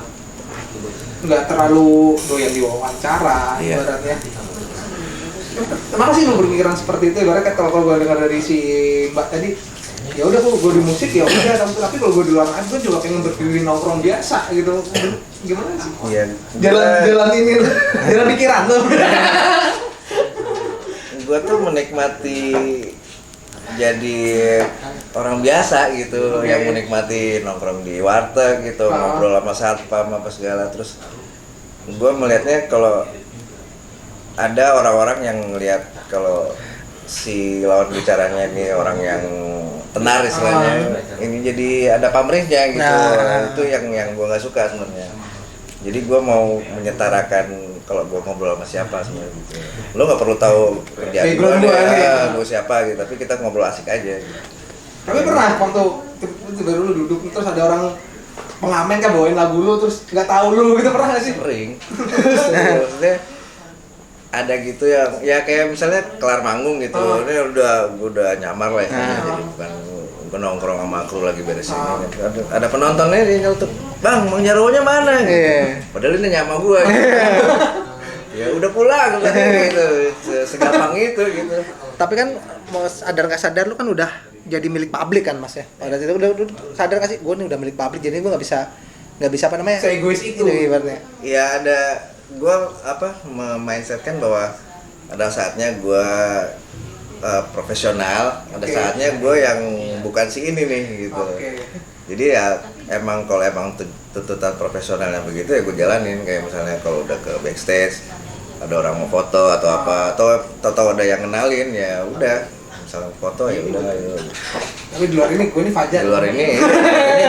nggak terlalu doyan diwawancara, ibaratnya. Kenapa sih lu berpikiran seperti itu? Ibaratnya kalau gue dengar dari si Mbak tadi, ya udah gue di musik ya udah, tapi kalau gue di luar gue juga pengen berpikir nongkrong biasa gitu. Gimana sih? Iya. Jalan ini, jalan pikiran tuh. Gue tuh menikmati jadi orang biasa gitu, yang menikmati nongkrong di warteg gitu, ngobrol sama satpam apa segala. Terus gue melihatnya kalau ada orang-orang yang ngelihat kalau si lawan bicaranya ini orang yang tenar istilahnya, ini jadi ada pamrihnya gitu. Itu yang gue nggak suka sebenarnya. Jadi gue mau menyetarakan kalau gue ngobrol sama siapa sebenarnya gitu. Lo nggak perlu tahu kerjaan gue siapa gitu, tapi kita ngobrol asik aja gitu. Tapi pernah waktu juga dulu duduk terus ada orang pengamen kan bawain lagu lu terus nggak tahu lu gitu, pernah nggak sih? Sering. Maksudnya ada gitu yang ya kayak misalnya kelar manggung gitu, ini udah nyamar lah ya, jadi bukan nongkrong sama kru lagi beres ini. Ada penontonnya dia nyeletuk, "Bang, Mang Jarwo-nya mana?" Gitu. Padahal ini nyama gua. Ya udah pulang gitu. Segampang itu gitu. Tapi kan mau sadar nggak sadar lu kan udah jadi milik publik kan mas ya. Pada itu udah sadar nggak sih, gue nih udah milik publik, jadi gue nggak bisa apa namanya? Se-egois itu. Ibaratnya. Ya ada gua mindsetkan bahwa ada saatnya gua profesional, ada saatnya gue yang bukan si ini nih gitu. Jadi ya emang kalau emang tuntutan profesionalnya begitu ya gue jalanin. Kayak misalnya kalau udah ke backstage ada orang mau foto atau apa, atau ada yang kenalin ya udah, misalnya foto ya udah. Tapi di luar ini gue ini Fajar. Di luar ini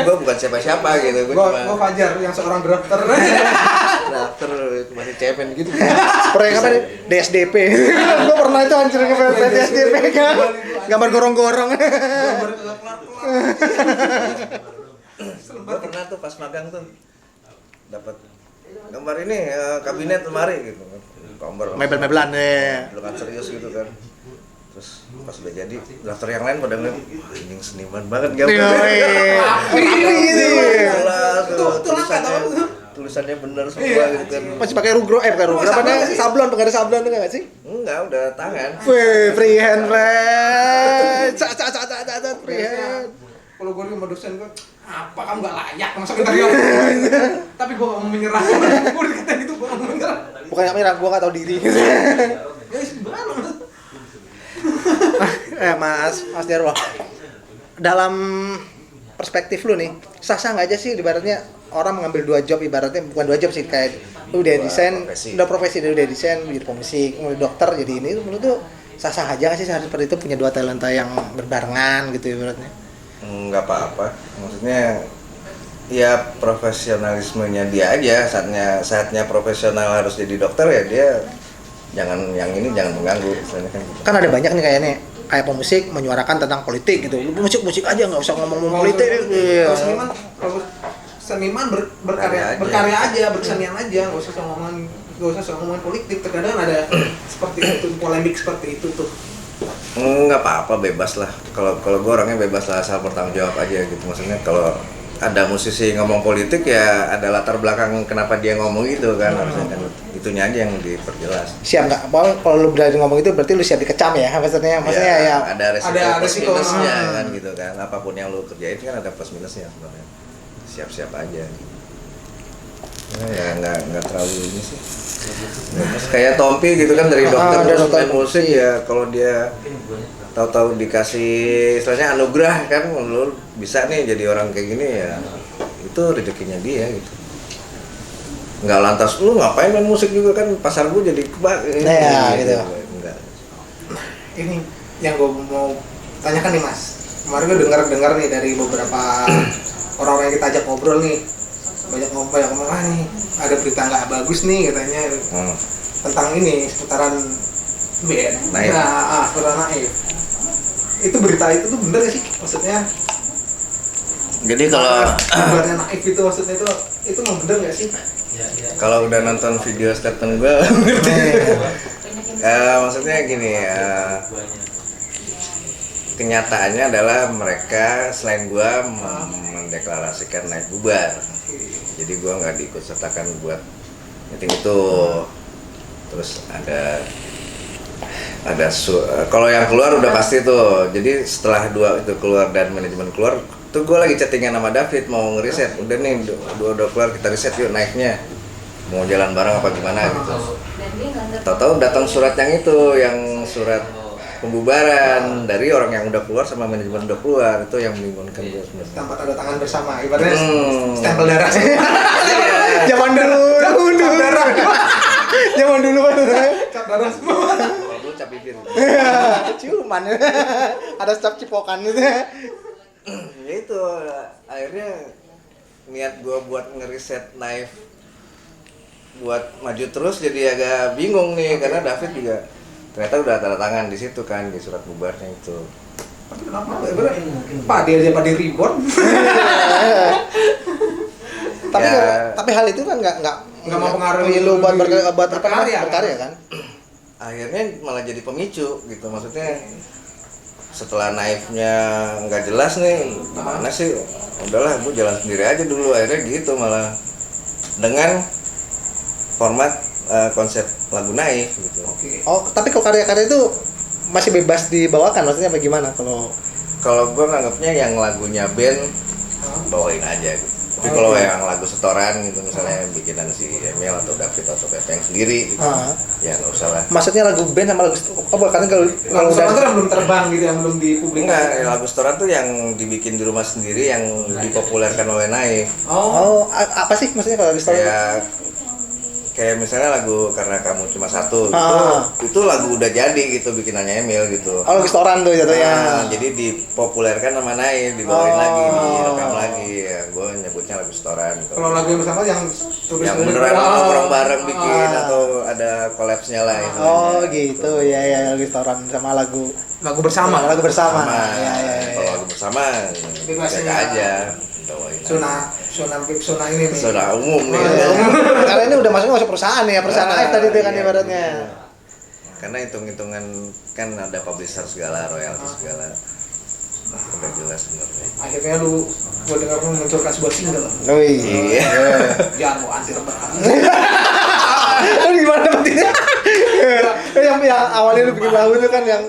gue bukan siapa-siapa gitu. Gue Fajar yang seorang drafter. Drafter masih cemen gitu. Proyek apa nih? DSDP. Gue pernah itu anjir ke DSDP kan. Gambar gorong-gorong. Gue pernah tuh pas magang tuh dapat gambar ini kabinet lemari gitu. Gambar Mebel-mebelan ya. lu kan serius gitu kan. Terus pas udah jadi daftar yang lain pada ngeliat anjing seniman banget gambar. Tulisannya bener semua gitu kan. Masih pakai bukan rugro apa nih? Sablon, pengen ada sablon enggak sih? Enggak, udah tangan. Wih, freehand, friend. Freehand. Kalau gue sama dosen gue, apa kamu nggak layak masuk interior? Tapi gue nggak mau menyerah. Gue dikatain gitu, gue nggak mau menyerah. Bukan yang merah, gua nggak tahu diri. Ya gimana? Mas Jarwo. Dalam perspektif lu nih, sah-sah nggak aja sih ibaratnya orang mengambil 2 job, ibaratnya bukan 2 job sih, kayak lu udah desain, udah profesi, udah desain, jadi pemusik, udah dokter, jadi ini menurut tuh sah-sah aja nggak sih seperti itu punya 2 talenta yang berbarengan gitu ibaratnya? Nggak apa-apa, maksudnya ya profesionalismenya dia aja. Saatnya profesional harus jadi dokter ya dia jangan mengganggu misalnya kan gitu. Kan ada banyak nih kayaknya kayak pemusik menyuarakan tentang politik gitu, lu musik aja nggak usah ngomong politik. Kalau seniman berkarya aja, bersenian aja, nggak usah ngomongin politik. Terkadang ada seperti itu, polemik seperti itu tuh. Nggak apa-apa, bebas lah. Kalau gue orangnya bebas lah, asal bertanggung jawab aja gitu. Maksudnya kalau ada musisi ngomong politik ya ada latar belakang kenapa dia ngomong itu kan, harusnya kan itunya aja yang diperjelas. Siap nggak? Kalau lu berani ngomong itu berarti lu siap dikecam ya, maksudnya ya. Ada resiko plus resiko minusnya kan gitu kan. Apapun yang lu kerjain kan ada plus minusnya sebenarnya. Siap-siap aja. Nggak terlalu ini sih. Terus kayak Tompi gitu kan dari dokter terus main musik ya, kalau dia tahu-tahu dikasih istilahnya anugerah kan, lu bisa nih jadi orang kayak gini ya, itu rezekinya dia gitu. Nggak lantas lu ngapain main musik juga kan, pasar gua jadi kebak gitu. Enggak. Ini yang gue mau tanyakan nih Mas. Kemarin gue dengar nih dari beberapa orang-orang yang kita ajak ngobrol nih, banyak ngomong nih ada berita nggak bagus nih katanya tentang ini seputaran band. Naif. Seputaran Naif. Itu berita itu tuh bener gak sih? Maksudnya Jadi kalau sebenarnya Naif itu maksudnya itu mau bener gak sih? kalau udah nonton video statement gue maksudnya gini ya, kenyataannya adalah mereka selain gue mendeklarasikan naik bubar, jadi gue nggak diikut sertakan buat meeting itu. Terus kalau yang keluar udah pasti tuh, jadi setelah 2 itu keluar dan manajemen keluar tuh gue lagi chattingan sama David mau ngeriset, udah nih udah keluar, kita riset yuk naiknya mau jalan bareng apa gimana gitu. Tahu-tahu datang surat yang surat pembubaran dari orang yang udah keluar sama manajemen udah keluar, itu yang membingungkan gue sebenarnya. Tanpa tanda tangan bersama, ibaratnya stempel darah. Zaman dulu. Zaman dulu kan. Cap darah semua. Lu cap bibir. Ciuman. Ada cap cipokan gitu. Ya itu akhirnya niat gue buat ngeriset Naif buat maju terus jadi agak bingung nih, karena David juga ternyata udah tanda tangan di situ kan di surat bubarnya itu. Tapi kenapa? Pak dia reborn. Tapi hal itu kan nggak mau pengaruhi lu buat berkarya kan? Akhirnya malah jadi pemicu gitu, maksudnya setelah Naifnya nggak jelas nih gimana sih, udahlah gue jalan sendiri aja dulu, akhirnya gitu malah dengan format konsep lagu Naif gitu. Oh, tapi kalau karya-karya itu masih bebas dibawakan, maksudnya bagaimana kalau gue nganggapnya yang lagunya band bawain aja gitu. Tapi kalau yang lagu setoran gitu misalnya bikinan si Emil atau David atau Pepeng sendiri, ya nggak usah lah. Maksudnya lagu band sama lagu apa? Karena kalau setoran tuh yang belum terbang gitu, yang belum dipublikasi. Enggak, lagu setoran tuh yang dibikin di rumah sendiri yang dipopulerkan oleh Naif. Apa sih maksudnya kalau lagu setoran? Kayak misalnya lagu Karena Kamu Cuma Satu, itu lagu udah jadi gitu bikinannya Emil gitu. Lagu setoran tuh jatuhnya. Jadi dipopulerkan sama Naif, dibawain lagi, direkam lagi. Ya, gue nyebutnya lagu setoran. Gitu. Kalau lagu yang bersama yang tulis yang beneran orang bareng bikin atau ada collapse-nya lah itu. Gitu. Ya lagu setoran sama lagu bersama. Lagu bersama. Ya. Kalau lagu bersama biasa aja. Zona ini nih. Zona umum nih. Karena ini udah masuk perusahaan ya, perusahaan Naif tadi itu kan ibaratnya. Karena hitung-hitungan kan ada publisher segala, royalti segala. Udah jelas sebenarnya. Akhirnya gue dengar memunculkan sebuah single. Iya. Jangan mau anti rebahan. Gimana pentingnya? yang awalnya lu bikin lagu itu kan yang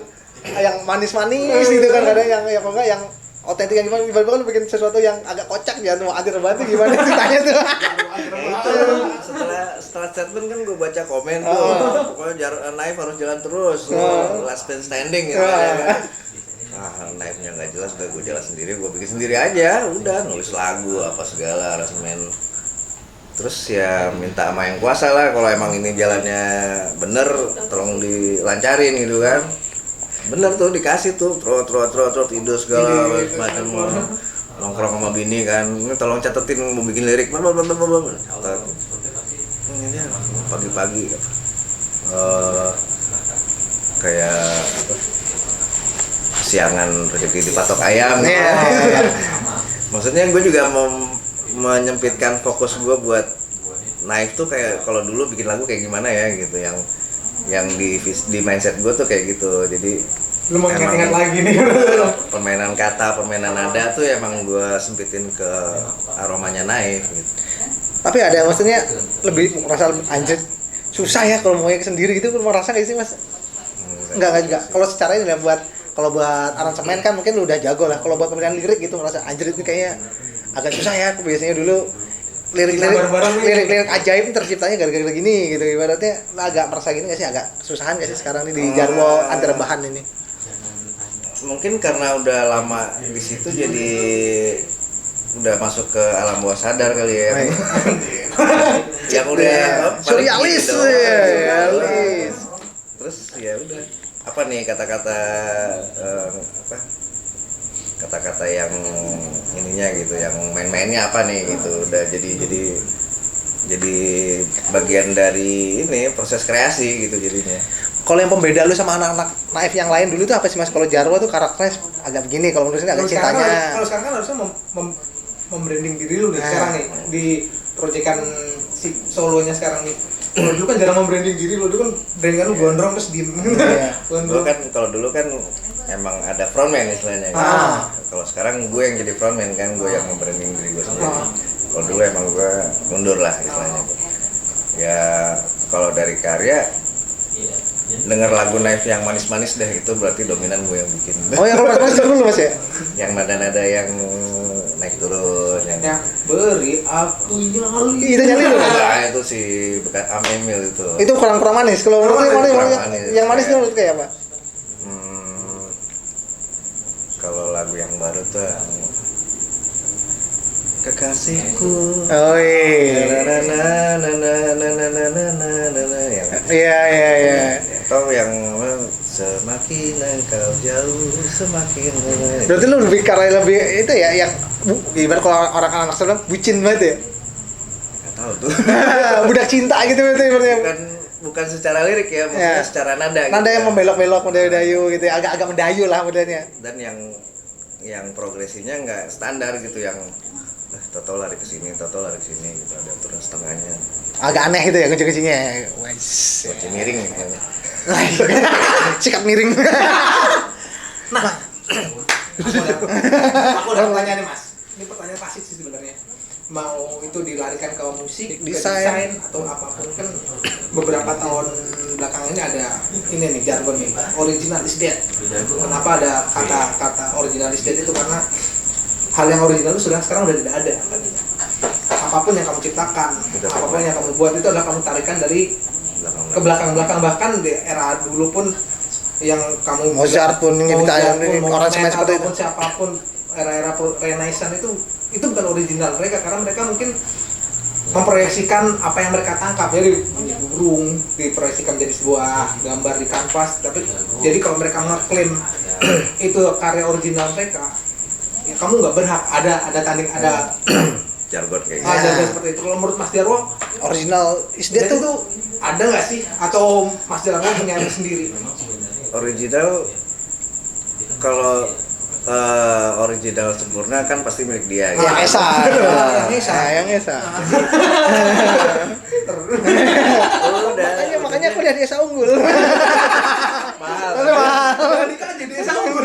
manis-manis gitu kan, kadang yang apa enggak yang otentik, yang gimana, tiba-tiba lu bikin sesuatu yang agak kocak ya, mau anti rebahan itu gimana ceritanya tuh? Itu setelah statement kan gue baca komen tuh, pokoknya Naif harus jalan terus, last man standing gitu kan. Naifnya nggak jelas, udah gue jalan sendiri, gue bikin sendiri aja, udah nulis lagu apa segala, aransemen. Terus ya minta sama yang kuasa lah, kalau emang ini jalannya bener, tolong dilancarin gitu kan. Bener tuh dikasih tuh, trot ide segala macam, nongkrong sama bini kan, ini tolong catetin mau bikin lirik, pagi-pagi kayak apa, siangan rezeki dipatok ayam. Maksudnya gue juga menyempitkan fokus gue buat Naif tuh kayak kalau dulu bikin lagu kayak gimana ya gitu, yang di mindset gue tuh kayak gitu. Jadi lu mau ingat lagi nih. Permainan kata, permainan nada tuh emang gue sempitin ke aromanya Naif gitu. Tapi ada maksudnya lebih merasa anjir susah ya kalau mau sendiri gitu, lu merasa nggak sih Mas? Enggak. Kalau secara ini kalau buat aransemen kan mungkin lu udah jago lah. Kalau buat pemilihan lirik gitu merasa anjir itu kayaknya agak susah ya. Biasanya dulu lirik ajaib terciptanya gara-gara gini gitu, ibaratnya agak merasa gini nggak sih, agak kesusahan nggak sih sekarang ini di Jarwo anti rebahan ini? Mungkin karena udah lama di situ jadi udah masuk ke alam bawah sadar kali ya. Yang udah surrealis gitu. Surrealis. Terus ya udah apa nih kata-kata yang ininya gitu, yang main-mainnya apa nih gitu, udah jadi bagian dari ini proses kreasi gitu jadinya. Kalau yang pembeda lu sama anak-anak Naif yang lain dulu itu apa sih Mas? Kalau Jarwo tuh karakternya agak begini, kalau menurut saya agak cintanya. Kalau sekarang kan harusnya membranding diri lu nih sekarang nih di proyekan si solonya sekarang nih. Kalau dulu kan jarang membranding diri lu, dulu kan brandingan lu gondrong terus diem. Gondrong. Kalau dulu kan emang ada frontman istilahnya. Kalau sekarang gue yang jadi frontman kan, gue yang membranding diri gue sendiri. Kalau dulu emang gue mundur lah istilahnya. Ya kalau dari karya denger lagu Naif yang manis-manis deh, itu berarti dominan gue yang bikin. Oh ya, kalau manis dulu Mas ya? Yang nada-nada yang naik turun, yang beri aku nyali. Itu nyali tuh. Nah, itu si bekas Emil itu. Itu kurang manis. Kalau menurut yang manis itu menurut kayak apa? Kalau lagu yang baru tuh Kekasihku. Oh iya. Iya. Atau yang semakin engkau jauh semakin. Berarti lu lebih karena lebih itu ya, yang ibarat kalau orang anak sekarang bucin banget ya. Enggak tahu tuh. Budak cinta gitu ibaratnya. Bukan secara lirik ya, maksudnya secara nada. Nada gitu. Yang membelok-belok, mendayu-dayu gitu, agak mendayu lah modelnya. Dan yang progresinya nggak standar gitu, yang toto lari ke sini gitu, ada turun setengahnya. Agak aneh gitu ya kunci-kuncinya. Wes. Kunci miring gitu. Sikat miring. Nah, aku udah pertanyaan nih Mas. Ini pertanyaan pasti sih sebenarnya. Mau itu dilarikan ke musik, ke desain atau apapun, kan beberapa tahun belakangan ini ada ini nih jargon nih, original is dead. Kenapa ada kata original is dead itu? Karena hal yang original itu sekarang udah tidak ada. apapun yang kamu ciptakan, Kita apapun yang kamu buat itu adalah kamu tarikan dari ke belakang-belakang, bahkan di era dulu pun yang kamu Mozart pun ini Mozart ditanya, pun, orang seperti itu. ataupun siapapun era-era Renaissance itu bukan original mereka, karena mereka mungkin memproyeksikan apa yang mereka tangkap, jadi burung diproyeksikan jadi sebuah gambar di kanvas, tapi jadi kalau mereka ngeklaim itu karya original mereka, ya kamu nggak berhak, ada tanding, ada jargon kayak gitu. ada seperti itu. Kalau menurut Mas Jarwo, Original is dead itu tuh. ada nggak sih, atau Mas Jarwo punya sendiri? Original, kalau original sempurna kan pasti milik dia gitu. Yang Esa. Yang Esa. Yang Esa. Udah. Makanya aku lihat Esa unggul. Mahal. Jangan nikah jadi sama.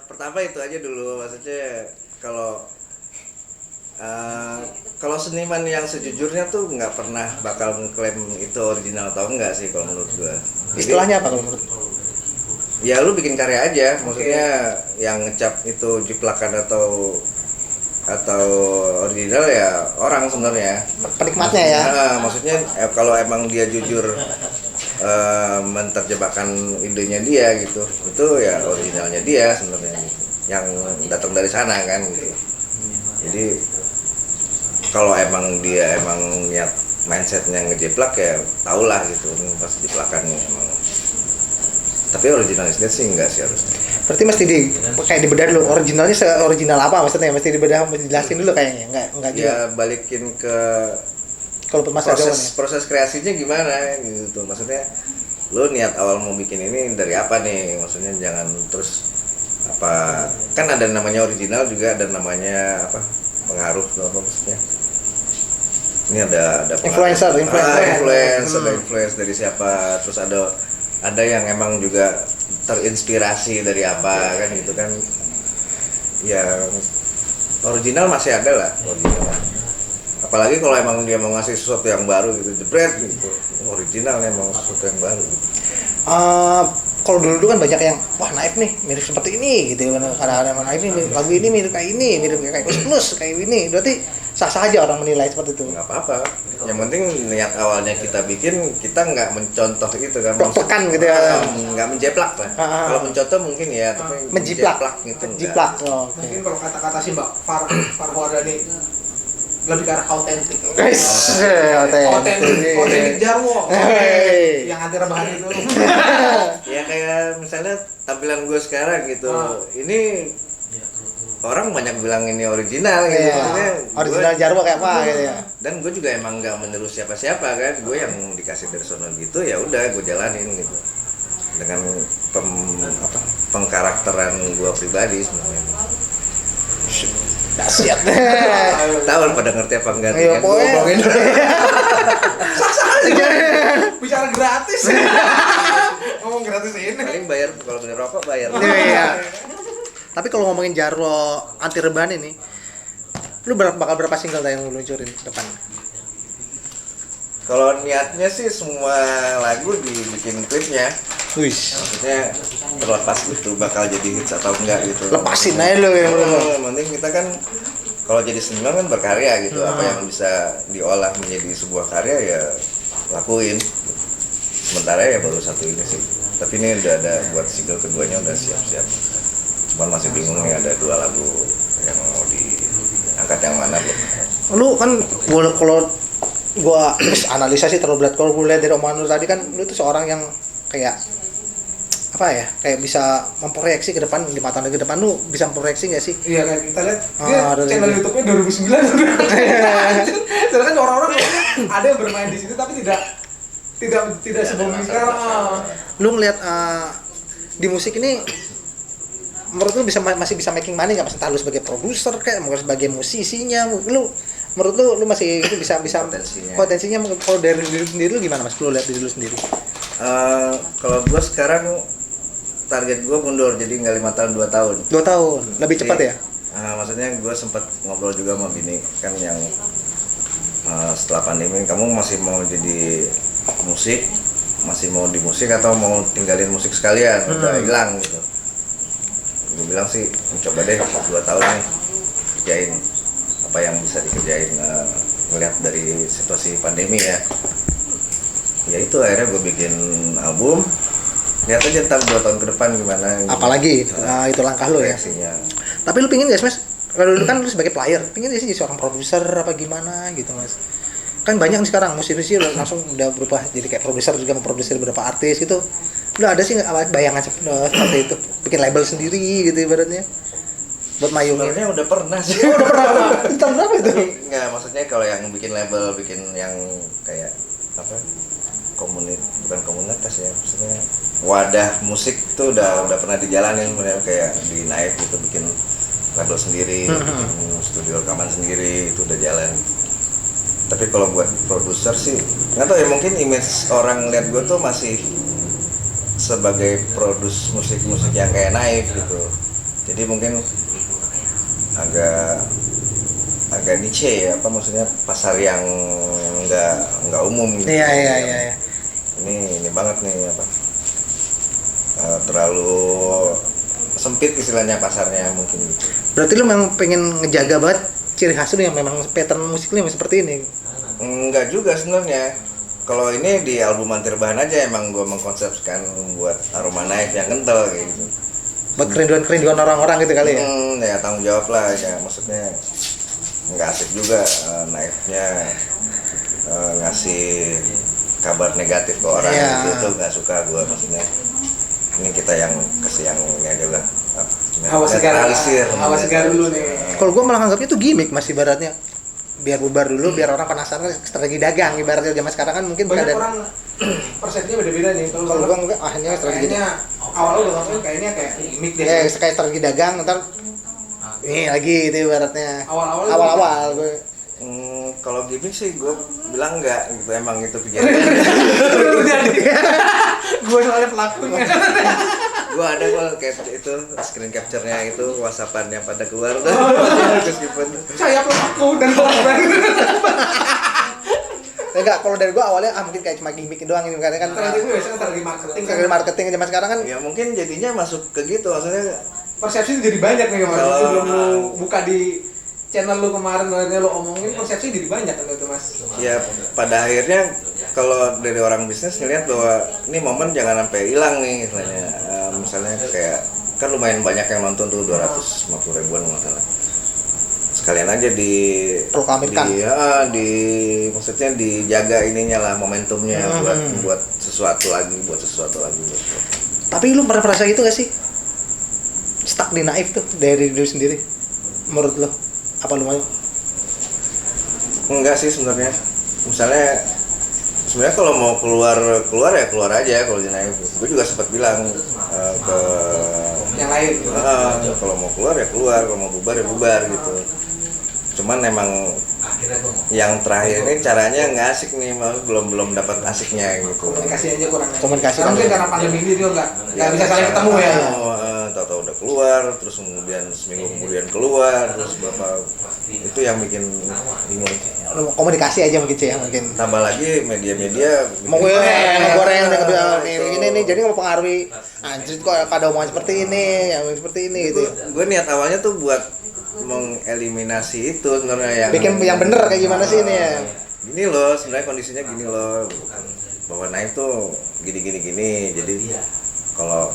Pertama itu aja dulu, maksudnya kalau seniman yang sejujurnya tuh nggak pernah bakal ngeklaim itu original atau enggak sih kalau menurut gua. Jadi, Istilahnya apa kalau menurut? ya lu bikin karya aja, maksudnya yang ngecap itu jiplakan atau original ya orang sebenarnya. Penikmatnya ya. Nah, maksudnya kalau emang dia jujur menerjemahkan idenya dia gitu, itu ya originalnya dia sebenarnya gitu, yang datang dari sana kan gitu. Jadi kalau emang dia niat mindsetnya ngejeplak ya tahulah gitu, ini pasti jeplakannya emang. Tapi originalisnya sih enggak sih harusnya. Berarti mesti kayak dibedah dulu originalnya original apa maksudnya, mesti dibedah, mesti dijelasin dulu kayaknya. Enggak juga. Ya balikin ke Kalau masa jawaban ya. proses kreasinya gimana gitu, maksudnya lu niat awal mau bikin ini dari apa nih, maksudnya jangan terus apa, kan ada namanya original juga, ada namanya apa, pengaruh atau apa maksudnya, ini ada Influencer. ada influence dari siapa, terus ada yang emang juga terinspirasi dari apa kan gitu kan, yang original masih ada lah original. Apalagi kalau emang dia mau ngasih sesuatu yang baru gitu, jebret gitu, original emang sesuatu yang baru gitu. Kalau dulu kan banyak yang wah Naif nih mirip seperti ini gitu, kadang-kadang Naif ini lagu ini mirip kayak ini, mirip kayak Plus kayak ini, berarti sah-sah aja orang menilai seperti itu. Nggak apa-apa, yang penting niat awalnya kita bikin, kita nggak mencontoh gitu kan, Plek-plekan gitu ya. nggak menjeplak lah. Kalau mencontoh mungkin ya, tapi Menjiplak gitu jiplak. Oh, oke. Mungkin kalau kata-kata si Mbak Farhwadani lebih ke arah autentik. Guys, Autentik Jarwo. Hey. Yang anti rebahan itu. Ya kayak misalnya tampilan gue sekarang gitu, ini orang banyak bilang ini original gitu, maksudnya Original Jarwo kayak apa gitu ya. dan gue juga emang nggak meniru siapa-siapa kan, gue yang dikasih dari sono gitu ya udah gue jalanin gitu dengan pengkarakteran gue pribadi sebenarnya. Dahsyat. Tahu pada ngerti apa enggak Iya, kan gue pokoknya. ngomongin. Bicara gratis. Ngomong gratis ini. Paling bayar, kalau beli rokok bayar. Iya. Tapi kalau ngomongin Jarwo anti rebahan ini, lu bakal berapa single yang lu luncurin ke depan? Kalau niatnya sih semua lagu dibikin klipnya, Wih, maksudnya terlepas itu bakal jadi hits atau enggak gitu. lepasin aja lu yang Yang penting kita kan kalau jadi seniman kan berkarya gitu, apa yang bisa diolah menjadi sebuah karya ya lakuin. Sementara ya baru satu ini sih, tapi ini udah ada buat single keduanya udah siap-siap. Cuman masih bingung nih, ada 2 lagu yang mau diangkat yang mana belum. lu kan kalau gua terus analisa sih terlalu berat. Kalau gue lihat dari omongan lu tadi kan lu tuh seorang yang kayak apa ya, kayak bisa memproyeksi ke depan, 5 tahun ke depan lu bisa memproyeksi nggak sih? Iya kan, kita lihat dia channel dari- YouTube-nya 2009 udah. Sedangkan orang-orang ada yang bermain di situ tapi tidak sebelum sekarang. Lu ngeliat di musik ini menurut lu masih bisa making money nggak, mas? Entah lu sebagai produser kayak mungkin sebagai musisinya, lu menurut lu masih itu bisa potensinya kalau dari diri sendiri lu gimana, mas? Lu lihat diri lu sendiri. Kalau gue sekarang target gue mundur, jadi nggak 5 tahun 2 tahun. 2 tahun lebih cepat ya? Maksudnya gue sempat ngobrol juga sama bini kan, yang setelah pandemi kamu masih mau jadi musik, masih mau di musik atau mau tinggalin musik sekalian, udah hilang gitu. Gue bilang sih coba deh 2 tahun nih, dikerjain apa yang bisa dikerjain ngeliat dari situasi pandemi ya itu akhirnya gue bikin album, lihat aja ntar 2 tahun ke depan gimana apalagi itu langkah lo ya. reaksinya. Tapi lu pingin gak sih mas, kalau dulu kan lu sebagai player pingin gak sih jadi seorang produser apa gimana gitu mas? Kan banyak nih sekarang musisi langsung udah berubah jadi kayak produser, juga memproduksi beberapa artis gitu. Udah ada sih bayangan seperti itu, bikin label sendiri gitu ibaratnya buat mayungin. Sebenarnya udah pernah sih. Udah pernah. Tahun berapa itu? Enggak, maksudnya kalau yang bikin label, bikin yang kayak apa? Bukan komunitas ya, maksudnya wadah musik tuh udah pernah dijalanin, kayak di Naif itu bikin label sendiri, bikin studio rekaman sendiri, itu udah jalan. Tapi kalau buat produser sih nggak tahu ya, mungkin image orang lihat gue tuh masih sebagai produs musik yang kayak Naif gitu. Jadi mungkin agak niche ya, apa maksudnya pasar yang nggak umum gitu. Iya. Ini banget nih apa? Terlalu sempit istilahnya pasarnya mungkin gitu. Berarti lu memang pengen ngejaga banget ciri khas lu yang memang pattern musik lu yang seperti ini? Enggak juga sebenarnya. Kalau ini di album Antir Bahan aja emang gue mengkonsepkan buat aroma Naif yang kental kayak gitu. Buat kerinduan orang-orang gitu kali ya? Ya tanggung jawab lah ya, maksudnya nggak asik juga Naifnya ngasih kabar negatif ke orang gitu, tuh nggak suka gue, maksudnya ini kita yang kasih yang ini aja lah. Hawa segar dulu nih. Kalau gue malah nganggapnya itu gimmick masih ibaratnya, biar bubar dulu, biar orang penasaran strategi dagang ibaratnya. Zaman sekarang kan mungkin banyak orang persepsinya beda-beda nih. Kalau gue enggak, akhirnya strategi kayaknya awalnya udah ngapain kayaknya kayak gimmick deh. Kayak strategi dagang, ntar ini lagi itu ibaratnya. Awal-awal gue. Kalau gimmick sih gue bilang enggak gitu, emang itu kejadian. Gue soalnya pelakunya. Gue ada kok kayak itu screen capture-nya itu WhatsApp-an yang pada keluar tuh. Meskipun Saya pelaku dan korban. Enggak, kalau dari gue awalnya mungkin kayak cuma gimmick doang ini, karena kan Strategi gue biasanya strategi marketing. strategi marketing zaman sekarang kan. ya mungkin jadinya masuk ke gitu, maksudnya Persepsi jadi banyak nih kemarin. Kalau- Sebelum lu buka di channel lu kemarin, lu omongin persepsi jadi banyak kan itu mas. ya pada akhirnya kalau dari orang bisnis ngelihat bahwa ini momen jangan sampai hilang nih istilahnya. Misalnya kayak kan lumayan banyak yang nonton tuh 250 ribuan masalah. Sekalian aja Proklamirkan. di maksudnya dijaga ininya lah, momentumnya buat sesuatu lagi. Tapi lu pernah merasa gitu gak sih? Stuck di Naif tuh dari diri sendiri. Menurut lo apa lu mau? Enggak sih sebenarnya. Misalnya sebenarnya kalau mau keluar ya keluar aja kalau di Naif. Gue juga sempat bilang ke Yang lain. kalau mau keluar ya keluar, kalau mau bubar ya bubar gitu. Cuman emang yang terakhir ini caranya nggak asik nih, malah belum dapat asiknya gitu. Komunikasi aja kurang. Komunikasi Karena mungkin aja. karena pandemi ini dia nggak bisa saling ketemu ya. Tahu-tahu udah keluar, terus kemudian seminggu kemudian keluar, terus berapa itu yang bikin bingung. Komunikasi aja mungkin sih ya, mungkin. Tambah lagi media-media Mau gue goreng ini jadi nggak mempengaruhi. Anjir kok ada omongan seperti ini, yang seperti ini gitu. Gue niat awalnya tuh buat mengeliminasi itu sebenarnya yang Bikin yang bener kayak gimana sih ini ya? Gini loh, sebenarnya kondisinya gini loh, bahwa Naif tuh gini. Jadi kalau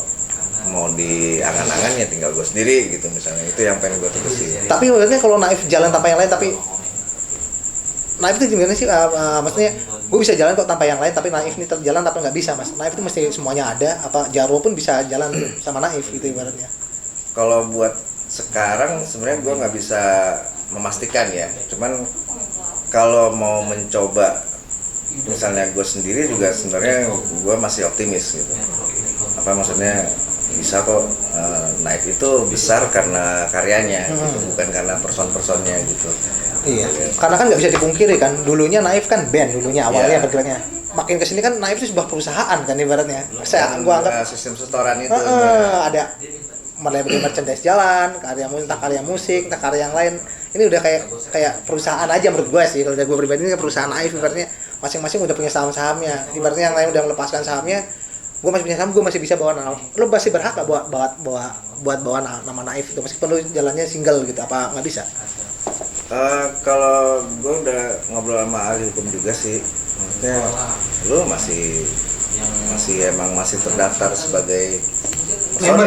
mau diangan-angan ya tinggal gue sendiri gitu misalnya, itu yang pengen gue terusin. Tapi maksudnya kalau Naif jalan tanpa yang lain, tapi Naif itu gimana sih? Maksudnya gue bisa jalan kok tanpa yang lain, tapi Naif ini terjalan tapi nggak bisa mas. Naif itu mesti semuanya ada. Apa Jarwo pun bisa jalan sama Naif gitu ibaratnya. Kalau buat sekarang sebenarnya gue nggak bisa memastikan ya. Cuman kalau mau mencoba, misalnya gue sendiri juga sebenarnya gue masih optimis gitu. Apa maksudnya bisa kok Naif itu besar karena karyanya, gitu, bukan karena person-personnya gitu. Iya. Karena kan nggak bisa dipungkiri kan. Dulunya Naif kan band dulunya awalnya Iya. bergeraknya. Makin kesini kan Naif itu sebuah perusahaan kan ibaratnya. Gua anggap Sistem setoran itu. ada mulai merchandise jalan, entah karya musik, entah karya yang lain. Ini udah kayak perusahaan aja menurut gue sih. Kalau dari gue pribadi ini perusahaan Naif ibaratnya masing-masing udah punya saham-sahamnya. Ibaratnya yang lain udah melepaskan sahamnya, gue masih punya saham, gue masih bisa bawa nama. Lo masih berhak gak buat bawa nama Naif itu meskipun lo jalannya single gitu, apa nggak bisa? Kalau gue udah ngobrol sama ahli hukum juga sih, maksudnya lu masih terdaftar sebagai Member.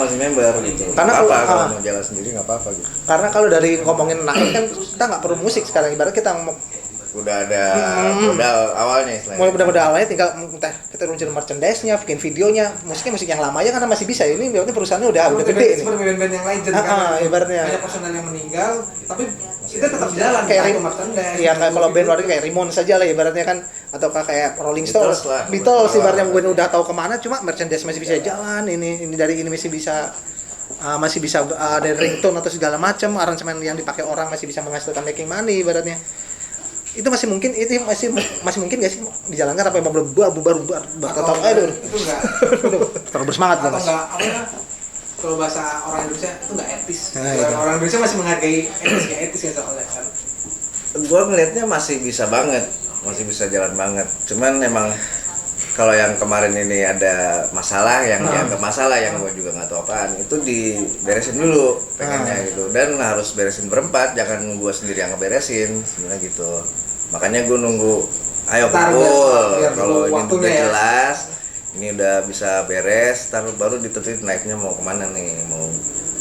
masih member gitu. Karena kalau mau jalan sendiri nggak apa-apa gitu. Karena kalau dari ngomongin Naif kan kita nggak perlu musik sekarang, ibarat kita Udah ada modal awalnya istilahnya. mulai modal awalnya tinggal kita luncur merchandise-nya, bikin videonya, musiknya musik yang lama aja karena masih bisa. Ini berarti perusahaannya udah gede nih. Seperti band-band yang legend kan. Ibaratnya. Banyak personel yang meninggal, tapi kita tetap jalan Kayak tanpa merchandise. Iya, kayak kalau band luar kayak Ramones saja lah ibaratnya kan, atau kayak Rolling Stones, Beatles ibaratnya gue udah tahu kemana, cuma merchandise masih bisa jalan. Ini dari ini masih bisa dari ringtone atau segala macam, aransemen yang dipakai orang masih bisa menghasilkan making money ibaratnya. Itu masih mungkin gak sih dijalankan, apa emang bubar total aduh itu enggak terlalu bersemangat atau Mas. enggak apa ya, kalau bahasa orang Indonesia itu enggak etis. Iya. Orang Indonesia masih menghargai etis ya soalnya kan. Gue ngelihatnya masih bisa banget, masih bisa jalan banget. Cuman emang kalau yang kemarin ini ada masalah yang dianggap masalah yang gue juga nggak tahu apaan, itu diberesin dulu pengennya gitu, dan harus beresin berempat, jangan gue sendiri yang ngeberesin sebenarnya gitu. Makanya gue nunggu, ayo kumpul, kalau ini udah jelas, ini udah bisa beres, ntar baru ditentuin naiknya mau kemana nih, mau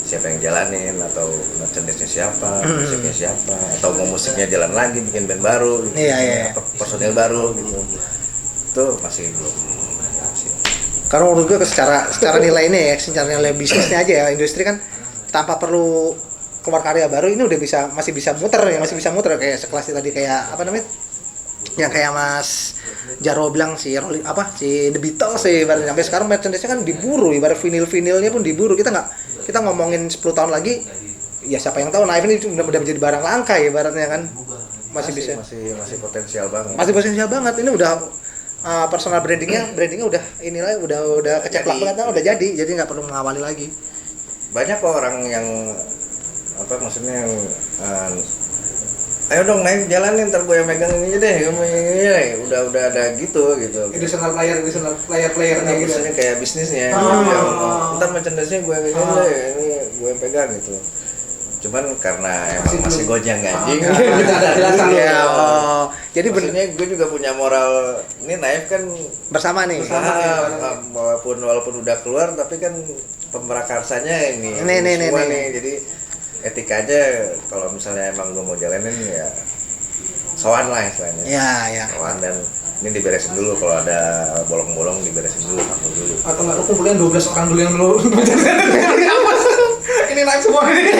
siapa yang jalanin, atau merchandise-nya siapa, musiknya siapa, atau mau musiknya jalan lagi bikin band baru gitu, atau personil baru gitu. Itu masih belum sih. Karena menurut gue secara nilainya ya, secara nilai bisnisnya aja ya, industri kan tanpa perlu keluar karya baru ini udah masih bisa muter kayak sekelas tadi kayak apa namanya, yang kayak Mas Jarwo bilang si The Beatles sih, ibaratnya sampai sekarang merchandise-nya kan diburu, ibarat vinilnya pun diburu. Kita ngomongin 10 tahun lagi ya siapa yang tahu Naif ini udah menjadi barang langka ya, ibaratnya kan masih potensial banget. Masih potensial banget. Ini udah personal brandingnya udah inilah udah keceplak banget, udah jadi nggak perlu mengawali lagi. Banyak kok orang yang maksudnya yang ayo dong naik jalanin, ntar gue yang megang ini deh, udah ada gitu. Additional player-playernya gitu. Maksudnya kayak bisnisnya, ntar merchandise-nya gue yang ini deh, ini gue yang pegang gitu. Cuman karena emang masih gojang anjing. Kita ada jelasan ya. Jadi maksudnya gue juga punya moral. Ini Naif kan bersama nih. Walaupun udah keluar, tapi kan pemrakarsanya ini semua nih. Jadi etika aja kalau misalnya emang gue mau jalanin ya sowan lah istilahnya. Iya. Sowan, dan ini diberesin dulu, kalau ada bolong-bolong diberesin dulu, takut dulu. Atau enggak, lu kumpulin 12 orang dulu yang dulu. Ini Naif semua ini.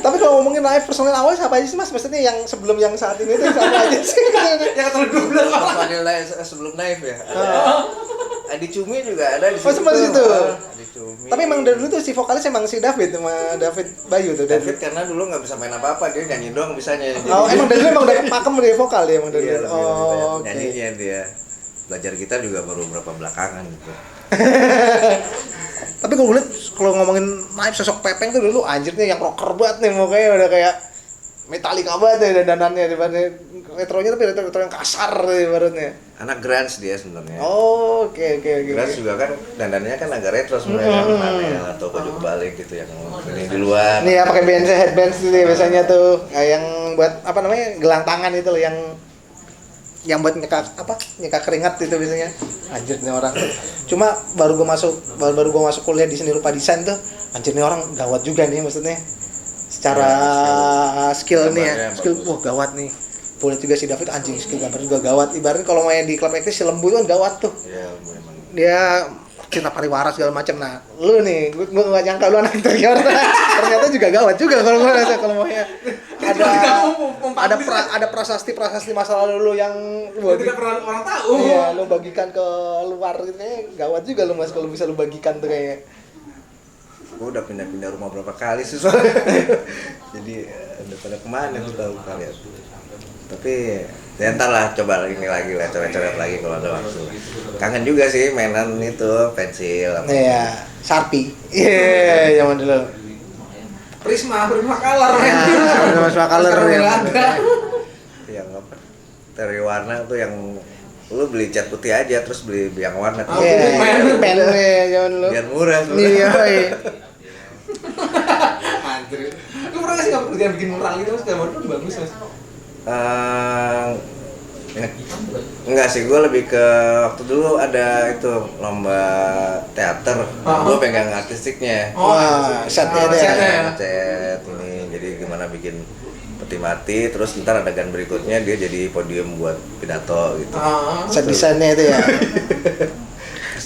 Tapi kalau ngomongin Naif personel awal siapa aja sih Mas? Maksudnya yang sebelum yang saat ini itu siapa aja sih? Yang terlalu 12 orang. Sebelum Naif ya. Adi Cumi juga ada di situ. Oh, sempat di situ. Adi Cumi. Tapi emang dari dulu tuh si vokalis emang si David sama David Bayu tuh. David karena dulu nggak bisa main apa-apa, dia nyanyi doang bisanya. Oh, emang dari dulu emang udah pakem dia vokal dia emang dari dulu. Oh, nyanyinya dia. Belajar gitar juga baru berapa belakangan gitu. Tapi kalau lihat kalau ngomongin Naif sosok Pepeng tuh dulu anjir nih yang rocker banget nih, mukanya udah kayak Metallica banget ya dandanannya, dibanding retronya, tapi retro yang kasar ibaratnya. Anak grunge dia sebenarnya. Oh, oke. Grunge juga kan dandannya kan agak retro sebenarnya, kan atau baju kebalik gitu yang ini di luar. Nih ya pakai headbands gitu ya biasanya tuh, yang buat apa namanya, gelang tangan itu loh, yang buat nyeka keringat itu biasanya. Anjir nih orang. Cuma baru gua masuk kuliah di seni rupa desain tuh, anjir nih orang gawat juga nih, maksudnya secara skill nih ya. Skill gawat nih. Boleh juga si David, anjing skill gambar juga gawat. Ibaratnya kalau main di klub aktif si Lembu itu kan gawat tuh. Iya, memang. Dia cinta pariwara segala macam. Nah, lu nih, gua enggak nyangka lu anak interior. Ternyata juga gawat juga kalau gua rasa, kalau maunya ada prasasti masa lalu lu yang tidak pernah orang tahu. Iya, lu bagikan ke luar gitu, kayaknya gawat juga lu Mas kalau bisa lu bagikan tuh kayaknya. Gue udah pindah-pindah rumah berapa kali sih soalnya. Jadi udah pada kemana tuh tahu kalian. Tapi ya ntar lah, coba ini lagi lah, coret-coret lagi kalau ada waktu. Kangen juga sih mainan itu, pensil. Iya, Sharpie. Iya, zaman dulu. Prisma color. Prisma color yang ada. Yang apa? Dari warna tuh yang lu beli cat putih aja terus beli yang warna tuh. Iya, pen zaman lu. Biar murah tuh. Iya. Anjir. Lu pernah nggak sih nggak kerjaan bikin mural gitu mas? Gambar tuh bagus mas. Enggak sih, gue lebih ke waktu dulu ada itu lomba teater, gue pegang artistiknya. Wah, setnya deh. Cet ini, jadi gimana bikin peti mati, terus ntar adegan berikutnya dia jadi podium buat pidato gitu. Set desainnya itu ya.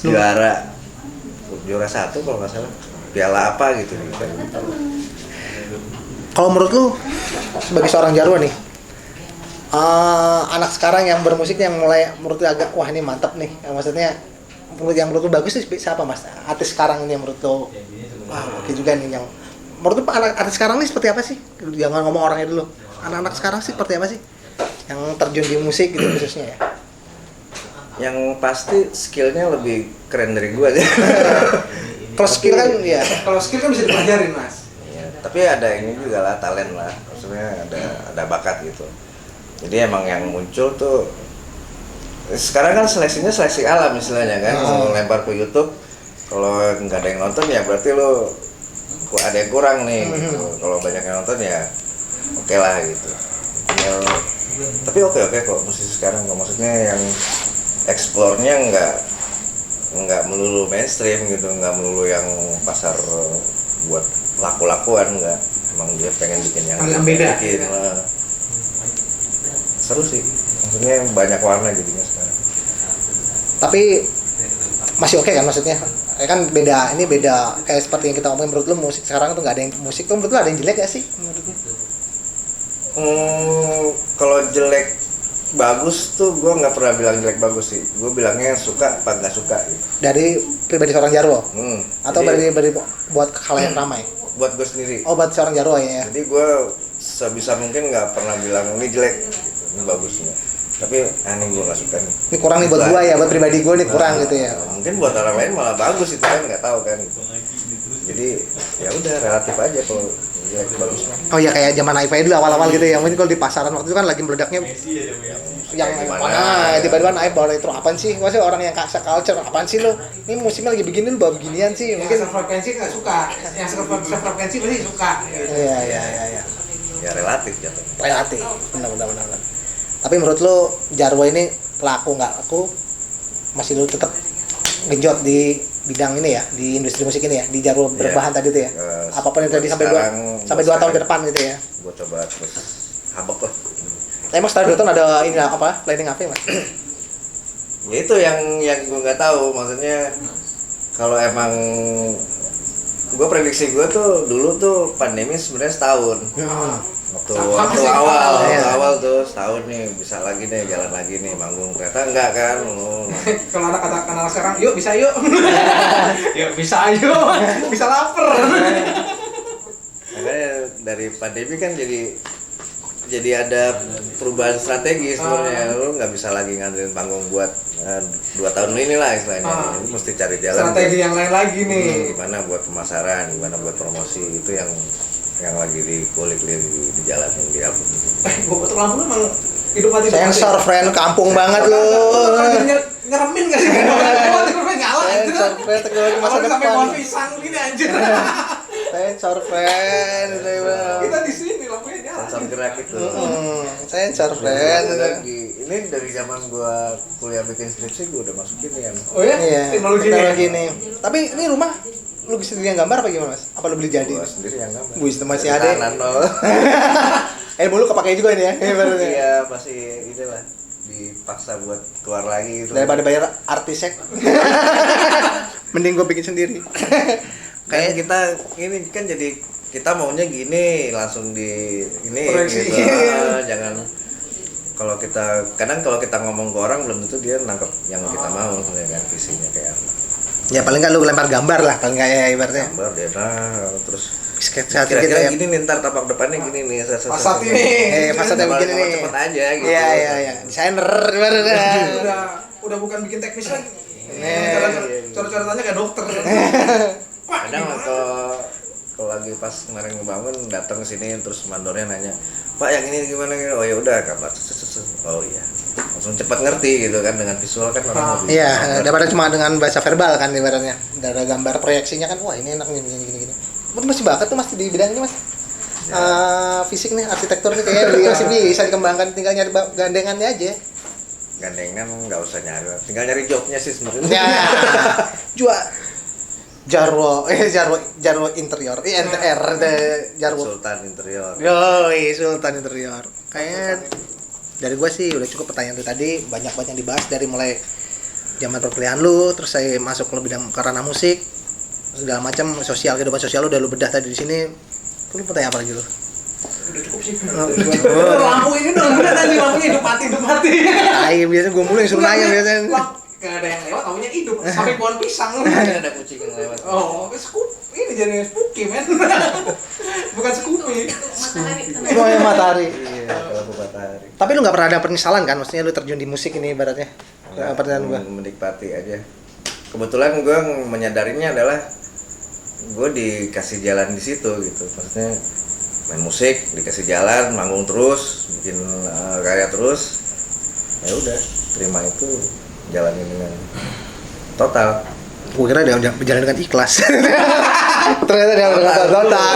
Juara 1 kalau nggak salah, piala apa gitu. Kalau menurut lu sebagai seorang Jarwo nih, anak sekarang yang bermusik yang mulai menurut lu agak wah ini mantap nih, yang maksudnya menurut lu bagus sih siapa mas? Artis sekarang ini yang menurut lu wah oke juga nih yang menurut lu anak artis sekarang nih seperti apa sih? Jangan ngomong orangnya dulu. Anak-anak sekarang sih seperti apa sih? Yang terjun di musik gitu khususnya ya. Yang pasti skillnya lebih keren dari gue aja. Kalau skill kan ya. Kalau skill kan bisa dipelajarin mas. Tapi ada ini juga lah, talent lah, maksudnya ada bakat gitu. Jadi emang yang muncul tuh sekarang kan seleksinya seleksi alam istilahnya kan. Kalau lempar ke YouTube, kalau nggak ada yang nonton ya berarti lo ada yang kurang nih gitu. Kalau banyak yang nonton ya oke lah gitu. Ya, tapi oke kok musisi sekarang kok, maksudnya yang explore-nya nggak melulu mainstream gitu, nggak melulu yang pasar buat laku-lakuan, nggak, emang dia pengen bikin yang beda. Seru sih, maksudnya banyak warna jadinya sekarang. Tapi masih oke kan maksudnya? Ya kan beda, ini beda kayak seperti yang kita ngomongin. Menurut lu musik sekarang tuh nggak ada yang musik tuh menurut lu ada yang jelek gak sih menurut lu? Kalau jelek bagus tuh gue nggak pernah bilang jelek bagus sih, gue bilangnya suka apa nggak suka gitu. Dari pribadi seorang Jarwo? Atau jadi, dari buat khalayak ramai? buat gue sendiri. Oh buat seorang Jarwo ya? Jadi gue sebisa mungkin nggak pernah bilang ini jelek gitu, ini bagusnya. Tapi ini gue nggak suka nih. Ini kurang nih buat gue ya, buat pribadi gue nih kurang gitu ya. Mungkin buat orang lain malah bagus itu kan, nggak tahu kan. Gitu. Jadi ya udah relatif aja kalau jelek bagus. Oh ya kayak zaman iPhone dulu awal-awal gitu ya. Mungkin kalau di pasaran waktu itu kan lagi meledaknya yang mana tiba-tiba naik bawa itu apaan sih? Maksudnya orang yang kasar culture apaan sih lo? Ini musimnya lagi begini lo bawa beginian sih. Mungkin Mungkin frekuensi nggak suka, yang frekuensi pasti suka. Iya. Ya relatif jatuh. Relatif, benar. Tapi menurut lo Jarwo ini laku nggak laku? Masih lo tetap genjot di bidang ini ya, di industri musik ini ya, di Jarwo berbahan tadi tuh ya. Apapun yang tadi sampai 2 tahun ke depan gitu ya. Gue coba terus habek lah. Emang setelah 2 tahun ada ini apa? Planning apa ya mas? Ya itu yang gue nggak tahu, maksudnya kalau emang gue prediksi gue tuh dulu tuh pandemi sebenarnya setahun. Waktu awal tuh setahun nih bisa lagi nih jalan lagi nih manggung, ternyata enggak kan. Kalau anak sekarang yuk bisa yuk. Yuk bisa lapar. Makanya dari pandemi kan jadi ada perubahan strategi sebenarnya. Lu nggak bisa lagi ngandelin panggung buat 2 tahun ini lah istilahnya. Lu mesti cari jalan strategi yang lain lagi nih. Gimana buat pemasaran, gimana buat promosi, itu yang lagi dikulik di jalan di album. Gua betul lampu emang hidup mati. Sensor friend kampung banget lo. Ngeremin nggak sih? Gua nyala. Sensor friend teknologi masa depan. Sampai mau pisang gini anjir. Sensor friend itu ya. Kita di sini lampunya nyala. Sensor gerak itu. Sensor friend. Ini dari zaman gua kuliah bikin skripsi gua udah masukin kan. Oh ya? Iya. Teknologi ini. Tapi ini rumah lu sendiri yang gambar apa gimana mas? Apa lu beli jadi? Gua sendiri yang gambar. Buis masih ada. Mulu kepake juga ini ya. Iya pasti inilah dipaksa buat keluar lagi gitu. Daripada bayar artisek. Mending gue bikin sendiri. Kayak kita ini kan jadi kita maunya gini langsung di ini proyeksi. gitu. Jangan kalau kita ngomong ke orang belum tentu dia nangkep yang kita mau sebenarnya kan visinya kayak apa. Ya paling kan lu lempar gambar lah paling kayak ya ibaratnya. Gambar dia terus sketsa kira-kira ya. gini nih ntar tapak depannya gini nih. Fasad ini. Fasad yang begini nih. Cepet aja gitu. Iya. Desainer ibaratnya. Udah bukan bikin teknis lagi. Nih. Coret-coretannya kayak dokter. Kadang kalau lagi pas kemarin ngebangun datang ke sini terus mandornya nanya, "Pak, yang ini gimana?" "Oh ya udah, gambar." "Oh iya." langsung cepat ngerti gitu kan, dengan visual kan orang lebih Iya, cepat daripada ngerti. cuma dengan bahasa verbal kan ibaratnya. Dari gambar proyeksinya kan, wah ini enak nih gini. Lu masih bakat tuh Mas di bidang ini Mas. Fisik nih, arsitektur nih kayaknya masih bisa dikembangkan, tinggal nyari gandengannya aja. Gandengan nggak usah nyari, tinggal nyari jobnya sih sebenarnya. Ya, Jarwo interior, NTR, Jarwo. Sultan interior. Yoi, Sultan interior. Kayaknya dari gua sih udah cukup pertanyaan itu tadi, banyak yang dibahas dari mulai zaman perkuliahan lu, terus saya masuk ke bidang karena musik, segala macam sosial, kehidupan sosial lu udah lu bedah tadi di sini. Lu pertanyaan apa lagi lu? Udah cukup sih. Lampu ini udah tadi lampunya hidup mati. Biasanya gua mulu yang suruh nanya biasanya. Gak ada yang lewat, lampunya hidup sampai pohon pisang. Ini ada kucing yang lewat. Oh, ini jadi spooky men. Bukan Scoopy. Matahari tenang. Oh, yang matahari. Iya, kalau matahari. Tapi lu nggak pernah ada penyesalan kan? Maksudnya lu terjun di musik ini ibaratnya. Pertanyaan gua. Menikmati aja. Kebetulan gue menyadarinya adalah gue dikasih jalan di situ gitu. Maksudnya main musik, dikasih jalan, manggung terus, bikin karya terus. Ya udah, terima itu, jalanin dengan total. Gue kira dia berjalan dengan ikhlas. Ternyata dia total.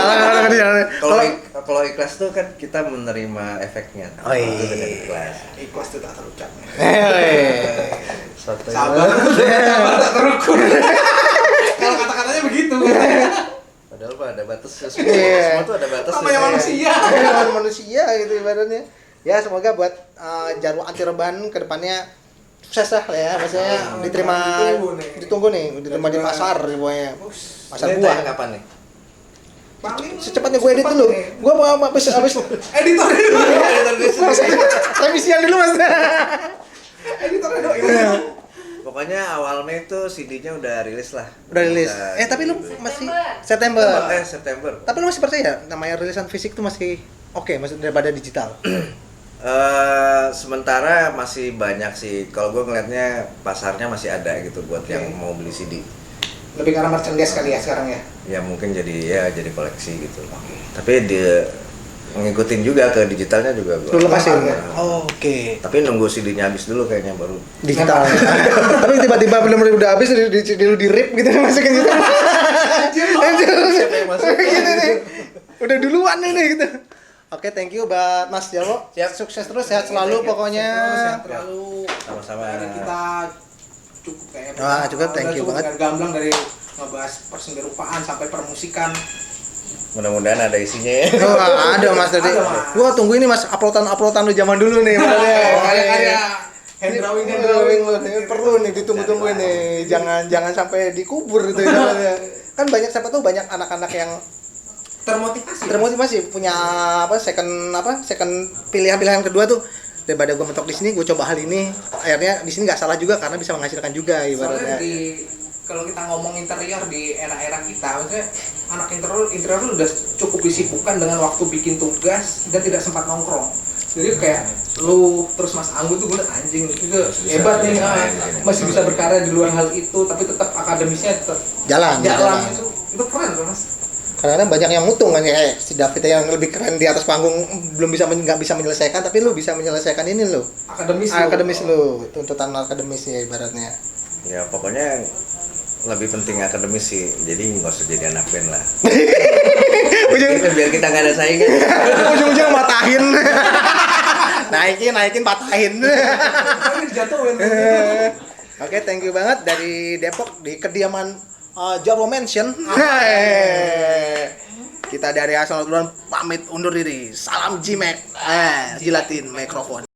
Kalau ikhlas tuh kan kita menerima efeknya. Oh iya. Itu dengan ikhlas. Ikhlas tuh tak terucap. Sotoy Sabar tak terukur. Kalau kata-katanya begitu. Padahal mah ada batasnya Iya. semua tuh ada batasnya. Namanya manusia. Manusia gitu ibaratnya. Ya semoga buat Jarwo Anti Reban kedepannya sukses lah ya, maksudnya diterima, ditunggu nih, diterima di pasar pokoknya. Pasar buah. Kapan nih? Paling Secepatnya gue edit dulu. Gue mau habis editor dulu. revisian dulu Mas. Editornya dong. Pokoknya awal Mei tuh CD-nya udah rilis lah. Udah rilis. Bisa Tapi lu di- masih September. September. Tapi lu masih percaya namanya rilisan fisik tuh masih oke, maksudnya daripada digital. Sementara masih banyak sih. Kalau gue ngeliatnya pasarnya masih ada gitu buat yang mau beli CD. Lebih karena merchandise kali ya sekarang ya. Ya mungkin jadi koleksi gitu. Tapi dia ngikutin juga ke digitalnya juga gue. Lu lepasin. Ya. Oke. Tapi nunggu CD-nya habis dulu kayaknya baru. Digital. Tapi tiba-tiba belum udah habis lu di rip gitu masukin gitu. Siapa yang masuk? Gitu nih. Udah duluan nih gitu. Oke, thank you buat Mas Jarwo. Siap. Sukses terus, sehat selalu pokoknya. Terlalu Sama-sama. dari kita cukup kayaknya. Wah, cukup, thank you Cukup banget. dengan gamblang dari ngebahas persendirupaan sampai permusikan. Mudah-mudahan ada isinya ya. Oh, ada Mas tadi. Ada, Mas. Gua tunggu ini Mas, uploadan lu zaman dulu nih. Karya-karya hand drawing lu nih perlu nih ditunggu-tunggu nih. Jangan sampai dikubur itu ya. Kan banyak, siapa tuh banyak anak-anak yang termotivasi punya second pilihan kedua tuh, daripada gue mentok di sini gue coba hal ini, akhirnya di sini nggak salah juga karena bisa menghasilkan juga Soalnya ibaratnya. kalau kita ngomong interior di era-era kita, maksudnya anak interior tuh udah cukup disibukkan dengan waktu bikin tugas dan tidak sempat nongkrong. Jadi kayak lu terus Mas Anggun tuh gue liat anjing itu hebat nih, masih bisa berkarya di luar hal itu tapi tetap akademisnya tetap Jalan. itu keren tuh Mas. Karena banyak yang mutung kan ya, si David yang lebih keren di atas panggung belum nggak bisa menyelesaikan, tapi lu bisa menyelesaikan ini lu. Akademis lu, tuntutan akademis ya ibaratnya. Ya pokoknya lebih penting akademis sih. Jadi nggak usah jadi anak band lah. Biar kita nggak ada saingan. Ujung-ujung matahin. naikin patahin. Jatuhin. Oke, thank you banget dari Depok di kediaman Jarwo Mansion. Kita dari Asal Duluan pamit undur diri. Salam Jimek. Jilatin mikrofon.